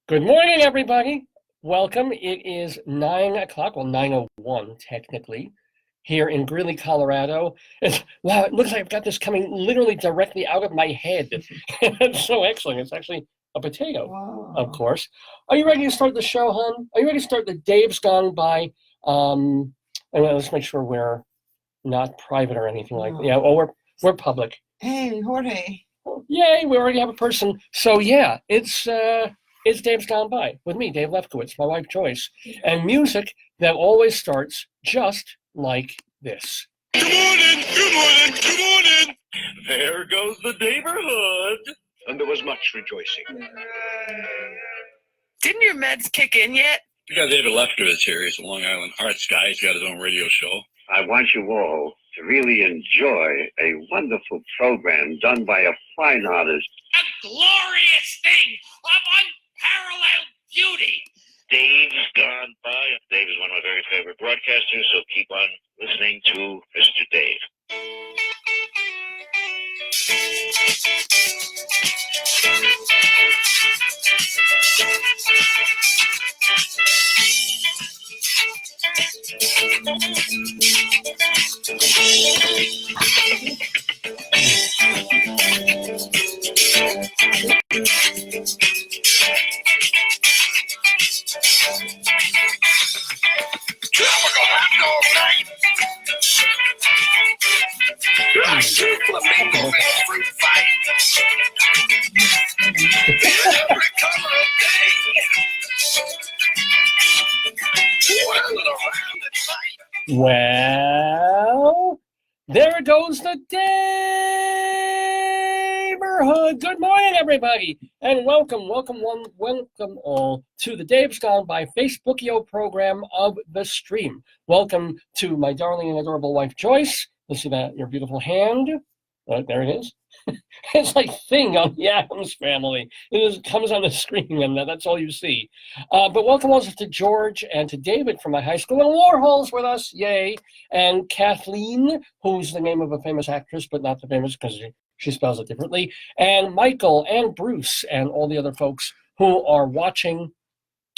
Good morning, everybody. Welcome. It is 9 o'clock, well, 9:01 technically, here in Greeley, Colorado. Wow, it looks like I've got this coming literally directly out of my head. It's so excellent. It's actually a potato, of Wow. course. Are you ready to start the show, hon? Are you ready to start the Dave's Gone By? And let's make sure we're not private or anything like that. No. Yeah, well, we're public. Hey, Jorge. Yay, we already have a person. So yeah, it's Dave's Gone By with me, Dave Lefkowitz, my wife Joyce, and music that always starts just like this. Good morning, good morning, good morning. There goes the Daverhood. And there was much rejoicing. Didn't your meds kick in yet? We got David Lefkowitz here. He's a Long Island arts guy. He's got his own radio show. I want you all to really enjoy a wonderful program done by a fine artist. A glorious thing of unparalleled beauty. Dave's Gone By. Dave is one of my very favorite broadcasters, so keep on listening to Mr. Dave. Tropical hot dog night. Two flamingo and fruit fight. Every color of day. Whirling around at night. Well, there goes the Daverhood. Good morning, everybody, and welcome all to the Dave's Gone By Facebookio program of the stream. Welcome to my darling and adorable wife, Joyce. Let's see that, your beautiful hand. There it is. It's like Thing on the Addams Family. It comes on the screen, and that's all you see. But welcome also to George and to David from my high school. And Warhol's with us, yay. And Kathleen, who's the name of a famous actress, but not the famous because she spells it differently. And Michael and Bruce and all the other folks who are watching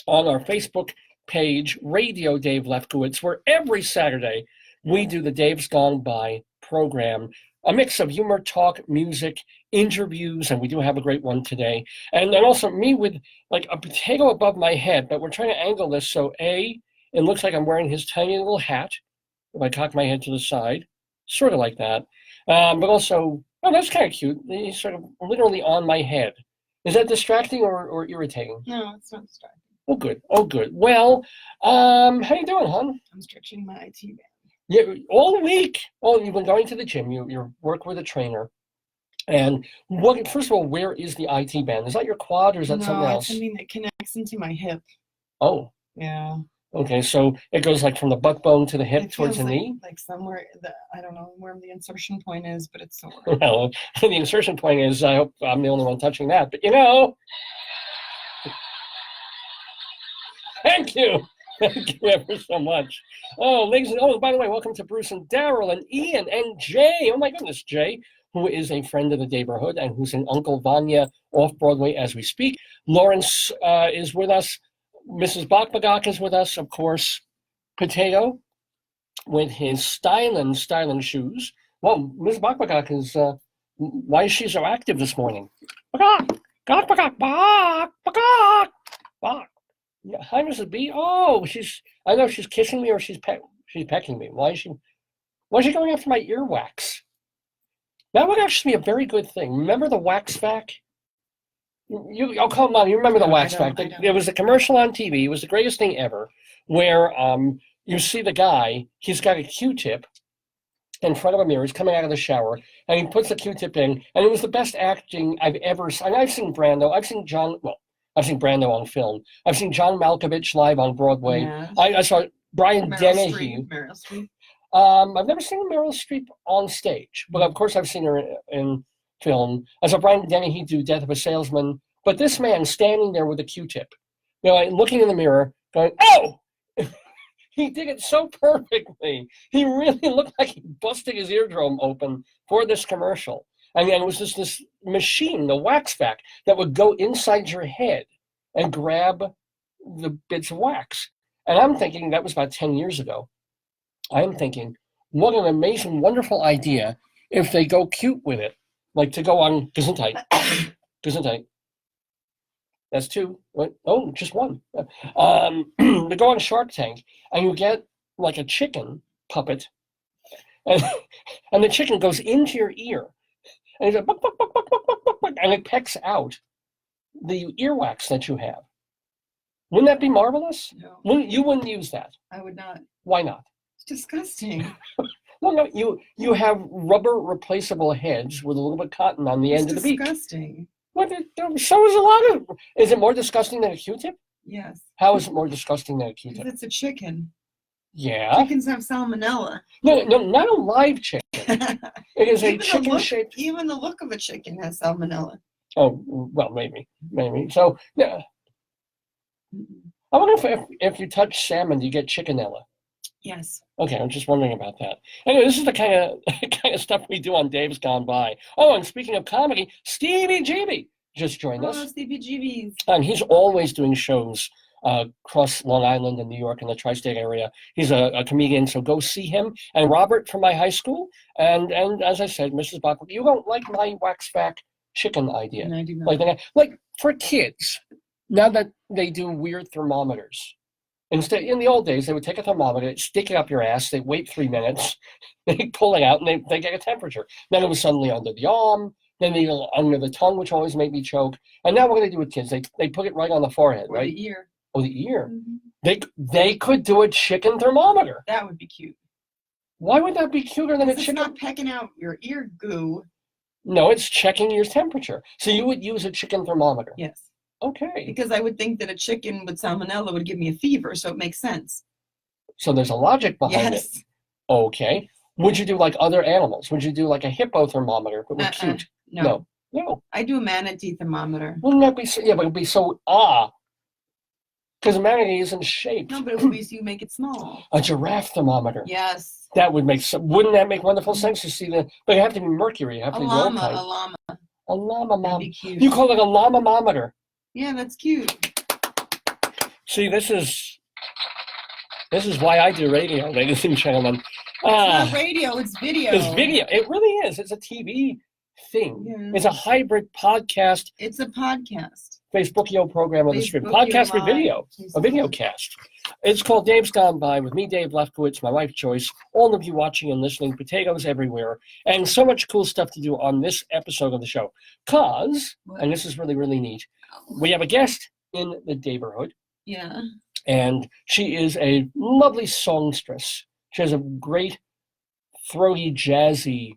on our Facebook page, Radio Dave Lefkowitz, where every Saturday we do the Dave's Gone By program. A mix of humor, talk, music, interviews, and we do have a great one today. And then also me with like a potato above my head, but we're trying to angle this so it looks like I'm wearing his tiny little hat if I cock my head to the side, sort of like that. But also, oh, that's kind of cute. He's sort of literally on my head. Is that distracting or irritating? No, it's not distracting. Oh, good. Oh, good. Well, how you doing, hon? I'm stretching my IT band. Yeah, all week. Oh, you've been going to the gym. You work with a trainer. And first of all, where is the IT band? Is that your quad or is that something No, else? it's something that connects into my hip. Oh, Yeah. okay. So it goes like from the butt bone to the hip It towards the feels knee? like somewhere, I don't know where the insertion point is, but it's somewhere. Well, the insertion point is, I hope I'm the only one touching that. But thank you. Thank you ever so much. Oh, by the way, welcome to Bruce and Daryl and Ian and Jay. Oh my goodness, Jay, who is a friend of the Daverhood and who's in Uncle Vanya off Broadway as we speak. Lawrence is with us. Mrs. Bakbagak is with us, of course. Potato with his styling shoes. Well, Mrs. Bakbagak is, why is she so active this morning? Bakbagak, Bakbagak, Bakbagak, Bak. Yeah, hi, Mrs. B. Oh, I know she's kissing me or she's pecking me. Why is she going after my earwax? That would actually be a very good thing. Remember the WaxVac? Oh, come on, you remember the WaxVac. It was a commercial on TV. It was the greatest thing ever, where you see the guy, he's got a Q-tip in front of a mirror. He's coming out of the shower, and he puts the Q-tip in, and it was the best acting I've ever seen. I've seen Brando. I've seen Brando on film. I've seen John Malkovich live on Broadway. Yeah. I saw Brian Dennehy. Meryl Streep. I've never seen Meryl Streep on stage, but of course I've seen her in film. I saw Brian Dennehy do Death of a Salesman, but this man standing there with a Q-tip, looking in the mirror, going, oh! He did it so perfectly. He really looked like he busted his eardrum open for this commercial. And then it was just this machine, the WaxVac, that would go inside your head and grab the bits of wax. And I'm thinking, that was about 10 years ago. I'm thinking, what an amazing, wonderful idea if they go cute with it. Like to go on Gesundheit. Gesundheit. That's two. What? Oh, just one. To go on Shark Tank, and you get like a chicken puppet, and the chicken goes into your ear, and it's like, and it pecks out the earwax that you have. Wouldn't that be marvelous? No, You wouldn't use that. I would not. Why not? It's disgusting. Well, no, you have rubber replaceable heads with a little bit of cotton on the end of the beak. Disgusting. What? So is a lot of. Is it more disgusting than a Q-tip? Yes. How is it more disgusting than a Because Q-tip? it's a chicken. Yeah. Chickens have salmonella. No, not a live chicken. It is a Even the chicken look- shaped. Even the look of a chicken has salmonella. Oh, well, maybe. So, yeah. I wonder if you touch salmon, do you get chickenella? Yes. Okay, I'm just wondering about that. Anyway, this is the kind of stuff we do on Dave's Gone By. Oh, and speaking of comedy, Stevie G just joined Oh, us. Stevie G's. And he's always doing shows across Long Island and New York and the tri-state area. He's a comedian, so go see him. And Robert from my high school. And as I said, Mrs. Bachwick, you don't like my WaxVac chicken idea. And I do not. Like for kids, now that they do weird thermometers. Instead, in the old days, they would take a thermometer, stick it up your ass, they'd wait 3 minutes, they'd pull it out, and they get a temperature. Then it was suddenly under the arm, then they under the tongue, which always made me choke. And now what do they do with kids? They put it right on the forehead, Or right? the ear. Oh, the ear. Mhm. They could do a chicken thermometer. That would be cute. Why would that be cuter than a It's chicken? not pecking out your ear goo. No, it's checking your temperature. So you would use a chicken thermometer. Yes. Okay. Because I would think that a chicken with salmonella would give me a fever, so it makes sense. So there's a logic behind it. Yes. Okay. Would you do like other animals? Would you do like a hippo thermometer that would cute? No. No. I do a manatee thermometer. Wouldn't that be so? Yeah, but it'd be so because a manatee isn't shaped. No, but it would be so you make it small. A giraffe thermometer. Yes. That would make some. Wouldn't that make wonderful sense? You see the, but you have to be mercury. You have A to be the old llama, kind. a llama. A llama That'd mom. be cute. You call it a llama-mometer. Yeah, that's cute. See, this is why I do radio, ladies and gentlemen. It's not radio, it's video. It's video. It really is. It's a TV thing. Yeah. It's a hybrid podcast, It's a podcast. Facebookio program of the stream. Facebookio Podcast with Live. video. A video cast. It's called Dave's Gone By with me, Dave Lefkowitz, my wife Joyce, all of you watching and listening, potatoes everywhere, and so much cool stuff to do on this episode of the show. And this is really, really neat, we have a guest in the Daverhood, Yeah. and she is a lovely songstress. She has a great, throaty, jazzy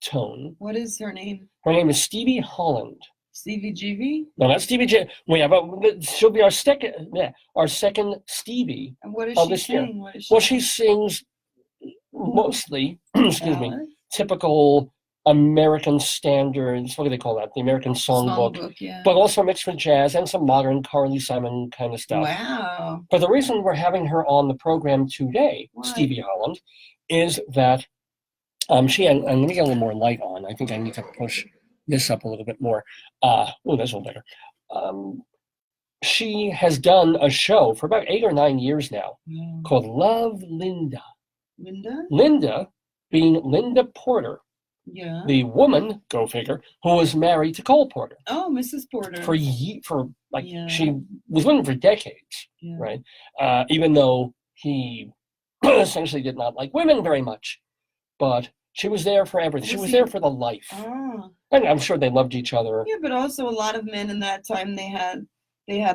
tone. What is her name? Her name is Stevie Holland. Stevie GV? No, not Stevie J. But she'll be our second Stevie. And what is Oh, she this year. sing? What is she Well, she sings mostly, excuse me, Ballad? typical American standards. What do they call that? The American songbook. Songbook, yeah. But also mixed with jazz and some modern Carly Simon kind of stuff. Wow. But the reason we're having her on the program today, Why? Stevie Holland, is that she and let me get a little more light on. I think I need to push this up a little bit more. Oh, that's a little better. She has done a show for about 8 or 9 years now Yeah. called Love Linda. Linda? Linda being Linda Porter, Yeah. the woman, go figure, who was married to Cole Porter Oh, Mrs. Porter. for Yeah. she was with him for decades, Yeah. right? Even though he essentially did not like women very much, but she was there for everything. She was there for the life, Oh. and I'm sure they loved each other. Yeah, but also a lot of men in that time they had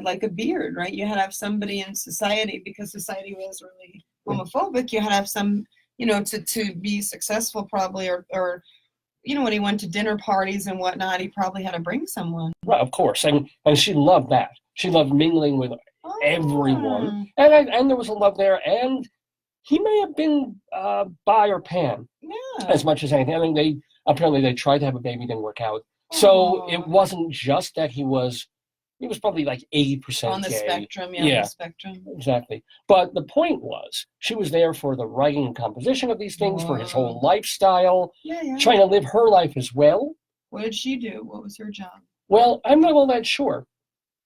like a beard, right? You had to have somebody in society because society was really homophobic. You had to have some, to be successful probably, or when he went to dinner parties and whatnot, he probably had to bring someone. Well, of course, and she loved that. She loved mingling with Oh. everyone, and there was a love there, and he may have been bi or pan Yeah. as much as anything. I mean, they tried to have a baby, didn't work out. So Oh. it wasn't just that he was probably like 80% On the gay. spectrum, Yeah. on the spectrum. Exactly. But the point was, she was there for the writing and composition of these things, for his whole lifestyle, Yeah, yeah. trying to live her life as well. What did she do? What was her job? Well, I'm not all that sure.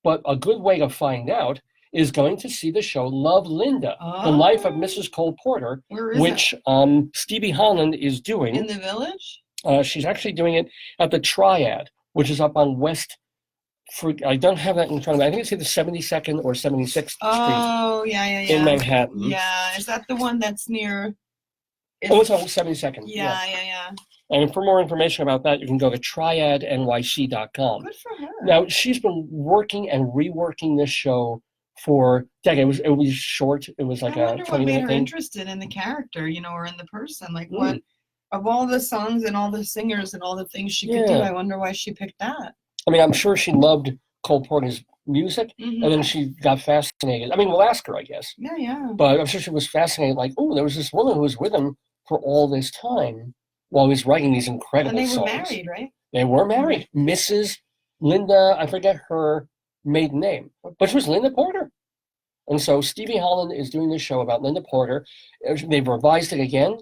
But a good way to find out is going to see the show Love Linda, Oh. The Life of Mrs. Cole Porter, Where is which Stevie Holland is doing. In the village? She's actually doing it at the Triad, which is up on West. I don't have that in front of me. I think it's either 72nd or 76th Street Oh, yeah. in Manhattan. Yeah, is that the one that's near? Oh, it's on 72nd. Yeah. And for more information about that, you can go to triadnyc.com. Good for her. Now, she's been working and reworking this show for decades. It was short. It was like I a wonder what made 20-minute her thing. interested in the character, or in the person. Like, what of all the songs and all the singers and all the things she could do, I wonder why she picked that. I mean, I'm sure she loved Cole Porter's music, Mhm. and then she got fascinated. I mean, we'll ask her, I guess. Yeah. But I'm sure she was fascinated, like, oh, there was this woman who was with him for all this time while he was writing these incredible And they were songs. married, right? They were married. Mrs. Linda, I forget her maiden name, but she was Linda Porter. And so Stevie Holland is doing this show about Linda Porter. They've revised it again.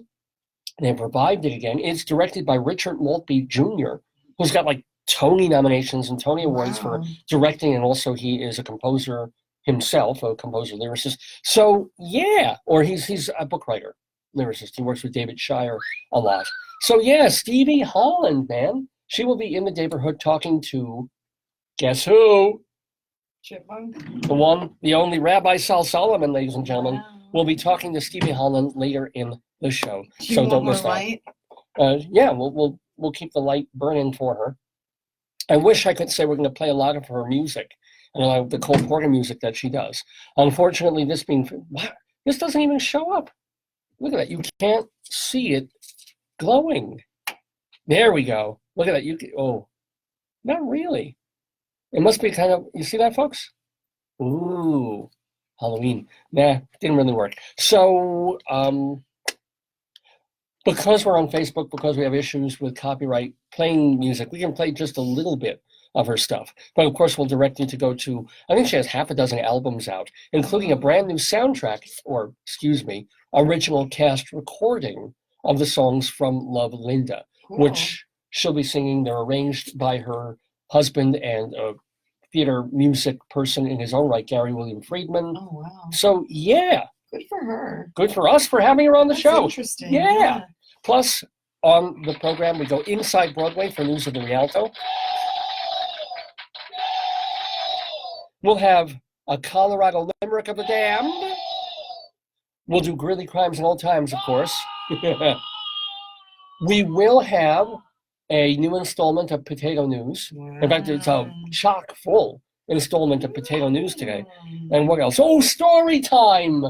They've revived it again. It's directed by Richard Maltby Jr., who's got like Tony nominations and Tony Awards for directing, and also he is a composer himself, a composer lyricist. So yeah, or he's a book writer, lyricist. He works with David Shire a lot. So yeah, Stevie Holland, man, she will be in the Daverhood talking to, guess who? Chipmunk. The only Rabbi Sal Solomon, ladies and gentlemen, Wow. will be talking to Stevie Holland later in the show. She So want don't more miss that. light? Yeah, we'll keep the light burning for her. I wish I could say we're going to play a lot of her music, and the Cole Porter music that she does. Unfortunately, this doesn't even show up. Look at that. You can't see it glowing. There we go. Look at that. Not really. It must be kind of, you see that, folks? Ooh, Halloween. Nah, didn't really work. So, because we're on Facebook, because we have issues with copyright playing music, we can play just a little bit of her stuff. But of course, we'll direct you to go to, I think she has half a dozen albums out, including a brand new soundtrack, original cast recording of the songs from Love Linda, which she'll be singing. They're arranged by her husband and a theater music person in his own right, Gary William Friedman. Oh, wow. So, yeah. Good for her. Good for us for having her on the That's show. interesting. Yeah. Plus, on the program, we go inside Broadway for news of the Rialto. We'll have a Colorado Limerick of the Damned. We'll do Greeley Crimes and Old Times, of course. We will have a new installment of Potato News. In fact, it's a chock full installment of Potato News today. And what else? Oh, story time!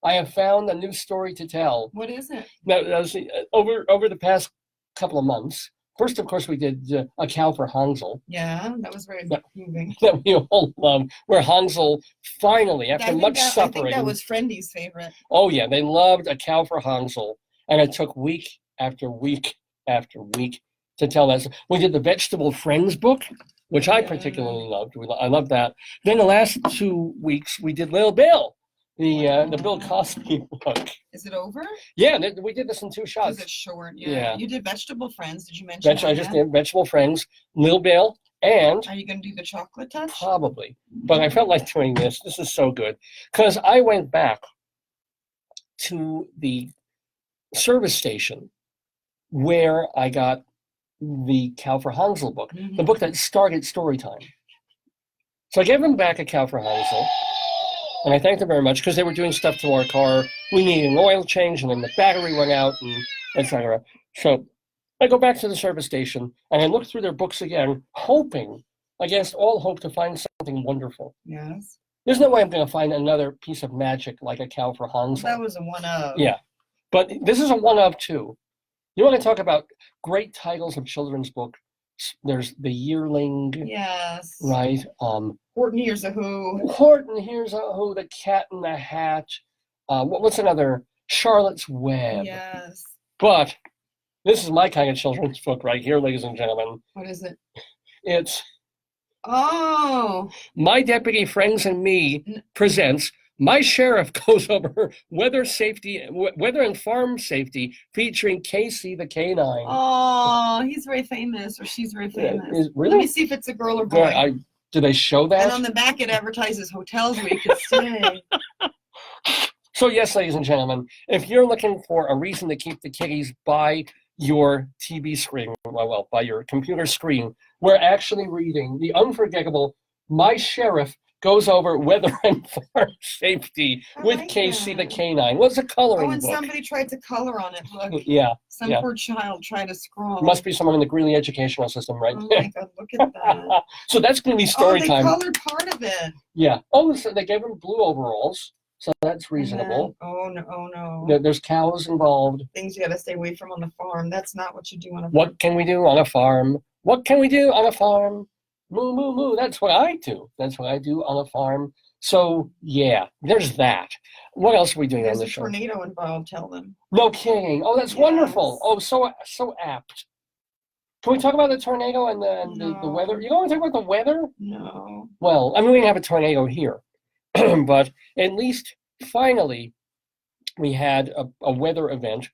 I have found a new story to tell. What is it? Now, over the past couple of months, first, of course, we did A Cow for Hansel. Yeah, that was very moving. That we all love, where Hansel finally, after much suffering. I think that was Friendy's favorite. Oh, yeah, they loved A Cow for Hansel. And it took week after week after week to tell us. We did the Vegetable Friends book, which I particularly loved. I loved that. Then the last 2 weeks, we did Little Bill, the Bill Cosby book. Is it over? Yeah, we did this in 2 shots. Is it short? Yeah. Yeah. You did Vegetable Friends. Did you mention that? I just did Vegetable Friends, Little Bill, and Are you going to do the Chocolate Touch? probably. But I felt like doing this. This is so good. Because I went back to the service station where I got the Cow for Hansel book, the book that started StoryTime. So I gave them back A Cow for Hansel, and I thanked them very much because they were doing stuff to our car. We needed an oil change, and then the battery went out, and etc. So I go back to the service station, and I look through their books again, hoping, against all hope, to find something wonderful. Yes. There's no way I'm going to find another piece of magic like A Cow for Hansel. That was a one-of. Yeah, but this is a one-of too. You want to talk about great titles of children's book? There's The Yearling, Yes. right? Horton Hears a Who. Horton Hears a Who, The Cat in the Hat. What's another? Charlotte's Web. Yes. But this is my kind of children's book right here, ladies and gentlemen. What is it? It's My Deputy Friends and Me presents My Sheriff Goes Over Weather and Farm Safety, featuring Casey the Canine. Oh, he's very famous, or she's very famous. Really? Let me see if it's a girl or boy. Do they show that? And on the back, it advertises hotels where you can stay. So yes, ladies and gentlemen, if you're looking for a reason to keep the kitties by your TV screen, well, by your computer screen, we're actually reading the unforgettable My Sheriff Goes Over Weather and Farm Safety with like Casey the that. Canine. What's a coloring Oh, and book? somebody tried to color on it. Look, Yeah, some yeah. poor child tried to scroll. Must be someone in the Greeley educational system, right? Oh my God, look at that. So that's going to be story they time. colored part of it. Yeah. Oh, so they gave him blue overalls, so that's And reasonable. then- oh no. There's cows involved. Things you gotta stay away from on the farm. That's not what you do on a farm. What can we do on a farm? What can we do on a farm? Moo, moo, moo. That's what I do. That's what I do on a farm. So, yeah, there's that. What else are we doing There's on the a show? tornado involved, tell them. No kidding. Oh, that's Yes. wonderful. Oh, so apt. Can we talk about the tornado and the No. weather? You don't want to talk about the weather? No. Well, I mean, we didn't have a tornado here, but at least finally we had a weather event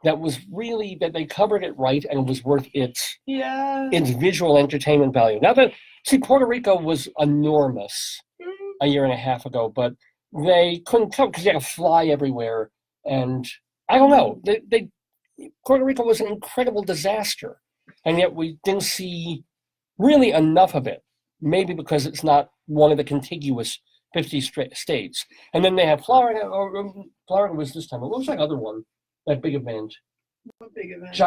that was really, that they covered it right and was worth its Yeah. visual entertainment value. Now that, see, Puerto Rico was enormous a year and a half ago, but they couldn't come because you had to fly everywhere. And I don't know, Puerto Rico was an incredible disaster. And yet we didn't see really enough of it, maybe because it's not one of the contiguous 50 states. And then they have Florida, or Florida was this time. What was that other one, that big event? What big event?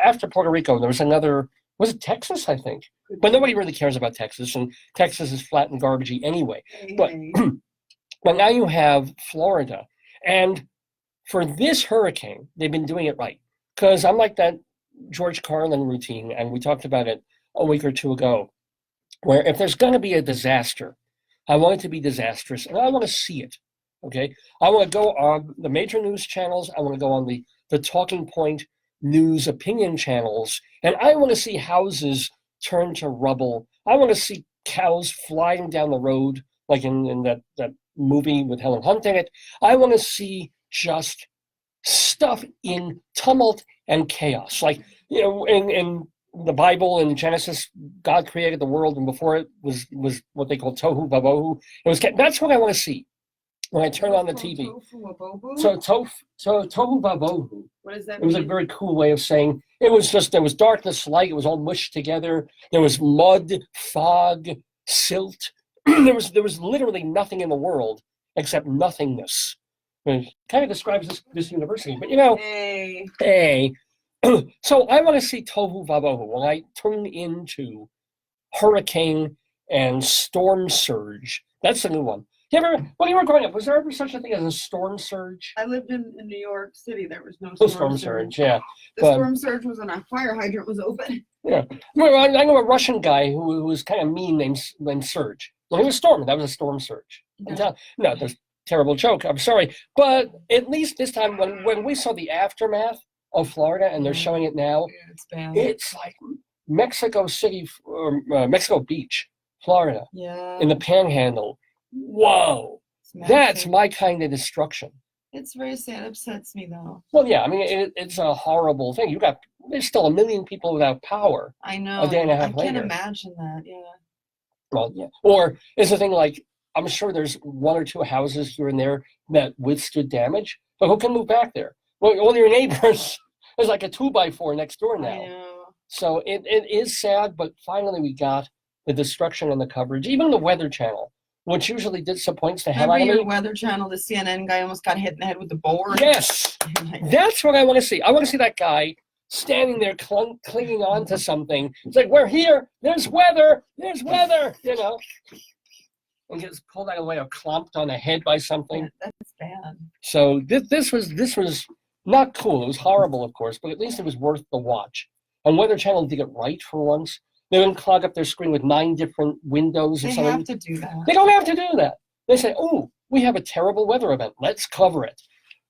After Puerto Rico, there was another, was it Texas, I think? But nobody really cares about Texas, and Texas is flat and garbagey anyway. But, but now you have Florida. And for this hurricane, they've been doing it right. Because unlike that George Carlin routine, and we talked about it a week or two ago, where if there's going to be a disaster, I want it to be disastrous, and I want to see it, okay? I want to go on the major news channels, I want to go on the talking point news opinion channels, and I want to see houses turn to rubble. I want to see cows flying down the road, like in that movie with Helen Hunt in it. I want to see just stuff in tumult and chaos. Like, you know, in the Bible, in Genesis, God created the world, and before it was what they call tohu vabohu. That's what I want to see when I turn on the TV. So tohu vabohu. What does that It was a very cool way of saying it was just, there was darkness, light, it was all mushed together. There was mud, fog, silt. there was literally nothing in the world except nothingness. It kind of describes this university, but you know, hey. So I want to see tohu vabohu when I tune into hurricane and storm surge. That's a new one. When you were growing up, was there ever such a thing as a storm surge? I lived in New York City. There was no Storm surge, yeah. The storm surge was when a fire hydrant was open. Yeah. Well, I know a Russian guy who was kind of mean named Surge. Well, he was storming. That was a storm surge. Yeah. No, that's a terrible joke. I'm sorry. But at least this time, when we saw the aftermath of Florida, and they're showing it now, Yeah, it's bad. it's like Mexico City, or Mexico Beach, Florida, Yeah. in the Panhandle. Whoa, It's that's massive. my kind of destruction. It's very sad. It upsets me though. Well, yeah, I mean, it's a horrible thing. There's still 1 million people without power. I know. A day and a half I can't later. imagine that. Yeah. Well, yeah. Or is the thing like, I'm sure there's 1 or 2 houses here and there that withstood damage, but who can move back there? Well, all your neighbors, there's like a 2x4 next door I now. know. So it is sad, but finally we got the destruction and the coverage. Even the Weather Channel, which usually disappoints the hell Remember out of your me. Weather Channel, the CNN guy almost got hit in the head with the board? Yes, that's what I want to see. I want to see that guy standing there clinging on to something. It's like, we're here, there's weather, you know. And gets pulled out of the way or clomped on the head by something. Yeah, that's bad. So this was not cool. It was horrible, of course, but at least it was worth the watch. And Weather Channel did it right for once. They didn't clog up their screen with 9 different windows or They something. have to do that. They don't have to do that. They say, oh, we have a terrible weather event. Let's cover it.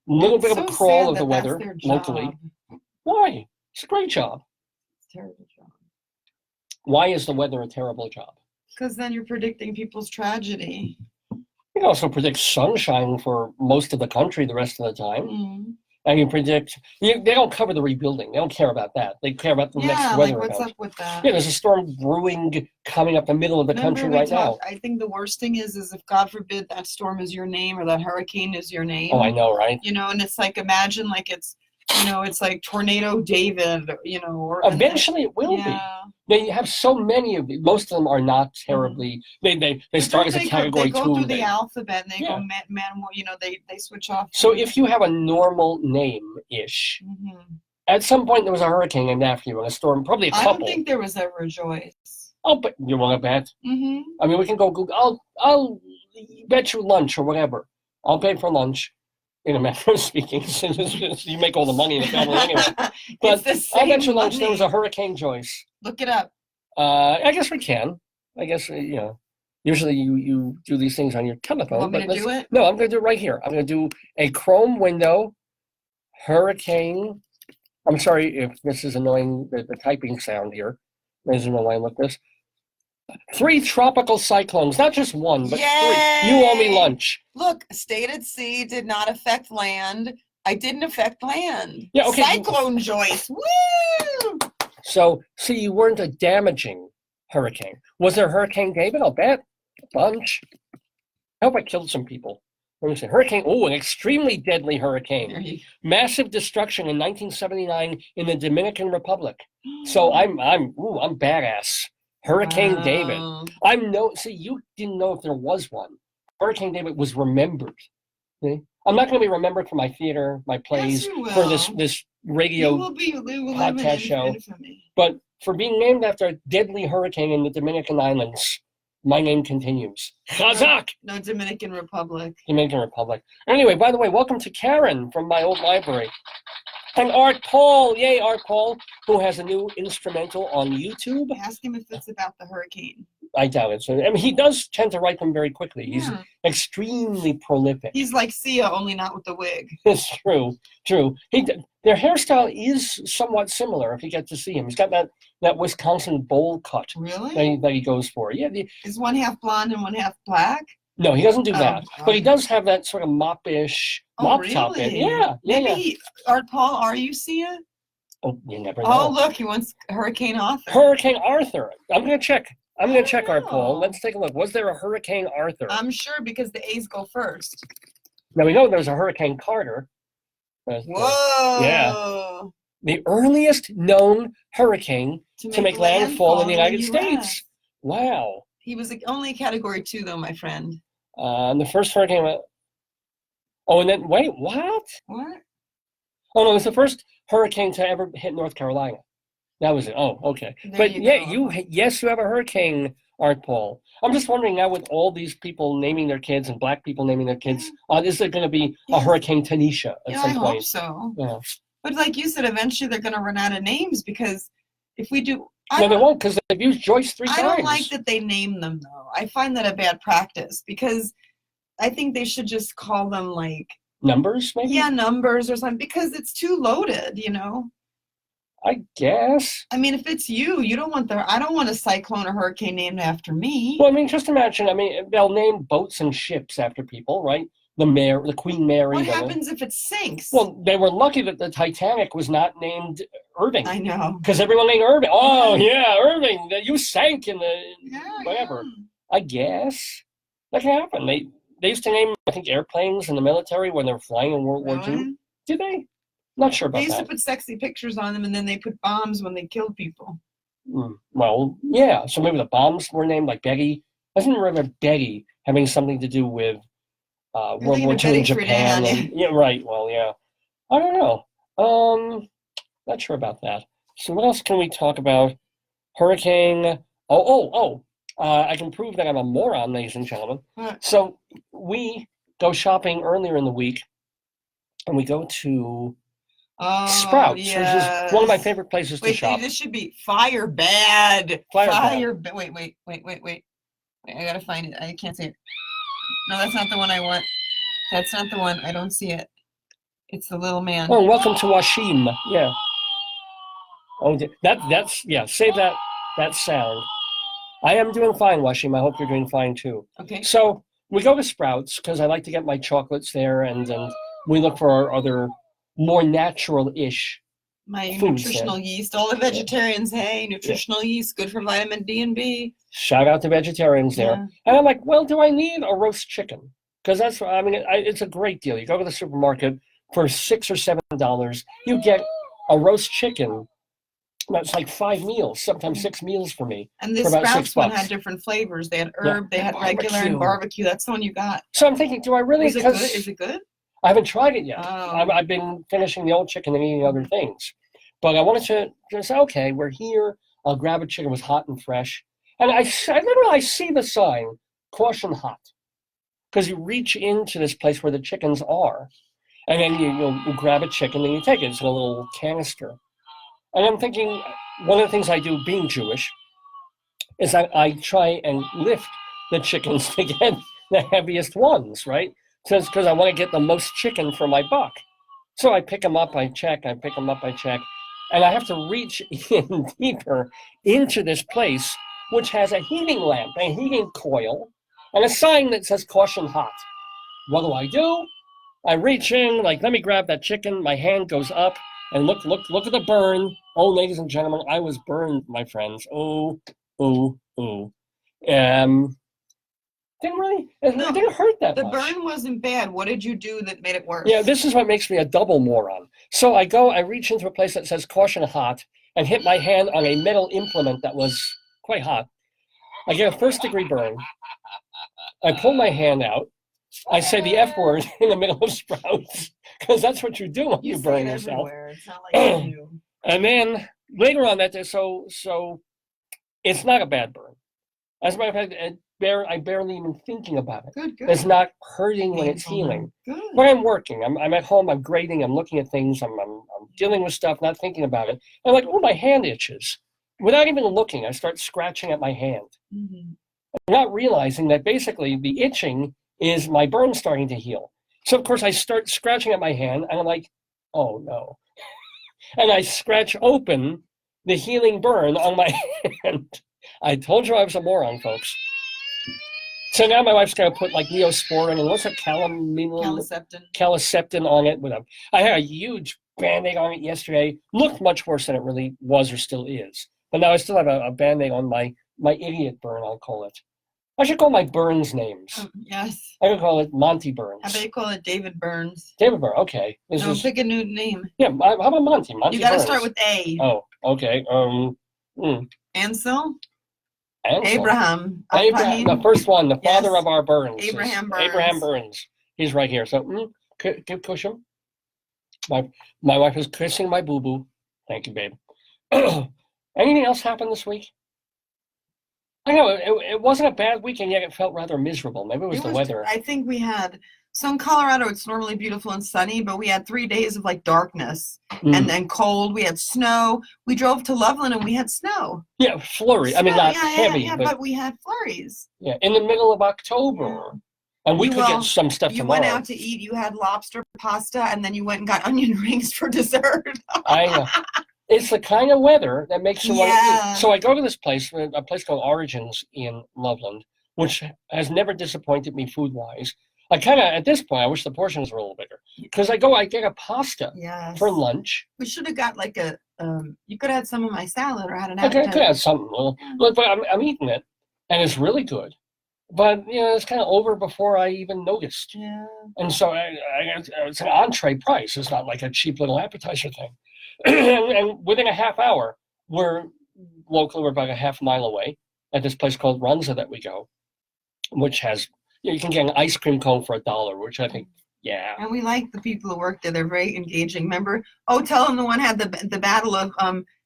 A little bit of a So crawl sad of the that that's weather their locally. job. Why? It's a great job. It's a terrible job. Why is the weather a terrible job? Because then you're predicting people's tragedy. You can also predict sunshine for most of the country the rest of the time. Mm. And you predict, they don't cover the rebuilding. They don't care about that. They care about the next weather what's event. up with that? Yeah, there's a storm brewing coming up the middle of the country right now. I think the worst thing is if God forbid that storm is your name or that hurricane is your name. Oh, I know, right? And it's like, imagine like it's like Tornado David, or eventually it will be. They have so many of these. Most of them are not terribly. They start as a category 2. They go through the alphabet and they go they switch off. So if you have a normal name-ish, at some point there was a hurricane named after you and a storm, probably a couple. I don't think there was ever a Joyce. Oh, but you want to bet? I mean, we can go Google. I'll bet you lunch or whatever. I'll pay for lunch. In a matter of speaking, you make all the money in the family anyway. But I'll bet you lunch there was a Hurricane Joyce. Look it up. I guess we can. I guess, usually you do these things on your telephone. Want me to do it? No, I'm going to do it right here. I'm going to do a Chrome window, Hurricane. I'm sorry if this is annoying, the typing sound here. I don't know why I look this. 3 tropical cyclones, not just one, but 3. You owe me lunch. Look, stayed at sea, did not affect land. I didn't affect land. Yeah, okay. Cyclone Joyce. Woo! So, see, you weren't a damaging hurricane. Was there Hurricane David? I'll bet. A bunch. I hope I killed some people. Let me see. Hurricane, an extremely deadly hurricane. Massive destruction in 1979 in the Dominican Republic. So I'm badass. Hurricane David. You didn't know if there was one. Hurricane David was remembered. See? I'm not going to be remembered for my theater, my plays, for this radio podcast show. But for being named after a deadly hurricane in the Dominican Islands, my name continues. Chazak! No, Dominican Republic. Dominican Republic. Anyway, by the way, welcome to Karen from my old library. And Art Paul, yay, Art Paul, who has a new instrumental on YouTube. Ask him if it's about the hurricane. I doubt it. So, I mean, he does tend to write them very quickly. He's extremely prolific. He's like Sia, only not with the wig. It's true. Their hairstyle is somewhat similar if you get to see him. He's got that Wisconsin bowl cut. Really? That he goes for. Yeah. Is one half blonde and one half black? No, he doesn't do that. But he does have that sort of mop-ish mop top in. Yeah. Maybe Art Paul, are you Sia? Oh, you never know. Oh, look, he wants Hurricane Arthur. Hurricane Arthur. I'm going to check. Art Paul. Let's take a look. Was there a Hurricane Arthur? I'm sure because the A's go first. Now we know there's a Hurricane Carter. Whoa. Yeah. The earliest known hurricane to make landfall in the United States. Wow. He was only category 2 though, my friend. And the first hurricane. Oh, and then wait, what? What? Oh no, it was the first hurricane to ever hit North Carolina. That was it. Oh, okay. But you have a hurricane, Art Paul. I'm just wondering now with all these people naming their kids and black people naming their kids, is there going to be a Hurricane Tanisha at some point? I hope so. Yeah. But like you said, eventually they're going to run out of names because if we do. No, they won't because they've used Joyce 3 times. I don't like that they name them though. I find that a bad practice because I think they should just call them like numbers, maybe. Yeah, numbers or something because it's too loaded, I guess. I mean, if it's you don't want I don't want a cyclone or hurricane named after me. Well, I mean, just imagine. I mean, they'll name boats and ships after people, right? The Queen Mary. What happens if it sinks? Well, they were lucky that the Titanic was not named Irving. I know. Because everyone named Irving. Oh, yeah, Irving. You sank in the whatever. Yeah. I guess that can happen. They used to name, I think, airplanes in the military when they were flying in World War II. Did they? Not sure about that. They used to put sexy pictures on them, and then they put bombs when they killed people. Well, yeah. So maybe the bombs were named like Betty. I didn't remember Betty having something to do with World War II in Japan. Yeah, right. Well, yeah. I don't know. Not sure about that. So what else can we talk about? Hurricane. I can prove that I'm a moron, ladies and gentlemen. What? So we go shopping earlier in the week, and we go to Sprouts, which is one of my favorite places to shop. This should be Fire Bad. Wait. I gotta find it. I can't see it. No, that's not the one I want. That's not the one. I don't see it. It's the little man. Oh, welcome to Washim. Yeah. Oh, save that sound. I am doing fine, Washim. I hope you're doing fine too. Okay. So we go to Sprouts because I like to get my chocolates there, and we look for our other more natural-ish My foods nutritional yeast. All the vegetarians, hey, nutritional yeast, good for vitamin D and B. Shout out to vegetarians there. Yeah. And I'm like, well, do I need a roast chicken? Because that's, I mean, it's a great deal. You go to the supermarket for $6 or $7, you get a roast chicken. That's like 5 meals, sometimes 6 meals for me. And this for about Sprouts one $6. had different flavors. They had herb, they and had regular, and barbecue. barbecue. That's the one you got. So I'm thinking, do I really? Is it good? Is it good? I haven't tried it yet. Oh. I've been finishing the old chicken and eating other things. But I wanted to say, okay, we're here. I'll grab a chicken. It was hot and fresh. And I see the sign, caution hot. Because you reach into this place where the chickens are. And then you'll grab a chicken and you take it. It's in a little canister. And I'm thinking, one of the things I do being Jewish is I try and lift the chickens to get the heaviest ones, right? Because I want to get the most chicken for my buck. So I pick them up, I check, I pick them up, I check. And I have to reach in deeper into this place, which has a heating lamp, a heating coil, and a sign that says caution hot. What do? I reach in, like, let me grab that chicken. My hand goes up, and look at the burn. Oh, ladies and gentlemen, I was burned, my friends. Oh. It didn't hurt that much. The burn wasn't bad. What did you do that made it worse? Yeah, this is what makes me a double moron. So I reach into a place that says caution hot and hit my hand on a metal implement that was quite hot. I get a 1st-degree burn. I pull my hand out. I say the F word in the middle of Sprouts, because that's what you do when you burn yourself. It's not like you. And then later on that day, so it's not a bad burn. As a matter of fact, I barely even thinking about it. Good. It's not hurting when it's healing. Good. When I'm working, I'm at home, I'm grading, I'm looking at things, I'm dealing with stuff, not thinking about it. I'm like, oh, my hand itches. Without even looking, I start scratching at my hand. Mm-hmm. Not realizing that basically the itching is my burn starting to heal. So, of course, I start scratching at my hand, and I'm like, oh, no. And I scratch open the healing burn on my hand. I told you I was a moron, folks. So now my wife's got to put like Neosporin and what's it, caliceptin on it. I had a huge Band-Aid on it yesterday. Looked much worse than it really was or still is. But now I still have a Band-Aid on my idiot burn, I'll call it. I should call my burns names. Yes. I could call it Monty Burns. How about you call it David Burns? David Burns, okay. Pick a new name. Yeah, how about Monty? Monty You got to Burns. start with A. Oh, okay. Ansel? Ansel. Abraham, the first one, the father Yes. of our Burns. Abraham Burns. Abraham Burns. He's right here. So, push him. My wife is kissing my boo-boo. Thank you, babe. Anything else happened this week? I know it wasn't a bad weekend, yet it felt rather miserable. Maybe it was the weather. I think we had, so in Colorado, it's normally beautiful and sunny, but we had 3 days of like darkness and then cold. We had snow. We drove to Loveland and we had snow. Yeah, flurry. I mean, not heavy, but we had flurries. Yeah, in the middle of October. And we could get some stuff tomorrow. You went out to eat. You had lobster pasta, and then you went and got onion rings for dessert. I know. It's the kind of weather that makes you want to eat. So I go to this place, a place called Origins in Loveland, which has never disappointed me food-wise. I kind of, at this point, I wish the portions were a little bigger. Because I get a pasta for lunch. We should have got like you could have had some of my salad or had an appetizer. I could have something. Look, but I'm eating it, and it's really good. But, it's kind of over before I even noticed. Yeah. And so it's an entree price. It's not like a cheap little appetizer thing. And within a half hour, we're about a half mile away at this place called Runza that we go, which has, you can get an ice cream cone for $1, which I think, yeah. And we like the people who work there. They're very engaging. Remember? Oh, tell them the one had the battle of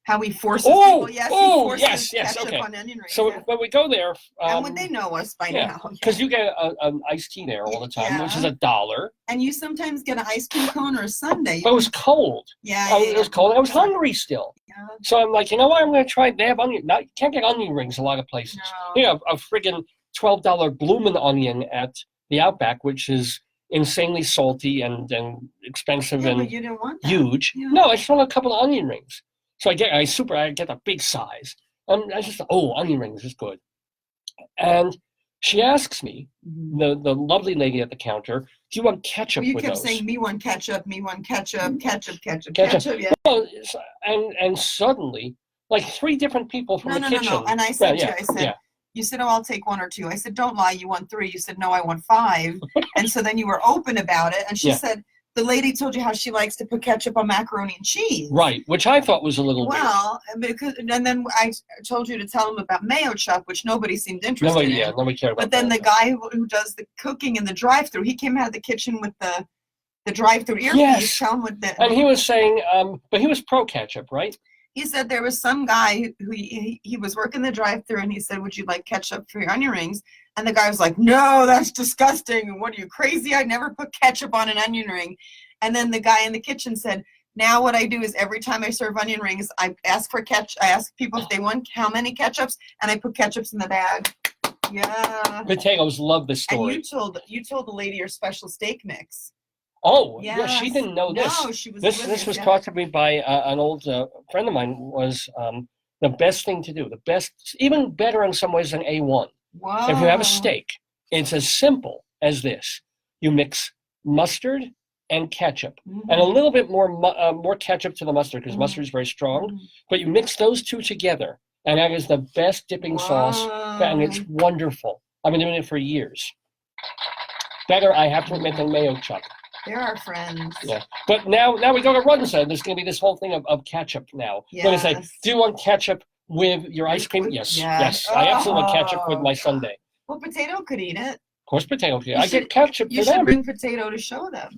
how he forces people. Yes, ketchup okay. on onion rings. So when we go there, and when they know us by now, because you get an iced tea there all the time, which is $1. And you sometimes get an ice cream cone or a sundae. But it was cold. It was cold. And I was hungry still. Yeah. So I'm like, you know what? I'm going to try. They have onion. You can't get onion rings a lot of places. No. A friggin' $12 bloomin' onion at the Outback, which is insanely salty and expensive and but you didn't want that. Huge. Yeah. No, I just want a couple of onion rings. So I get a big size. I just onion rings is good. And she asks me, Mhm. the lovely lady at the counter, do you want ketchup Well, you with kept those? saying, me one ketchup, me one ketchup, ketchup, ketchup, Ketchup. ketchup. Yeah. Well, and suddenly, like 3 different people from No, the no, no, kitchen. no. And I said to you, yeah, I said, yeah. you said, oh, I'll take 1 or 2. I said, don't lie, you want 3. You said, no, I want 5. And so then you were open about it. And she Yeah. said, the lady told you how she likes to put ketchup on macaroni and cheese. Right, which I thought was a little weird. Well, because, and then I told you to tell him about mayo chup, which nobody seemed interested Nobody, in. nobody cared about But then that. the guy who does the cooking in the drive-thru, he came out of the kitchen with the drive-thru earpiece. Yes. Tell him what the, And he was saying, but he was pro ketchup, right? he said there was some guy who he was working the drive-thru and he said, would you like ketchup for your onion rings? And the guy was like, no, that's disgusting. What are you, crazy? I never put ketchup on an onion ring. And then the guy in the kitchen said, now what I do is every time I serve onion rings, I ask for ketchup. I ask people if they want how many ketchups, and I put ketchups in the bag. Yeah. Potatoes love this And story. you told the lady your special steak mix. Oh, yeah, she Yes. didn't know this. No, she was This oblivious, was yeah. taught to me by an old friend of mine. Was the best thing to do. The best, even better in some ways than A1. Wow. If you have a steak, it's as simple as this. You mix mustard and ketchup, and a little bit more ketchup to the mustard because mustard is very strong. But you mix those 2 together, and that is the best dipping sauce, and it's wonderful. I've been doing it for years. Better, I have to admit, than mayo chup. They're our friends. Yeah, but now we go to Runza. There's going to be this whole thing of ketchup now. Yes. When they say, do you want ketchup with your ice cream? Yes, yes. I absolutely want ketchup with my sundae. Well, Potato could eat it. Of course, Potato could. I get ketchup for You them. should bring Potato to show them.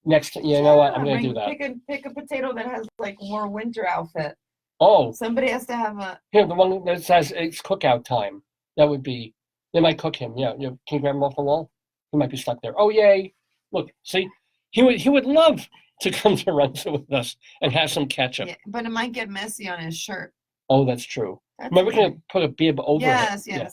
Next, you know what? I'm going to do that. Pick a Potato that has like more winter outfit. Oh. Somebody has to have a. Here, the one that says it's cookout time. That would be. They might cook him. Yeah. Can you grab him off the wall? He might be stuck there. Oh, yay. Look, see? He would love to come to Runza with us and have some ketchup. Yeah, but it might get messy on his shirt. Oh, that's true. Maybe we can put a bib over it. Yes. Yeah.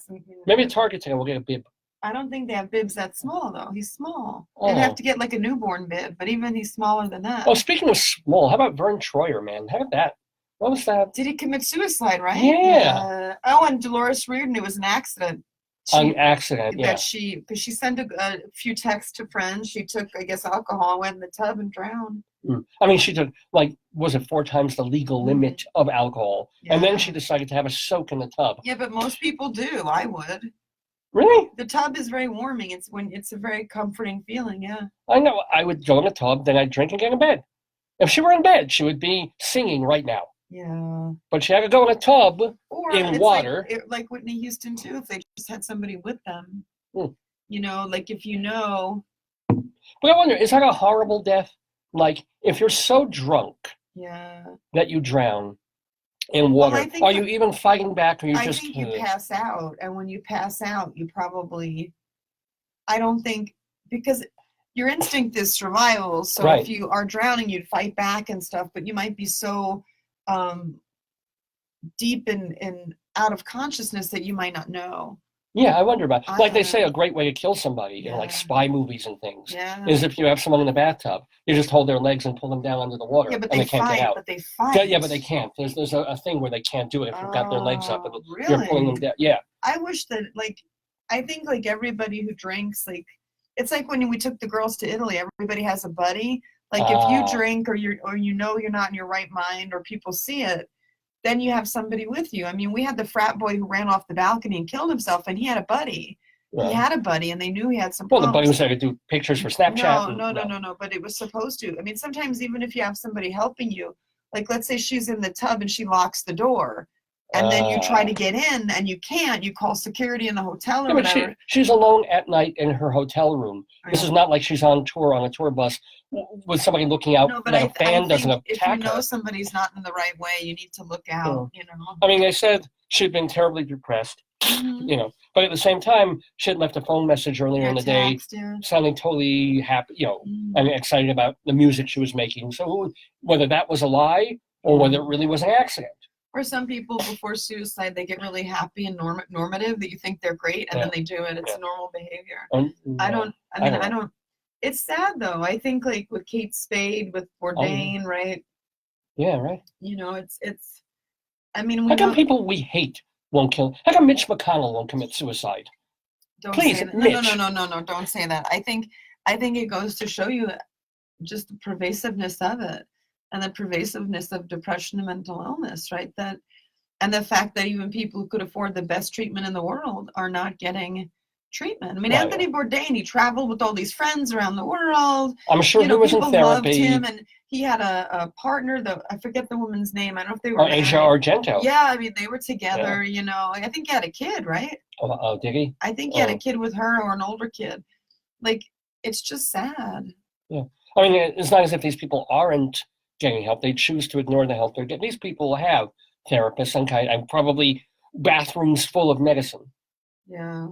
Maybe at Target today we'll get a bib. I don't think they have bibs that small, though. He's small. Oh. They'd have to get like a newborn bib, but even he's smaller than that. Oh, speaking of small, how about Vern Troyer, man? How about that? What was that? Did he commit suicide, right? Yeah. Oh, and Dolores Reardon, it was an accident. An accident, yeah. That because she sent a few texts to friends. She took, I guess, alcohol, went in the tub and drowned. I mean, she took, was it 4 times the legal limit of alcohol? Yeah. And then she decided to have a soak in the tub. Yeah, but most people do. I would. Really? The tub is very warming. It's a very comforting feeling, yeah. I know. I would go in the tub, then I'd drink and get in bed. If she were in bed, she would be singing right now. Yeah. But she had to go in a tub or in water. Like Whitney Houston, too, if they just had somebody with them. You know, like if you know. But I wonder, is that a horrible death? Like, if you're so drunk that you drown in water, are you even fighting back, or you just... I think you pass out, and when you pass out, you probably... I don't think... Because your instinct is survival, so if you are drowning, you'd fight back and stuff, but you might be so deep in out of consciousness that you might not know. Yeah, I wonder about, like they say, a great way to kill somebody in like spy movies and things is if you have someone in the bathtub, you just hold their legs and pull them down under the water, and they can't get out. But they fight. Yeah, but they can't. There's a thing where they can't do it if you've got their legs up and really? you're pulling them down. Yeah. I wish that, I think everybody who drinks, it's like when we took the girls to Italy, everybody has a buddy. If you drink or you know you're not in your right mind or people see it, then you have somebody with you. I mean, we had the frat boy who ran off the balcony and killed himself, and he had a buddy. He had a buddy, and they knew he had some problems. Well, the buddy was there to do pictures for Snapchat. No, but it was supposed to. I mean, sometimes even if you have somebody helping you, let's say she's in the tub and she locks the door, and then you try to get in and you can't, you call security in the hotel or whatever. She's alone at night in her hotel room. This is not like she's on a tour bus with somebody looking out that a fan doesn't attack her. If you know somebody's not in the right way, you need to look out, you know. I mean, they said she'd been terribly depressed, you know, but at the same time, she had left a phone message earlier in the day, sounding totally happy, you know, and excited about the music she was making. So whether that was a lie or whether it really was an accident. Or some people before suicide, they get really happy and normative that you think they're great, and then they do it. It's normal behavior. I don't. It's sad though. I think with Kate Spade, with Bourdain, right? Yeah, right. You know, it's. I mean, how come people we hate won't kill? How come Mitch McConnell won't commit suicide? Don't Please, say that. Mitch. No, don't say that. I think it goes to show you just the pervasiveness of it and the pervasiveness of depression and mental illness, right? And the fact that even people who could afford the best treatment in the world are not getting treatment. I mean, Right. Anthony Bourdain, he traveled with all these friends around the world. I'm sure he was in people loved therapy. him, and he had a partner, I forget the woman's name. I don't know if they were married. Asia Argento. Yeah, I mean, they were together, I think he had a kid, right? Oh, did he? I think he had a kid with her or an older kid. Like, it's just sad. Yeah. I mean, it's not as if these people aren't getting help. They choose to ignore the help they're getting. These people have therapists and probably bathrooms full of medicine. Yeah.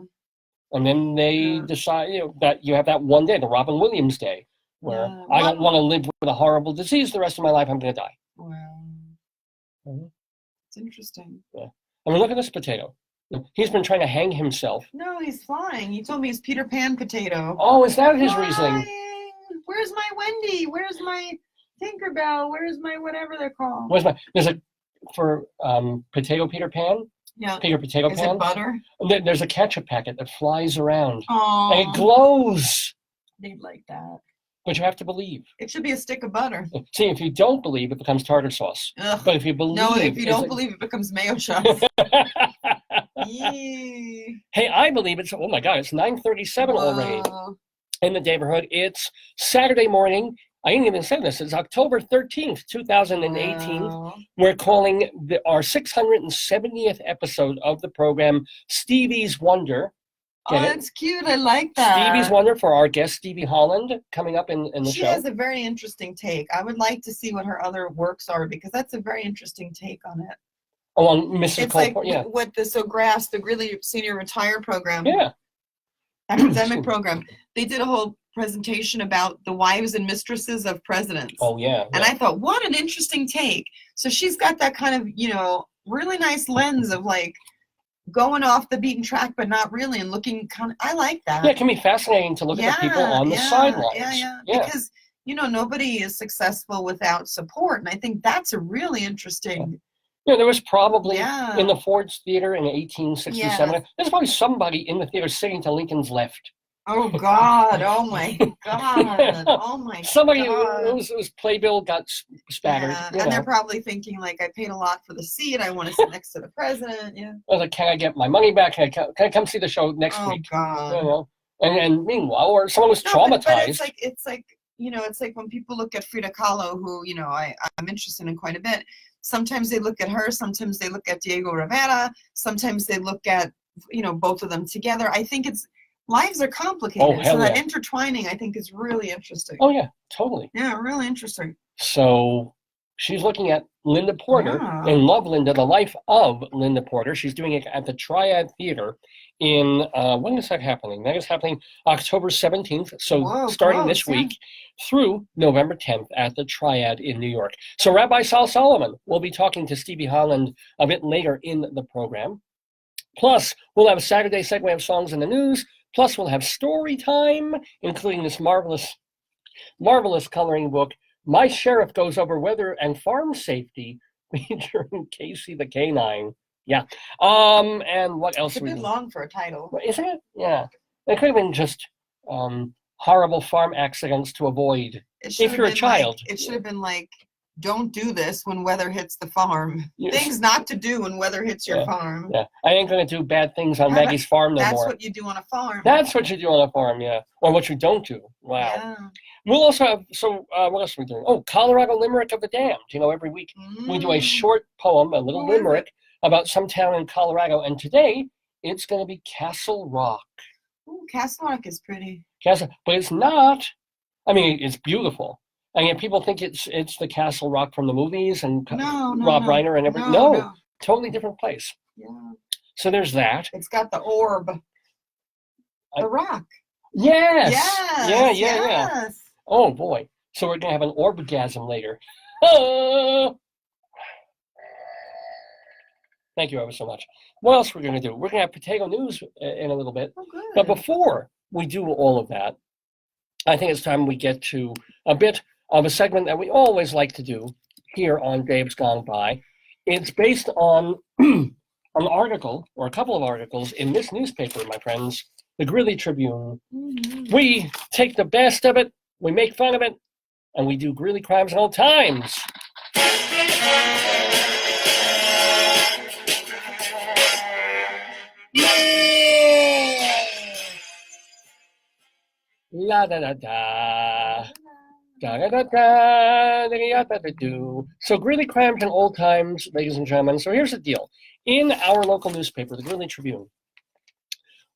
And then they decide that you have that one day, the Robin Williams day, where I don't want to live with a horrible disease the rest of my life. I'm going to die. Wow. Mhm. It's interesting. Yeah. I mean, look at this potato. He's been trying to hang himself. No, he's flying. He told me he's Peter Pan potato. Oh, is that his reasoning? Flying. Where's my Wendy? Where's my Tinkerbell? Where's my whatever they're called? There's a, for potato Peter Pan? Yeah. Peter Potato Is Pan? it butter? There's a ketchup packet that flies around. Oh. And it glows. They'd like that. But you have to believe. It should be a stick of butter. See, if you don't believe, it becomes tartar sauce. Ugh. But if you believe... No, if you don't believe, it becomes mayo shots. Yee. Hey, I believe it's... Oh, my God. It's 9:37 already in the Daverhood. It's Saturday morning. I didn't even say this. It's October 13th, 2018. Wow. We're calling our 670th episode of the program Stevie's Wonder. Get it? That's cute. I like that. Stevie's Wonder for our guest, Stevie Holland, coming up in the She show. has a very interesting take. I would like to see what her other works are because that's a very interesting take on it. Oh, on Mrs. It's Cole. like Yeah. what the Greeley Senior Retire program, Yeah. academic program. They did a whole presentation about the wives and mistresses of presidents. Oh, yeah. And I thought, what an interesting take. So she's got that kind of, really nice lens of like going off the beaten track, but not really, and looking kind of, I like that. Yeah, it can be fascinating to look at the people on the sidelines. Yeah. Because, nobody is successful without support. And I think that's a really interesting. There was probably in the Ford's Theater in 1867, Yes. there's probably somebody in the theater sitting to Lincoln's left. Oh, God. Oh, my God. Oh, my Somebody God. whose playbill got spattered. Yeah. And they're probably thinking, like, I paid a lot for the seat. I want to sit next to the president. Yeah. I was like, can I get my money back? Can I come see the show next week? Oh, God. And meanwhile, or someone was traumatized. But it's like when people look at Frida Kahlo, who, I'm interested in quite a bit. Sometimes they look at her. Sometimes they look at Diego Rivera. Sometimes they look at, both of them together. I think lives are complicated. Oh, hell so that yeah. intertwining, I think, is really interesting. Oh, yeah, totally. Yeah, really interesting. So she's looking at Linda Porter in Love, Linda, the life of Linda Porter. She's doing it at the Triad Theater in, when is that happening? That is happening October 17th. So starting this week through November 10th at the Triad in New York. So Rabbi Sal Solomon will be talking to Stevie Holland a bit later in the program. Plus, we'll have a Saturday Segue of songs in the news. Plus, we'll have story time, including this marvelous coloring book, My Sheriff Goes Over Weather and Farm Safety, featuring Casey the Canine. Yeah. And what else? It's a bit long for a title. Isn't it? Yeah. It could have been just horrible farm accidents to avoid if you're a child. It should have been like, don't do this when weather hits the farm. Yes. Things not to do when weather hits your farm. Yeah. I ain't going to do bad things on Maggie's farm no more. That's what you do on a farm. That's what you do on a farm, yeah. Or what you don't do. Wow. Yeah. We'll also have, what else are we doing? Oh, Colorado Limerick of the Damned. Every week we do a short poem, a little limerick, about some town in Colorado. And today, it's going to be Castle Rock. Ooh, Castle Rock is pretty. But it's not. I mean, it's beautiful. I mean, people think it's the Castle Rock from the movies and Rob Reiner and everything. No, totally different place. Yeah. So there's that. It's got the orb. The rock. Yes. Yes. Yeah. Oh, boy. So we're going to have an orgasm later. Oh! Thank you ever so much. What else we're going to do? We're going to have potato news in a little bit. Oh, good. But before we do all of that, I think it's time we get to a bit of a segment that we always like to do here on Dave's Gone By. It's based on an article, or a couple of articles, in this newspaper, my friends, the Greeley Tribune. We take the best of it, we make fun of it, and we do Greeley crimes in old times. La da da da. Da da da da da da da do. So Greeley crimes in old times, ladies and gentlemen. So here's the deal. In our local newspaper, the Greeley Tribune,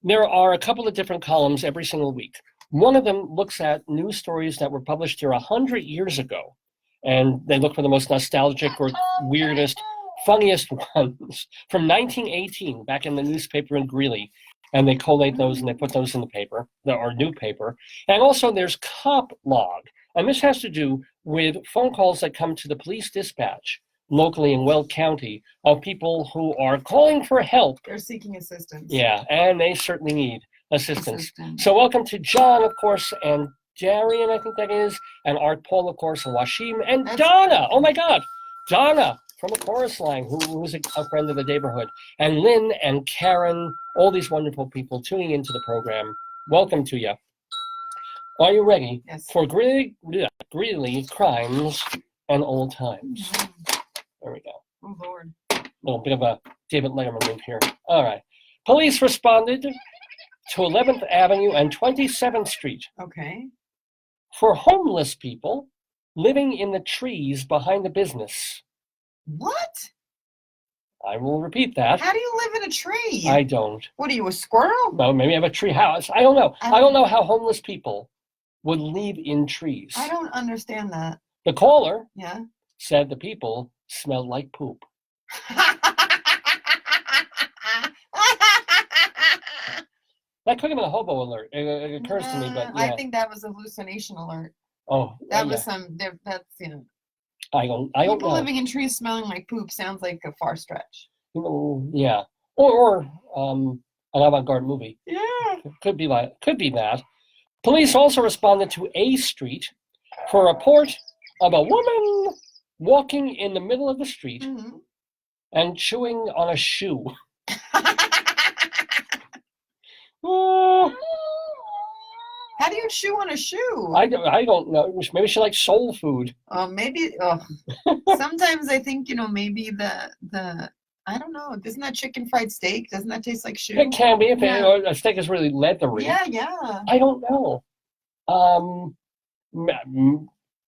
there are a couple of different columns every single week. One of them looks at news stories that were published here 100 years ago. And they look for the most nostalgic or weirdest, funniest ones from 1918, back in the newspaper in Greeley. And they collate those and they put those in the paper, our new paper. And also there's Cop Log. And this has to do with phone calls that come to the police dispatch locally in Weld County of people who are calling for help. They're seeking assistance. Yeah, and they certainly need assistance. So welcome to John, of course, and Darian, I think that is, and Art Paul, of course, and Washim, and Donna. Oh my God, Donna from the chorus line, who's a friend of the Daverhood, and Lynn and Karen, all these wonderful people tuning into the program. Welcome to you. Are you ready for Greeley crimes and old times? There we go. Oh, Lord. A little bit of a David Letterman move here. All right. Police responded to 11th Avenue and 27th Street. Okay. For homeless people living in the trees behind the business. What? I will repeat that. How do you live in a tree? I don't. What are you, a squirrel? No, maybe I have a tree house. I don't know. I don't know how homeless people would live in trees. I don't understand that. The caller said the people smelled like poop. That could have been a hobo alert. It occurs to me, but yeah. I think that was a hallucination alert. Oh, that was that's, I don't people know. living in trees smelling like poop sounds like a far stretch. Yeah. Or an avant-garde movie. Yeah. Could be that. Police also responded to A Street for a report of a woman walking in the middle of the street and chewing on a shoe. How do you chew on a shoe? I don't know. Maybe she likes soul food. Maybe. Sometimes I think maybe the I don't know. Isn't that chicken fried steak? Doesn't that taste like shoe? It can be if a steak is really leathery. Yeah. I don't know.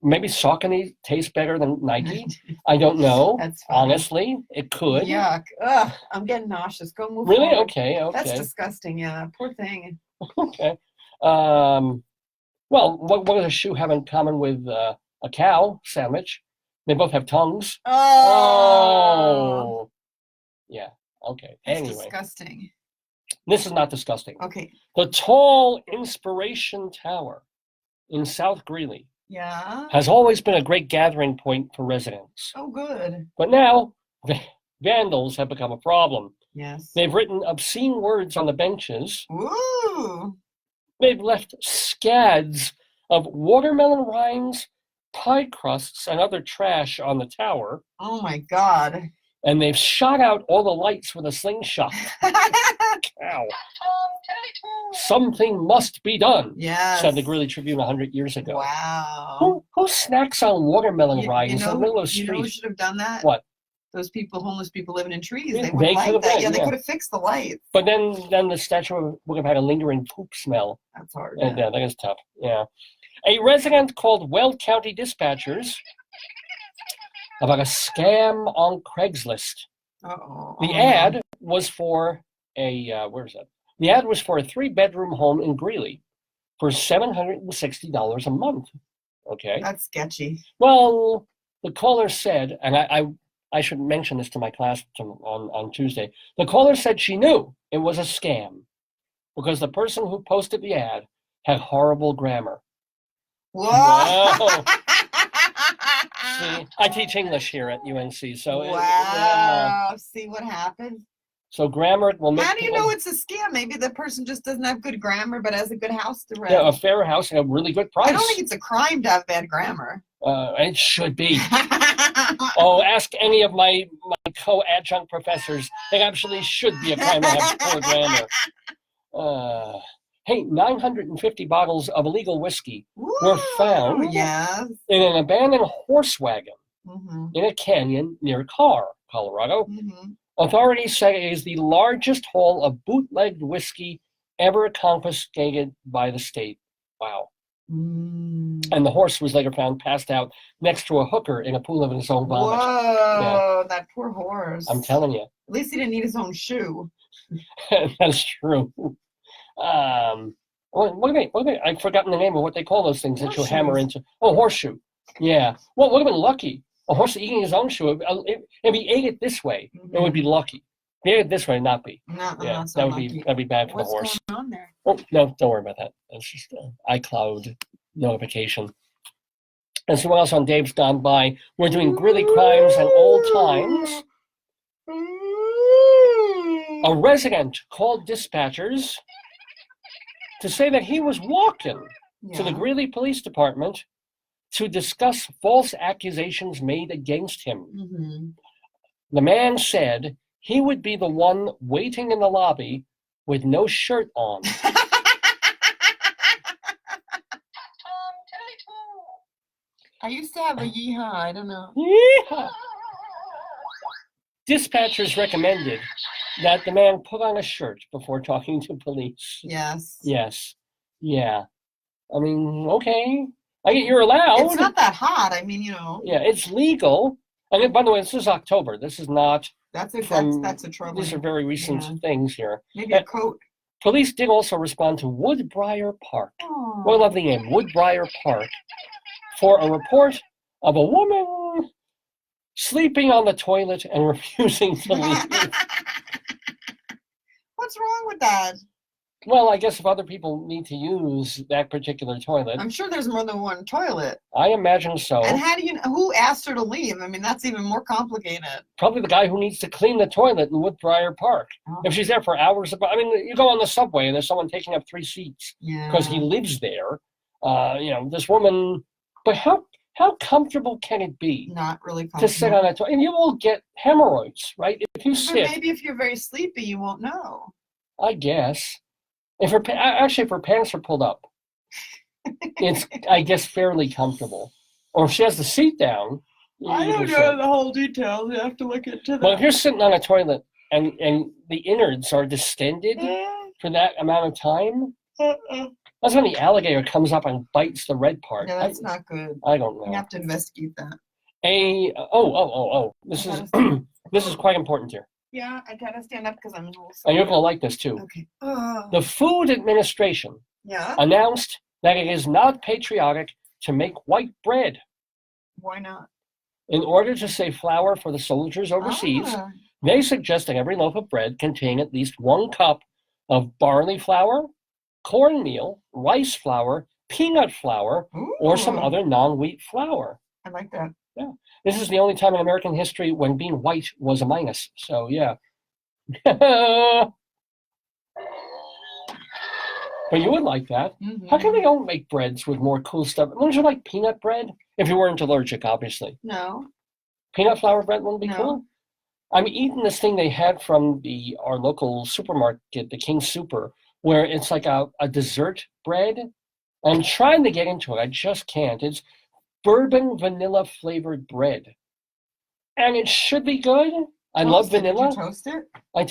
Maybe Saucony tastes better than Nike. I don't know. That's funny. Honestly, it could. Yuck. Ugh, I'm getting nauseous. Go move Really? forward. Okay. That's disgusting. Yeah. Poor thing. Okay. Well, what does a shoe have in common with a cow sandwich? They both have tongues. Oh. Yeah. Okay. That's anyway. Disgusting. This is not disgusting. Okay. The tall Inspiration Tower in South Greeley has always been a great gathering point for residents. Oh, good. But now, vandals have become a problem. Yes. They've written obscene words on the benches. Ooh. They've left scads of watermelon rinds, pie crusts, and other trash on the tower. Oh, my God. And they've shot out all the lights with a slingshot. Cow. Something must be done, said the Greeley Tribune 100 years ago. Wow. Who snacks on watermelon rinds in the middle of the street? You know who should have done that? What? Those people, homeless people living in trees, Yeah, they would have liked that. been, They could have fixed the lights. But then the statue would have had a lingering poop smell. That's hard. And that is tough. Yeah. A resident called Weld County Dispatchers about a scam on Craigslist. Uh-oh. The ad was for where is that? The ad was for a 3-bedroom home in Greeley for $760 a month. Okay. That's sketchy. Well, the caller said, and I should mention this to my class on Tuesday. The caller said she knew it was a scam because the person who posted the ad had horrible grammar. Whoa! See, I teach English here at UNC, so wow. See what happened? So grammar will make. How do you know it's a scam? Maybe the person just doesn't have good grammar, but has a good house to rent. Yeah, a fair house and a really good price. I don't think it's a crime to have bad grammar. It should be. Oh, ask any of my co-adjunct professors. It absolutely should be a crime to have poor grammar. Hey, 950 bottles of illegal whiskey Woo! were found Yes. in an abandoned horse wagon Mm-hmm. in a canyon near Carr, Colorado. Mm-hmm. Authorities say it is the largest haul of bootlegged whiskey ever confiscated by the state. Wow. Mm. And the horse was later found passed out next to a hooker in a pool of his own vomit. Whoa, that poor horse. I'm telling you. At least he didn't need his own shoe. That's true. I've forgotten the name of what they call those things that you hammer Horseshoes. into. Oh, horseshoe. Yeah. Well, it would have been lucky. A horse eating his own shoe. If he ate it this way, it would be lucky. If he ate it this way, not be. No, Yeah, not so that'd lucky. be bad for What's the horse. going on there? Oh no, don't worry about that. That's just an iCloud notification. And so what else on Dave's Gone By? We're doing Greeley crimes and old times. A resident called dispatchers to say that he was walking to the Yeah. Greeley Police Department to discuss false accusations made against him. Mm-hmm. The man said he would be the one waiting in the lobby with no shirt on. I used to have a yeehaw. I don't know. Yeehaw! Dispatchers recommended that the man put on a shirt before talking to police. Yes. Yes. Yeah. I mean, okay. You're allowed. It's not that hot. I mean, Yeah, it's legal. And by the way, this is October. This is not that's a trouble. These are very recent Yeah. things here. Maybe a coat. Police did also respond to Woodbriar Park. Oh. What a lovely name, Woodbriar Park, for a report of a woman sleeping on the toilet and refusing to leave. What's wrong with that? Well, I guess if other people need to use that particular toilet, I'm sure there's more than one toilet. I imagine so. And how do you know who asked her to leave? I mean, that's even more complicated. Probably the guy who needs to clean the toilet in Woodbriar Park. Oh. If she's there for hours, I mean, you go on the subway and there's someone taking up 3 seats Yeah. because he lives there. This woman, but how comfortable can it be Not really to comfortable. sit on a toilet? And you will get hemorrhoids, right? If you But sit, maybe if you're very sleepy, you won't know. I guess. If her pants are pulled up, it's, I guess, fairly comfortable. Or if she has the seat down, I you don't can know sit. the whole details. You have to look into Well, if that. you're sitting on a toilet and the innards are distended for that amount of time, that's when the alligator comes up and bites the red part. No, that's not good. I don't know. You have to investigate that. This is this is quite important here, Yeah, I gotta stand up because I'm in whole. and you're gonna like this too. Okay. The Food Administration Yeah. announced that it is not patriotic to make white bread Why not? in order to save flour for the soldiers overseas. Ah, They suggest that every loaf of bread contain at least 1 cup of barley flour, cornmeal, rice flour, peanut flour, or some ooh, other non-wheat flour. I like that. This is the only time in American history when being white was a minus. So, yeah. But you would like that. Mhm. How come they don't make breads with more cool stuff? Wouldn't you like peanut bread? If you weren't allergic, obviously. No. Peanut flour bread wouldn't be No. cool? I'm eating this thing they had from our local supermarket, the King Super, where it's like a dessert bread. I'm trying to get into it. I just can't. It's bourbon vanilla flavored bread. And it should be good. I love Toast it. Did vanilla. you toast it?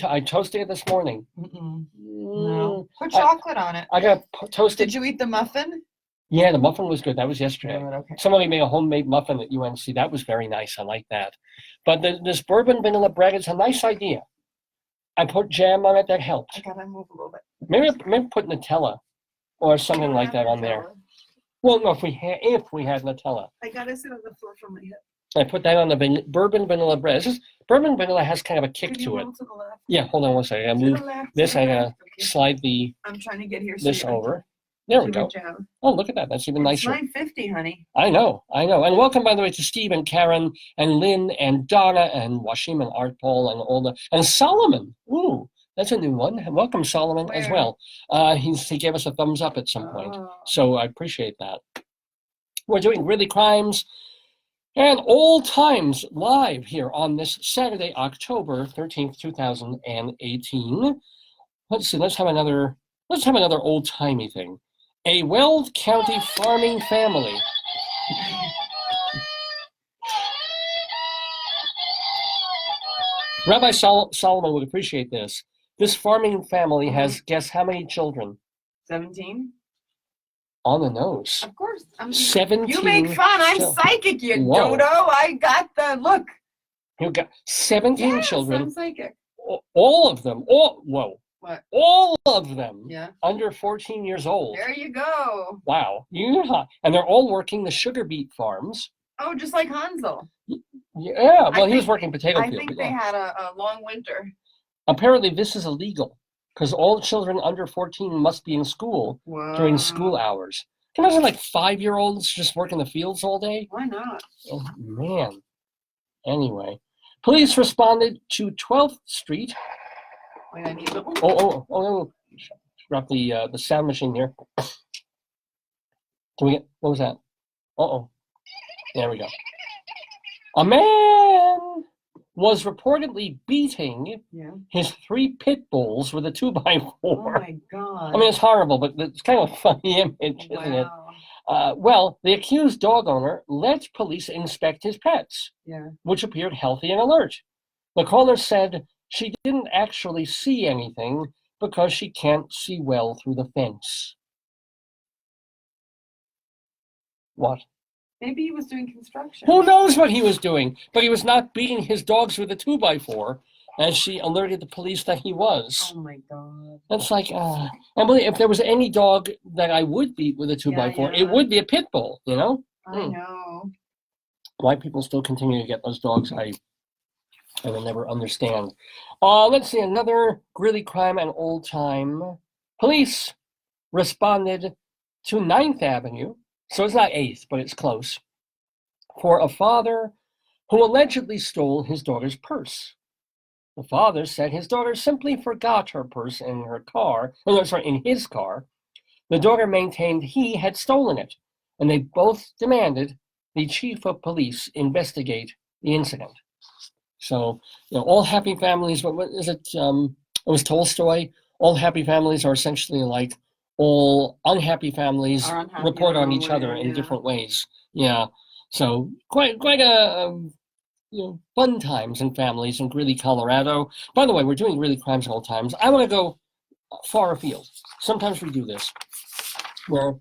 I toasted it this morning. Mm-mm. Mm, No. Put I- chocolate on it. I got toasted. Did you eat the muffin? Yeah, the muffin was good. That was yesterday. Good, okay. Somebody made a homemade muffin at UNC. That was very nice. I like that. But this bourbon vanilla bread is a nice idea. I put jam on it. That helped. I gotta move a little bit. Maybe put Nutella or something like that on there. Well, no, if we had Nutella, I gotta sit on the floor for my hip. I put that on the bourbon vanilla bread. Bourbon vanilla has kind of a kick Can you to it. move to the left? Yeah, hold on one second. I gotta To the move left, to this. the I gotta left. Okay. slide I'm trying to get here. this you don't over. There we shoot go. it down. Oh, look at that. That's even It's nicer. 9:50, honey. I know. And welcome, by the way, to Steve and Karen and Lynn and Donna and Washim and Art Paul and Solomon. Ooh, that's a new one. Welcome, Solomon, as Where? well. He gave us a thumbs up at some point, Oh. so I appreciate that. We're doing Really Crimes and Old Times live here on this Saturday, October 13th, 2018. Let's see. Let's have another Let's have another old-timey thing. A Weld County farming family. Rabbi Solomon would appreciate this. This farming family has, guess how many children? 17? On the nose. Of course. 17. You make fun. I'm psychic, you dodo. I got the look. You got 17 children. I'm psychic. All of them. What? All of them. Yeah. Under 14 years old. There you go. Wow. Yeah. And they're all working the sugar beet farms. Oh, just like Hansel. Yeah. Well, he was working potato fields. I think they had a long winter. Apparently, this is illegal because all children under 14 must be in school during school hours. Can you imagine like 5-year-olds just working the fields all day? Why not? Oh, man. Anyway, police responded to 12th Street. Wait, I need the... Oh, drop the sound machine here. Can we get, what was that? There we go. A man was reportedly beating his 3 pit bulls with a 2x4. Oh my God. I mean, it's horrible, but it's kind of a funny image, isn't it? Well, the accused dog owner let police inspect his pets, which appeared healthy and alert. The caller said she didn't actually see anything because she can't see well through the fence. What? Maybe he was doing construction. Who knows what he was doing? But he was not beating his dogs with a 2x4, as she alerted the police that he was. Oh my God. That's like, and if there was any dog that I would beat with a 2x4, it would be a pit bull, you know? I know. Why people still continue to get those dogs, I will never understand. Let's see, another Greeley crime and old time. Police responded to 9th Avenue, so it's not 8th, but it's close, for a father who allegedly stole his daughter's purse. The father said his daughter simply forgot her purse in his car. The daughter maintained he had stolen it, and they both demanded the chief of police investigate the incident. So, all happy families, what is it? It was Tolstoy. All happy families are essentially like all unhappy families report on each other in different ways. Yeah. So quite a fun times in families in Greeley, Colorado. By the way, we're doing Greeley crimes and old times. I want to go far afield. Sometimes we do this, where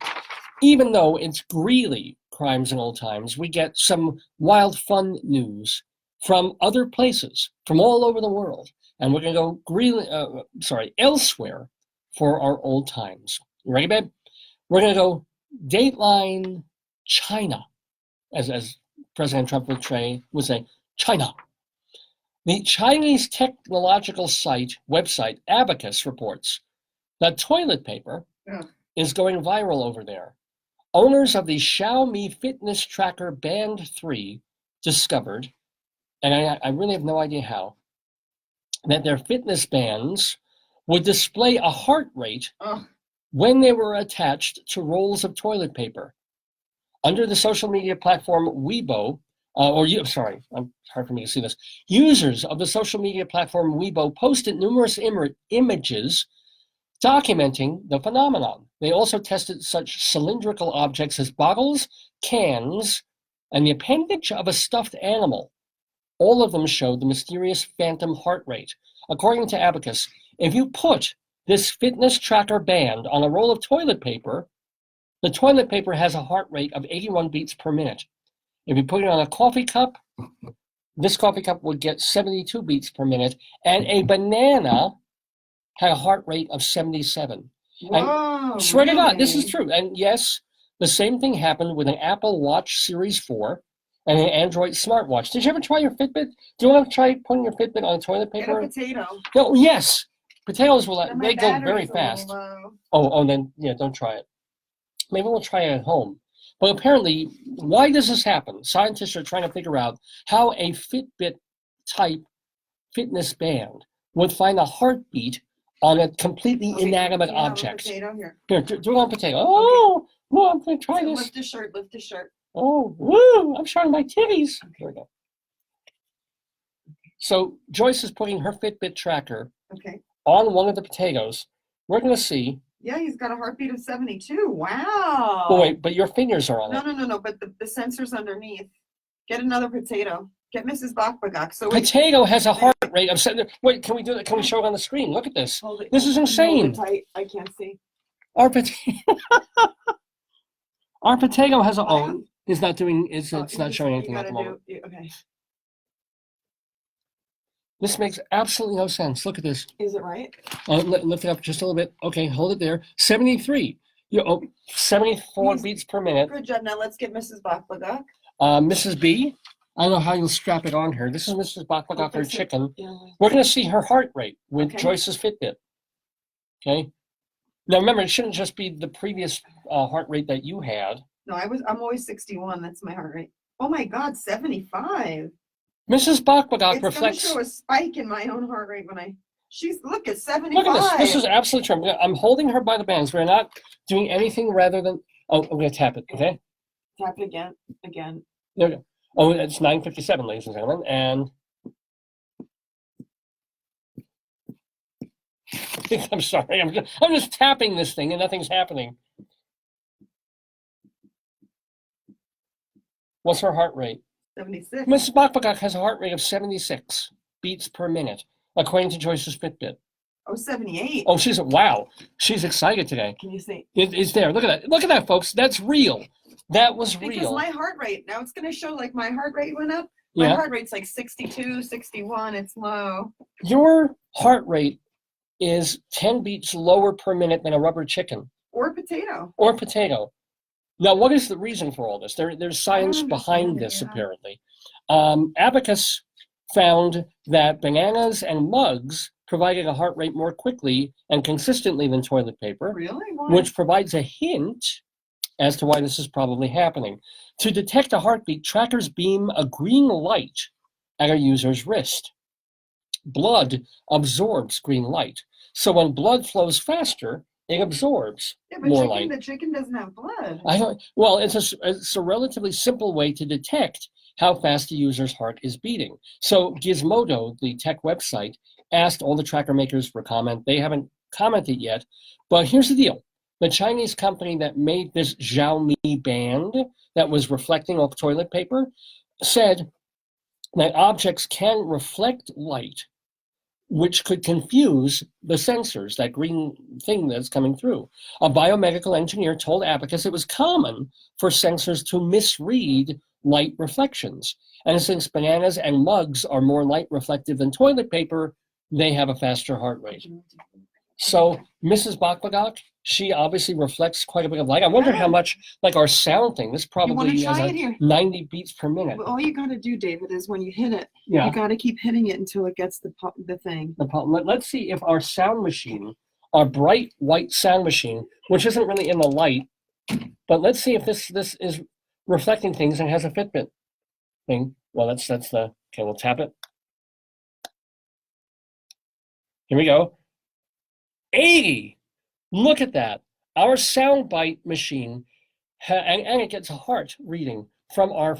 even though it's Greeley crimes and old times, we get some wild fun news from other places, from all over the world. And we're going to go elsewhere for our old times. You ready, babe? We're going to go Dateline China, as President Trump would say, China. The Chinese technological website Abacus reports that toilet paper is going viral over there. Owners of the Xiaomi fitness tracker Band 3 discovered, and I really have no idea how, that their fitness bands would display a heart rate when they were attached to rolls of toilet paper. Under the social media platform Weibo, it's hard for me to see this. Users of the social media platform Weibo posted numerous images documenting the phenomenon. They also tested such cylindrical objects as bottles, cans, and the appendage of a stuffed animal. All of them showed the mysterious phantom heart rate. According to Abacus, if you put this fitness tracker band on a roll of toilet paper, the toilet paper has a heart rate of 81 beats per minute. If you put it on a coffee cup, this coffee cup would get 72 beats per minute, and a banana had a heart rate of 77. Whoa, and swear to God, this is true. And yes, the same thing happened with an Apple Watch Series 4 and an Android smartwatch. Did you ever try your Fitbit? Do you want to try putting your Fitbit on toilet paper? Get a potato. No, yes. Potatoes they go very fast. Then don't try it. Maybe we'll try it at home. But apparently, why does this happen? Scientists are trying to figure out how a Fitbit type fitness band would find a heartbeat on a completely inanimate object. Here, do it on potato. Oh, well, I'm going to try this. Lift the shirt. Oh, woo, I'm showing my titties. Here we go. So Joyce is putting her Fitbit tracker on one of the potatoes. We're going to see Yeah, he's got a heartbeat of 72. Wow. Oh, wait, but your fingers are on No, it. no. But the sensor's underneath. Get another potato. Get Mrs. Bakbagak. So wait, Potato has a heart rate of wait, can we do that? Can we show it on the screen? Look at this. hold it. This is insane. Hold it tight. I can't see. Our potato our potato has a it's not doing it's not showing anything at the moment. Okay. This makes absolutely no sense. Look at this. Is it right? Lift it up just a little bit. Okay, hold it there. 73. 74 beats per minute. Good job. Now let's get Mrs. Bakbagak. Mrs. B, I don't know how you'll strap it on her. This is Mrs. Bakbagak, her chicken. Yeah. We're going to see her heart rate with Okay. Joyce's Fitbit. Okay. Now remember, it shouldn't just be the previous heart rate that you had. No, I'm always 61. That's my heart rate. Oh my God, 75. Mrs. Bakbagak It's reflects. gonna show a spike in my own heart rate when look at 75. Look at this. This is absolutely true. I'm holding her by the bands. We're not doing anything rather than. Oh, I'm going to tap it. Okay. Tap it again. There we go. Oh, it's 9:57, ladies and gentlemen, and I'm sorry. I'm just tapping this thing and nothing's happening. What's her heart rate? 76. Mrs. Bakbagak has a heart rate of 76 beats per minute, according to Joyce's Fitbit. Oh, 78. Oh, she's excited today. Can you see? It's there. Look at that. Look at that, folks. That's real. That was Because real. my heart rate, now it's going to show like my heart rate went up. My Yeah. heart rate's like 62, 61. It's low. Your heart rate is 10 beats lower per minute than a rubber chicken Or potato. or potato. Now, what is the reason for all this? There's science behind understand it, this, yeah. apparently. Abacus found that bananas and mugs provided a heart rate more quickly and consistently than toilet paper, Really? Why? which provides a hint as to why this is probably happening. To detect a heartbeat, trackers beam a green light at a user's wrist. Blood absorbs green light. So when blood flows faster, it absorbs Yeah, but more light. the chicken doesn't have blood. Well, it's a relatively simple way to detect how fast a user's heart is beating. So Gizmodo, the tech website, asked all the tracker makers for comment. They haven't commented yet, but here's the deal. The Chinese company that made this Xiaomi band that was reflecting off toilet paper said that objects can reflect light, which could confuse the sensors, that green thing that's coming through. A biomedical engineer told Abacus it was common for sensors to misread light reflections. And since bananas and mugs are more light reflective than toilet paper, they have a faster heart rate. So Mrs. Bakbagak, she obviously reflects quite a bit of light. I wonder how much, like our sound thing, this probably has try a it here? 90 beats per minute. All you got to do, David, is when you hit it, Yeah. you got to keep hitting it until it gets the thing. Let's see if our sound machine, our bright white sound machine, which isn't really in the light, but let's see if this is reflecting things and has a Fitbit thing. Well, that's the, okay, we'll tap it. Here we go. 80. Look at that. Our soundbite machine, and it gets a heart reading from our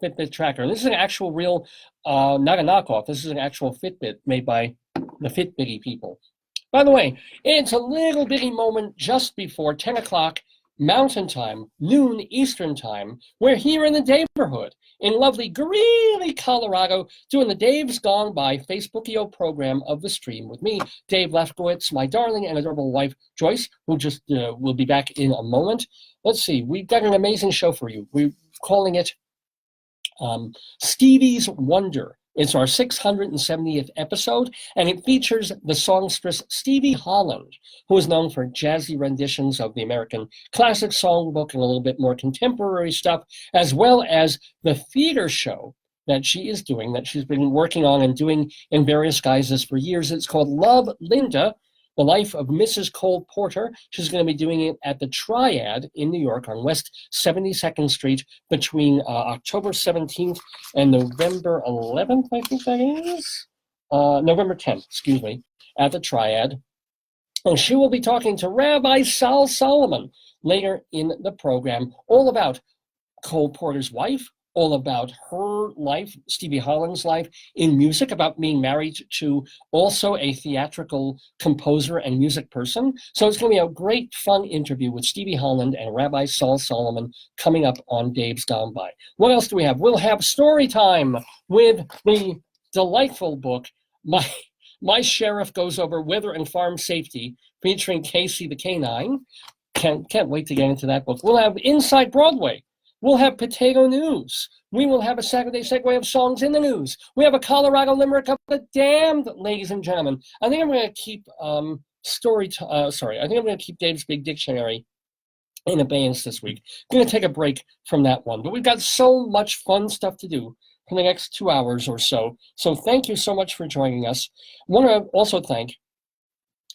Fitbit tracker. And this is an actual real, not a knockoff. This is an actual Fitbit made by the Fitbitty people. By the way, it's a little bitty moment just before 10 o'clock Mountain Time, noon Eastern Time. We're here in the Daverhood in lovely Greeley, Colorado, doing the Dave's Gone By Facebookio program of the stream with me, Dave Lefkowitz, my darling and adorable wife, Joyce, who just will be back in a moment. Let's see, we've got an amazing show for you. We're calling it Stevie's Wonder. It's our 670th episode, and it features the songstress Stevie Holland, who is known for jazzy renditions of the American classic songbook and a little bit more contemporary stuff, as well as the theater show that she is doing, that she's been working on and doing in various guises for years. It's called Love, Linda, The Life of Mrs. Cole Porter. She's going to be doing it at the Triad in New York on West 72nd Street between October 17th and November 11th, I think that is. November 10th, excuse me, at the Triad. And she will be talking to Rabbi Sal Solomon later in the program, all about Cole Porter's wife, all about her life, Stevie Holland's life in music, about being married to also a theatrical composer and music person. So it's going to be a great, fun interview with Stevie Holland and Rabbi Saul Solomon coming up on Dave's Gone By. What else do we have? We'll have story time with the delightful book, My Sheriff Goes Over Weather and Farm Safety, featuring Casey the Canine. Can't wait to get into that book. We'll have Inside Broadway. We'll have Potato News. We will have a Saturday segue of songs in the news. We have a Colorado Limerick of the damned, ladies and gentlemen. I think I'm going to keep I think I'm going to keep Dave's Big Dictionary in abeyance this week. I'm going to take a break from that one. But we've got so much fun stuff to do for the next 2 hours or so. So thank you so much for joining us. I want to also thank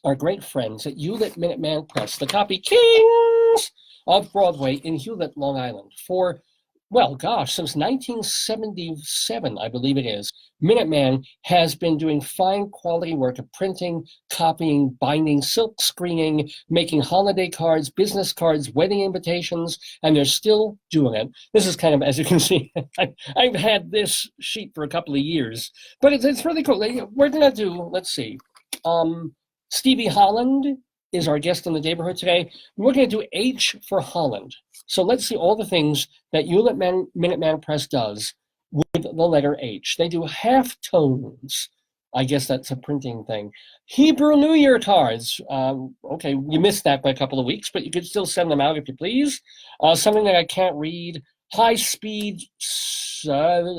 our great friends at Hewlett Minuteman Press, the copy kings of Broadway in Hewlett, Long Island, for, well, gosh, since 1977, I believe it is. Minuteman has been doing fine quality work of printing, copying, binding, silk screening, making holiday cards, business cards, wedding invitations, and they're still doing it. This is kind of, as you can see, I've had this sheet for a couple of years, but it's really cool. We're going to do, let's see, Stevie Holland is our guest on the Daverhood today. We're going to do H for Holland. So let's see all the things that Hewlett Minuteman Press does with the letter H. They do half tones. I guess that's a printing thing. Hebrew New Year cards. Okay, you missed that by a couple of weeks, but you could still send them out if you please. Something that I can't read. High-speed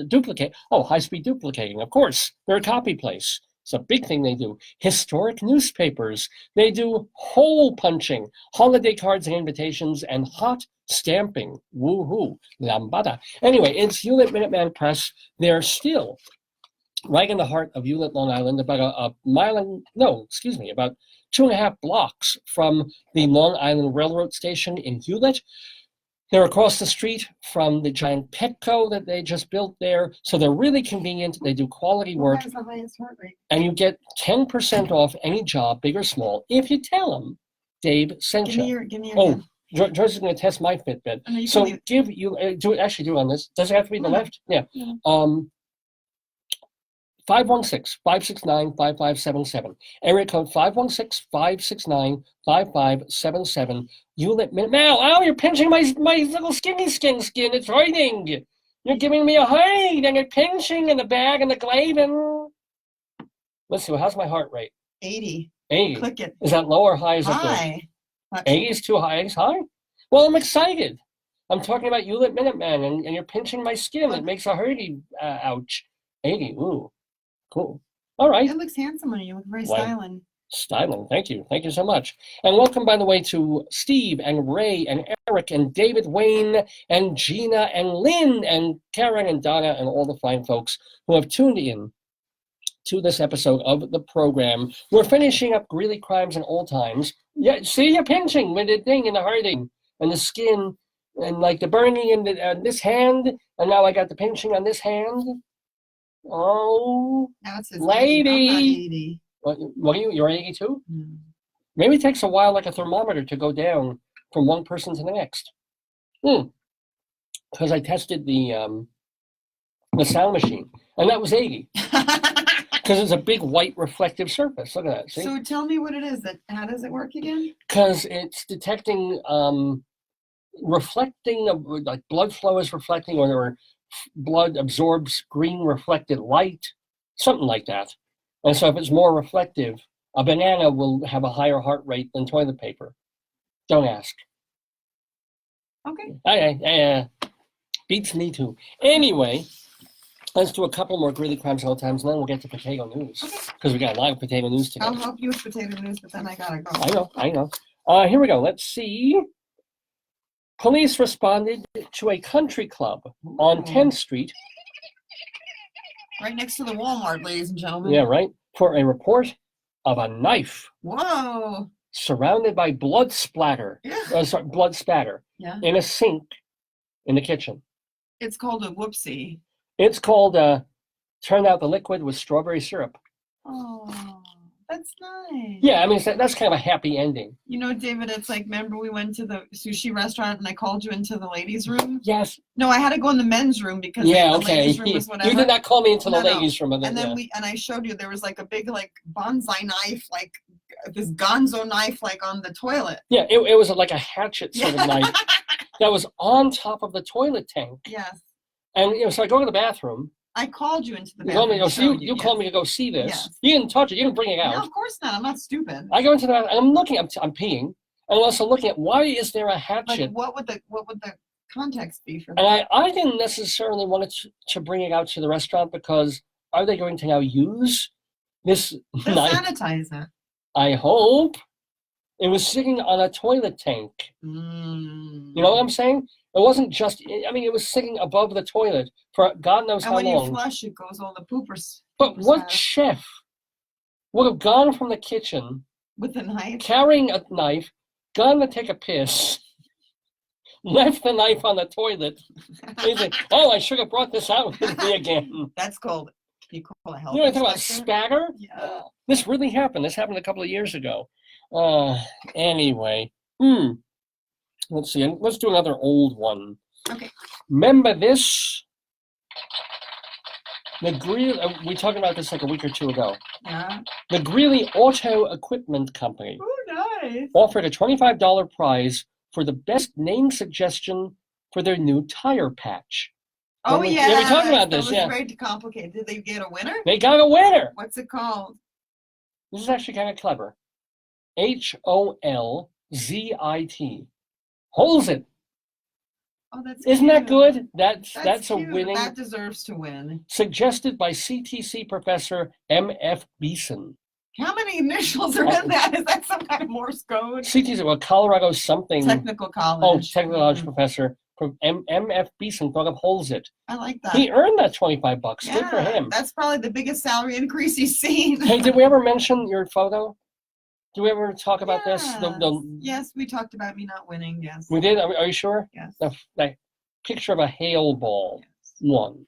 duplicate. Oh, high-speed duplicating. Of course, they're a copy place. It's a big thing they do. Historic newspapers. They do hole punching, holiday cards and invitations, and hot stamping. Woohoo, lambada. Anyway, it's Hewlett Minuteman Press. They're still right in the heart of Hewlett, Long Island, about about 2.5 blocks from the Long Island Railroad Station in Hewlett. They're across the street from the giant Petco that they just built there. So they're really convenient. They do quality work. What has the highest heart rate? And you get 10% off any job, big or small, if you tell them Dave sent you. Give me your hand. Joyce is going to test my Fitbit. No, So can do it on this. Does it have to be the left? Yeah. Yeah. 516-569-5577. Area code 516-569-5577. Hewlett Minuteman. Ow, you're pinching my little skin. It's hurting. You're giving me a hurt, and you're pinching in the bag and the glavin. Let's see, how's my heart rate? 80. 80. Click it. Is that low or high? Is it good? High. 80 is too high. It's high? Well, I'm excited. I'm talking about Hewlett Minuteman, and you're pinching my skin. It makes a hurty. Ouch. 80. Ooh. Cool. All right. It looks handsome on you. You look very Wow. styling. Styling. Thank you. Thank you so much. And welcome, by the way, to Steve and Ray and Eric and David, Wayne and Gina and Lynn and Karen and Donna and all the fine folks who have tuned in to this episode of the program. We're finishing up Greeley Crimes and Old Times. Yeah, see, you're pinching with the thing and the hurting and the skin and like the burning in this hand, and now I got the pinching on this hand. Oh, Now it says lady. 80. I'm not 80. What are you? You're 82? Mm. Maybe it takes a while, like a thermometer, to go down from one person to the next. Because I tested the sound machine, and that was 80. Because it's a big white reflective surface. Look at that. See? So tell me what it is. How does it work again? Because it's detecting reflecting, like blood flow is reflecting, or blood absorbs green reflected light, something like that. And so if it's more reflective, a banana will have a higher heart rate than toilet paper. Don't ask. Okay. Beats me too. Anyway, let's do a couple more Greeley Crimes and Old Times, and then we'll get to potato news. Because we got a lot of potato news today. I'll help you with potato news, but then I gotta go. I know. Here we go. Let's see. Police responded to a country club on 10th Street. Right next to the Walmart, ladies and gentlemen. Yeah, right. For a report of a knife Whoa. surrounded by blood splatter. Yeah. Blood spatter Yeah. in a sink in the kitchen. It's called a whoopsie. It's called, turned out the liquid was strawberry syrup. Oh. That's nice. Yeah, I mean, that's kind of a happy ending. You know, David, it's like, remember we went to the sushi restaurant and I called you into the ladies' room? Yes. No, I had to go in the men's room because Yeah, the okay. ladies' room was whatever. You did not call me into the No. ladies' room. And then I showed you there was like a big like bonsai knife, like this gonzo knife, like on the toilet. Yeah, it was like a hatchet sort of knife that was on top of the toilet tank. Yes. And so I go to the bathroom. I called you into the You called me bathroom. to go, you called me to go see this. Yes. You didn't touch it. You didn't bring it out. No, of course not. I'm not stupid. I go into the bathroom and I'm looking. I'm peeing. And I'm also looking at why is there a hatchet? Like, what would the context be for that? And I didn't necessarily want to bring it out to the restaurant because are they going to now use this They'll knife? sanitize it. I hope. It was sitting on a toilet tank. Mm. You know what I'm saying? It wasn't just, I mean, it was sitting above the toilet for God knows And how when long. you flush, it goes all the poopers. But poopers what have. chef would have gone from the kitchen, With a knife? carrying a knife, gone to take a piss, left the knife on the toilet, and he's like, oh, I should have brought this out with me again. That's called, you call it health You know what I'm talking about, inspector? spatter? Yeah. This really happened. This happened a couple of years ago. Anyway. Let's see. Let's do another old one. Okay. Remember this? The Greeley, we talked about this like a week or two ago. Yeah. The Greeley Auto Equipment Company Oh, nice. offered a $25 prize for the best name suggestion for their new tire patch. Oh, we yeah. talked about That this, was yeah. very complicated. Did they get a winner? They got a winner. What's it called? This is actually kind of clever. HOLZIT. Holds it. Oh, that's Isn't that cute. good? That's a cute. winning. That deserves to win. Suggested by CTC professor M.F. Beeson. How many initials are in that? Is that some kind of Morse code? CTC, well, Colorado something. Technical college. Oh, technical college professor. M.F. Beeson thought of holds it. I like that. He earned that $25. Yeah, Good for him. That's probably the biggest salary increase he's seen. Hey, did we ever mention your photo? Did we ever talk about this? Yes, we talked about me not winning. Yes. We did? Are you sure? Yes. That picture of a hail ball won.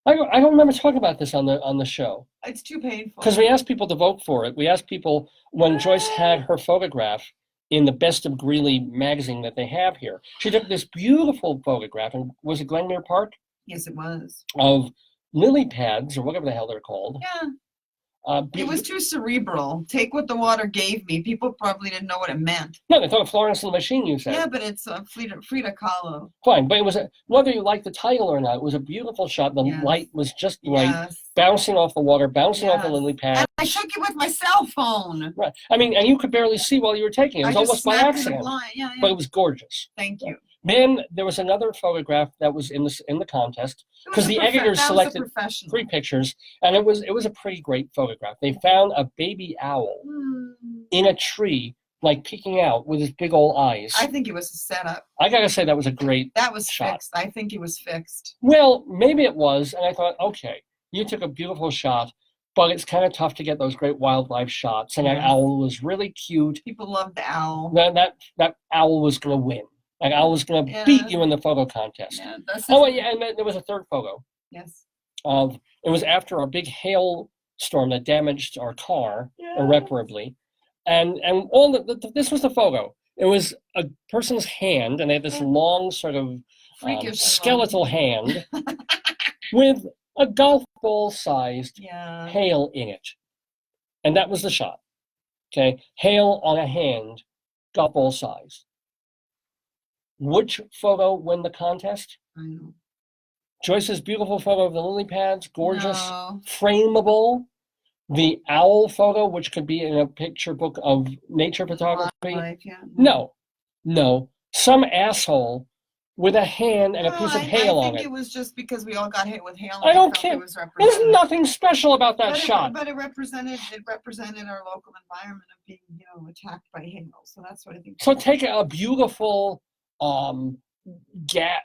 I don't remember talking about this on the show. It's too painful. Because we asked people to vote for it. We asked people when Joyce had her photograph in the Best of Greeley magazine that they have here. She took this beautiful photograph, and was it Glenmere Park? Yes, it was. Of lily pads, or whatever the hell they're called. Yeah. It was too cerebral. Take what the water gave me. People probably didn't know what it meant. No, they thought Florence and the Machine, you said. Yeah, but it's Frida Kahlo. Fine, but it was, whether you like the title or not, it was a beautiful shot. The light was just right, Yes. bouncing off the water, bouncing off the Yes. lily pad. And I took it with my cell phone. Right. I mean, and you could barely see while you were taking it. It was I just almost by snapped it accident. blind. Yeah, But yeah. it was gorgeous. Thank you. Then there was another photograph that was in the contest, It was because a the profe- editors that was a selected professional. 3 pictures, and it was a pretty great photograph. They found a baby owl in a tree, like peeking out with his big old eyes. I think it was a setup. I gotta say that was a great That was shot. fixed. I think it was fixed. Well, maybe it was, and I thought, okay, you took a beautiful shot, but it's kind of tough to get those great wildlife shots, and that Yes. owl was really cute. People loved the owl. That owl was going to win. That owl was going to Yeah. beat you in the photo contest. Yeah, that's Oh, yeah, and then there was a third photo. Yes. It was after a big hailstorm that damaged our car Yeah. irreparably, and all this was the photo. It was a person's hand, and they had this long sort of Freakish skeletal hand with a golf ball sized Yeah. hail in it. And that was the shot. Okay, hail on a hand, golf ball size. Which photo won the contest? I know. Joyce's beautiful photo of the lily pads, gorgeous, No. frameable. The owl photo, which could be in a picture book of nature photography. Wildlife, yeah. No. Some asshole with a hand and a piece of hail I on think it. it was just because we all got hit with hail. I and don't felt care. It was There's representative. nothing special about that But shot. But it represented our local environment of being, attacked by hail. So that's what I think. So take a beautiful,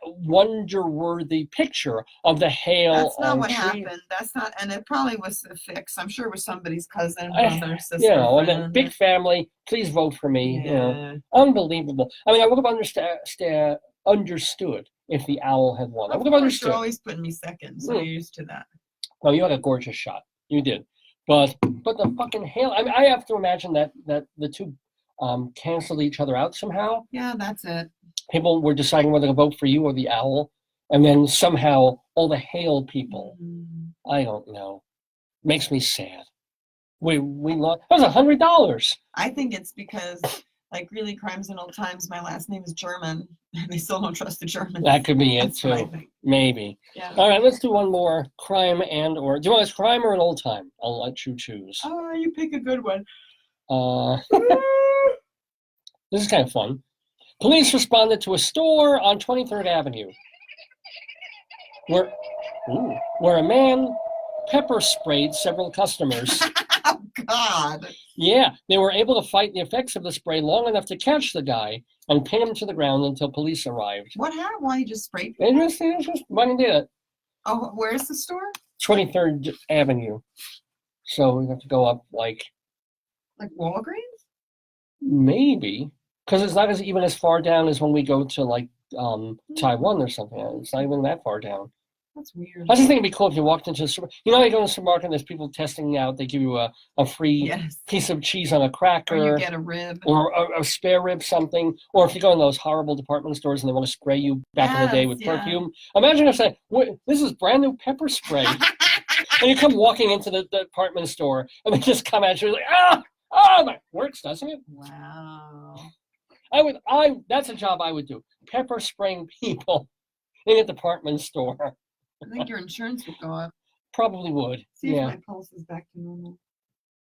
wonder-worthy picture of the hail That's not on what tree. happened. That's not, and it probably was a fix. I'm sure it was somebody's cousin, I- brother, sister. And then friend. big family, please vote for me. Yeah. Unbelievable. I mean, I would have understood if the owl had won. I Of would have course, understood. you're always putting me second, so Mm. you're used to that. No, you had a gorgeous shot. You did. But the fucking hail. I mean, I have to imagine that the two canceled each other out somehow. Yeah, that's it. People were deciding whether to vote for you or the owl, and then somehow all the hail people. I don't know. Makes me sad. We lost. That was $100. I think it's because, like, Greeley Crimes in Old Times, my last name is German, and they still don't trust the Germans. That could be it That's what I too. think. Maybe. Yeah. All right, let's do one more crime or. Do you want this crime or an old time? I'll let you choose. Oh, you pick a good one. This is kind of fun. Police responded to a store on 23rd Avenue where a man pepper sprayed several customers. Oh, God. Yeah, they were able to fight the effects of the spray long enough to catch the guy and pin him to the ground until police arrived. What happened? Why you just sprayed They people? just went and did it. Oh, where's the store? 23rd Avenue. So we have to go up like Like Walgreens? maybe, because it's not even as far down as when we go to like Taiwan or something. It's not even that far down. That's weird. I just think it'd be cool if you walked into a supermarket. You know, you go to the supermarket and there's people testing out. They give you a free Yes. piece of cheese on a Or cracker. you get a rib. Or a spare rib something, or if you go in those horrible department stores and they want to spray you back in the day Yes, with yeah. perfume. Imagine if they, this is brand new pepper spray. And you come walking into the department store and they just come at you like, that works, doesn't it? Wow. That's a job I would do. Pepper spraying people in a department store. I think your insurance would go up. Probably would. See Yeah. if my pulse is back to normal.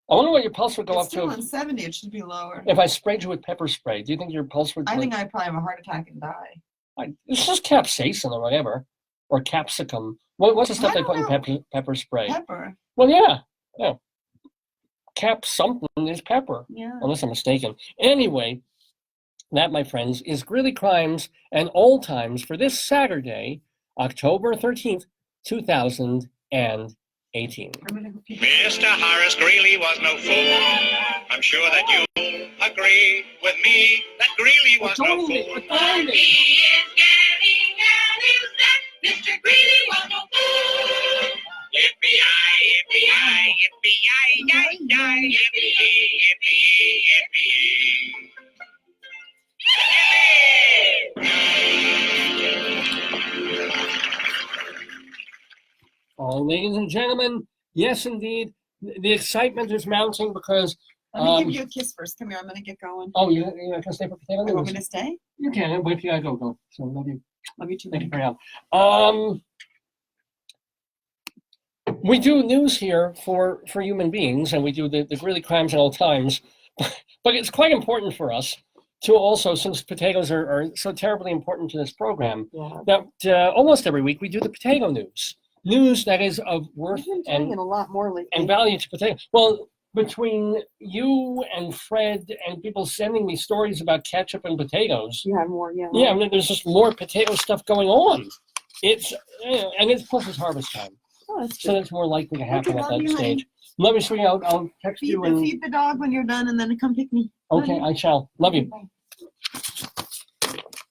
I wonder what your pulse would go It's up still to on 70. It should be lower. if I sprayed you with pepper spray. Do you think your pulse would? I think I'd probably have a heart attack and die. It's just capsaicin or whatever, or capsicum. What's the stuff I they put in don't pepper spray? Pepper. Well, yeah. Cap something is pepper, Yeah. unless I'm mistaken. Anyway, that, my friends, is Greeley Crimes and Old Times for this Saturday, October 13th, 2018. I'm gonna go pee. Mr. Horace Greeley was no fool. I'm sure that you agree with me that Greeley was no fool. He is getting at his best. Mr. Greeley was no fool. Yippee-yi, yippee-yi, yippee-yi, yi-yi, yippee-yi, yippee-yi, yippee-yi. Oh, ladies and gentlemen, yes, indeed, the excitement is mounting because. Let me give you a kiss first. Come here. I'm gonna get going. Oh, you're not gonna stay for potato You want me news? to stay? You can, but if you gotta go. So love you. Love you too. Thank you for your help. We do news here for human beings, and we do the Greeley Crimes and Old Times, but it's quite important for us to also, since potatoes are so terribly important to this program, that almost every week we do the potato news. News that is of worth and a lot more lately. and value to potatoes. Well, between you and Fred and people sending me stories about ketchup and potatoes, You have more, yeah. yeah, I mean, there's just more potato stuff going on. It's and it's plus it's harvest time, Oh, that's so good. that's more likely to happen Okay, at love that you, honey. stage. Love you, sweetie. I'll text you and Feed the dog when you're done, and then come pick me. okay, I shall. Love you.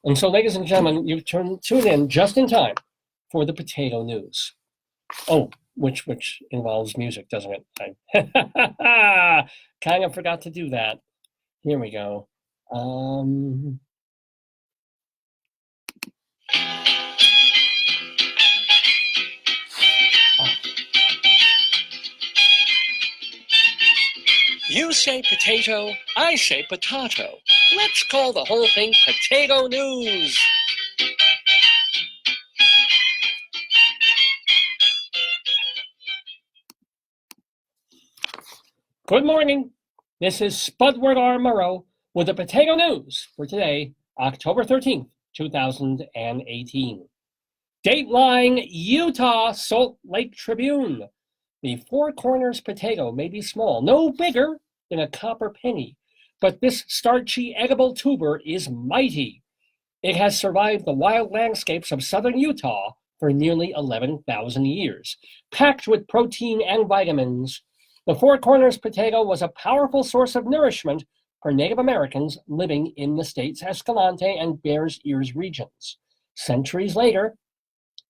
And so, ladies and gentlemen, you've tuned in just in time for the potato news. Oh, which involves music, doesn't it? I kind of forgot to do that. Here we go. You say potato, I say potato. Let's call the whole thing potato news. Good morning. This is Spudward R. Murrow with the potato news for today, October 13th, 2018. Dateline Utah Salt Lake Tribune. The Four Corners potato may be small, no bigger than a copper penny, but this starchy, edible tuber is mighty. It has survived the wild landscapes of southern Utah for nearly 11,000 years. Packed with protein and vitamins, the Four Corners potato was a powerful source of nourishment for Native Americans living in the state's Escalante and Bears Ears regions. Centuries later,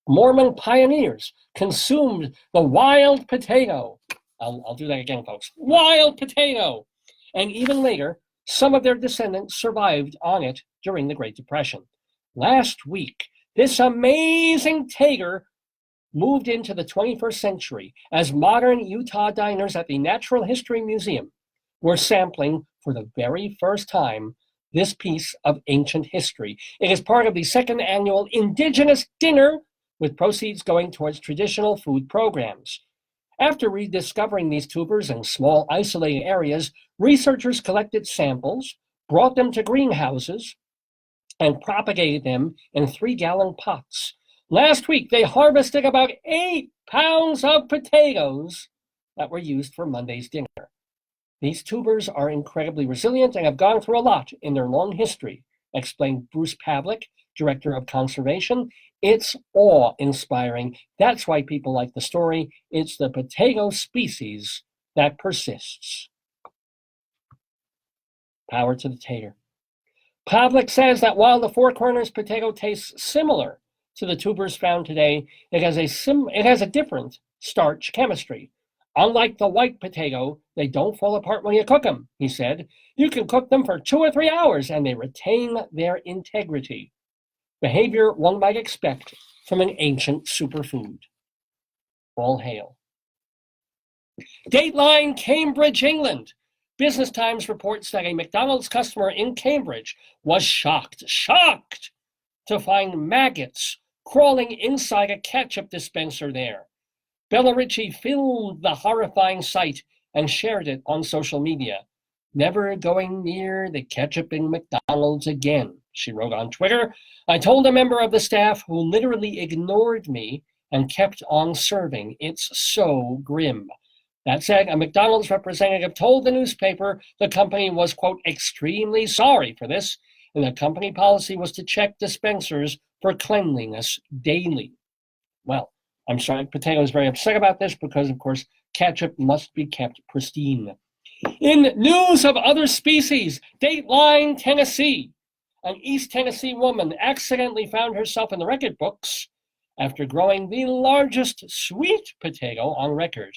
Mormon pioneers consumed the wild potato I'll do that again, folks. Wild potato. And even later, some of their descendants survived on it during the Great Depression. Last week, this amazing tater moved into the 21st century as modern Utah diners at the Natural History Museum were sampling for the very first time this piece of ancient history. It is part of the second annual Indigenous Dinner, with proceeds going towards traditional food programs. After rediscovering these tubers in small isolated areas, researchers collected samples, brought them to greenhouses, and propagated them in 3-gallon pots. Last week, they harvested about 8 pounds of potatoes that were used for Monday's dinner. These tubers are incredibly resilient and have gone through a lot in their long history, explained Bruce Pavlik, Director of Conservation. It's awe-inspiring. That's why people like the story. It's the potato species that persists. Power to the tater. Pavlik says that while the Four Corners potato tastes similar to the tubers found today, it has a different starch chemistry. Unlike the white potato, they don't fall apart when you cook them, he said. You can cook them for 2 or 3 hours and they retain their integrity. Behavior one might expect from an ancient superfood. All hail. Dateline, Cambridge, England. Business Times reports that a McDonald's customer in Cambridge was shocked to find maggots crawling inside a ketchup dispenser there. Bella Ritchie filmed the horrifying sight and shared it on social media. Never going near the ketchup in McDonald's again, she wrote on Twitter. I told a member of the staff who literally ignored me and kept on serving. It's so grim. That said, a McDonald's representative told the newspaper the company was, quote, extremely sorry for this, and the company policy was to check dispensers for cleanliness daily. Well, I'm sorry, Potato is very upset about this because, of course, ketchup must be kept pristine. In news of other species, Dateline, Tennessee. An East Tennessee woman accidentally found herself in the record books after growing the largest sweet potato on record.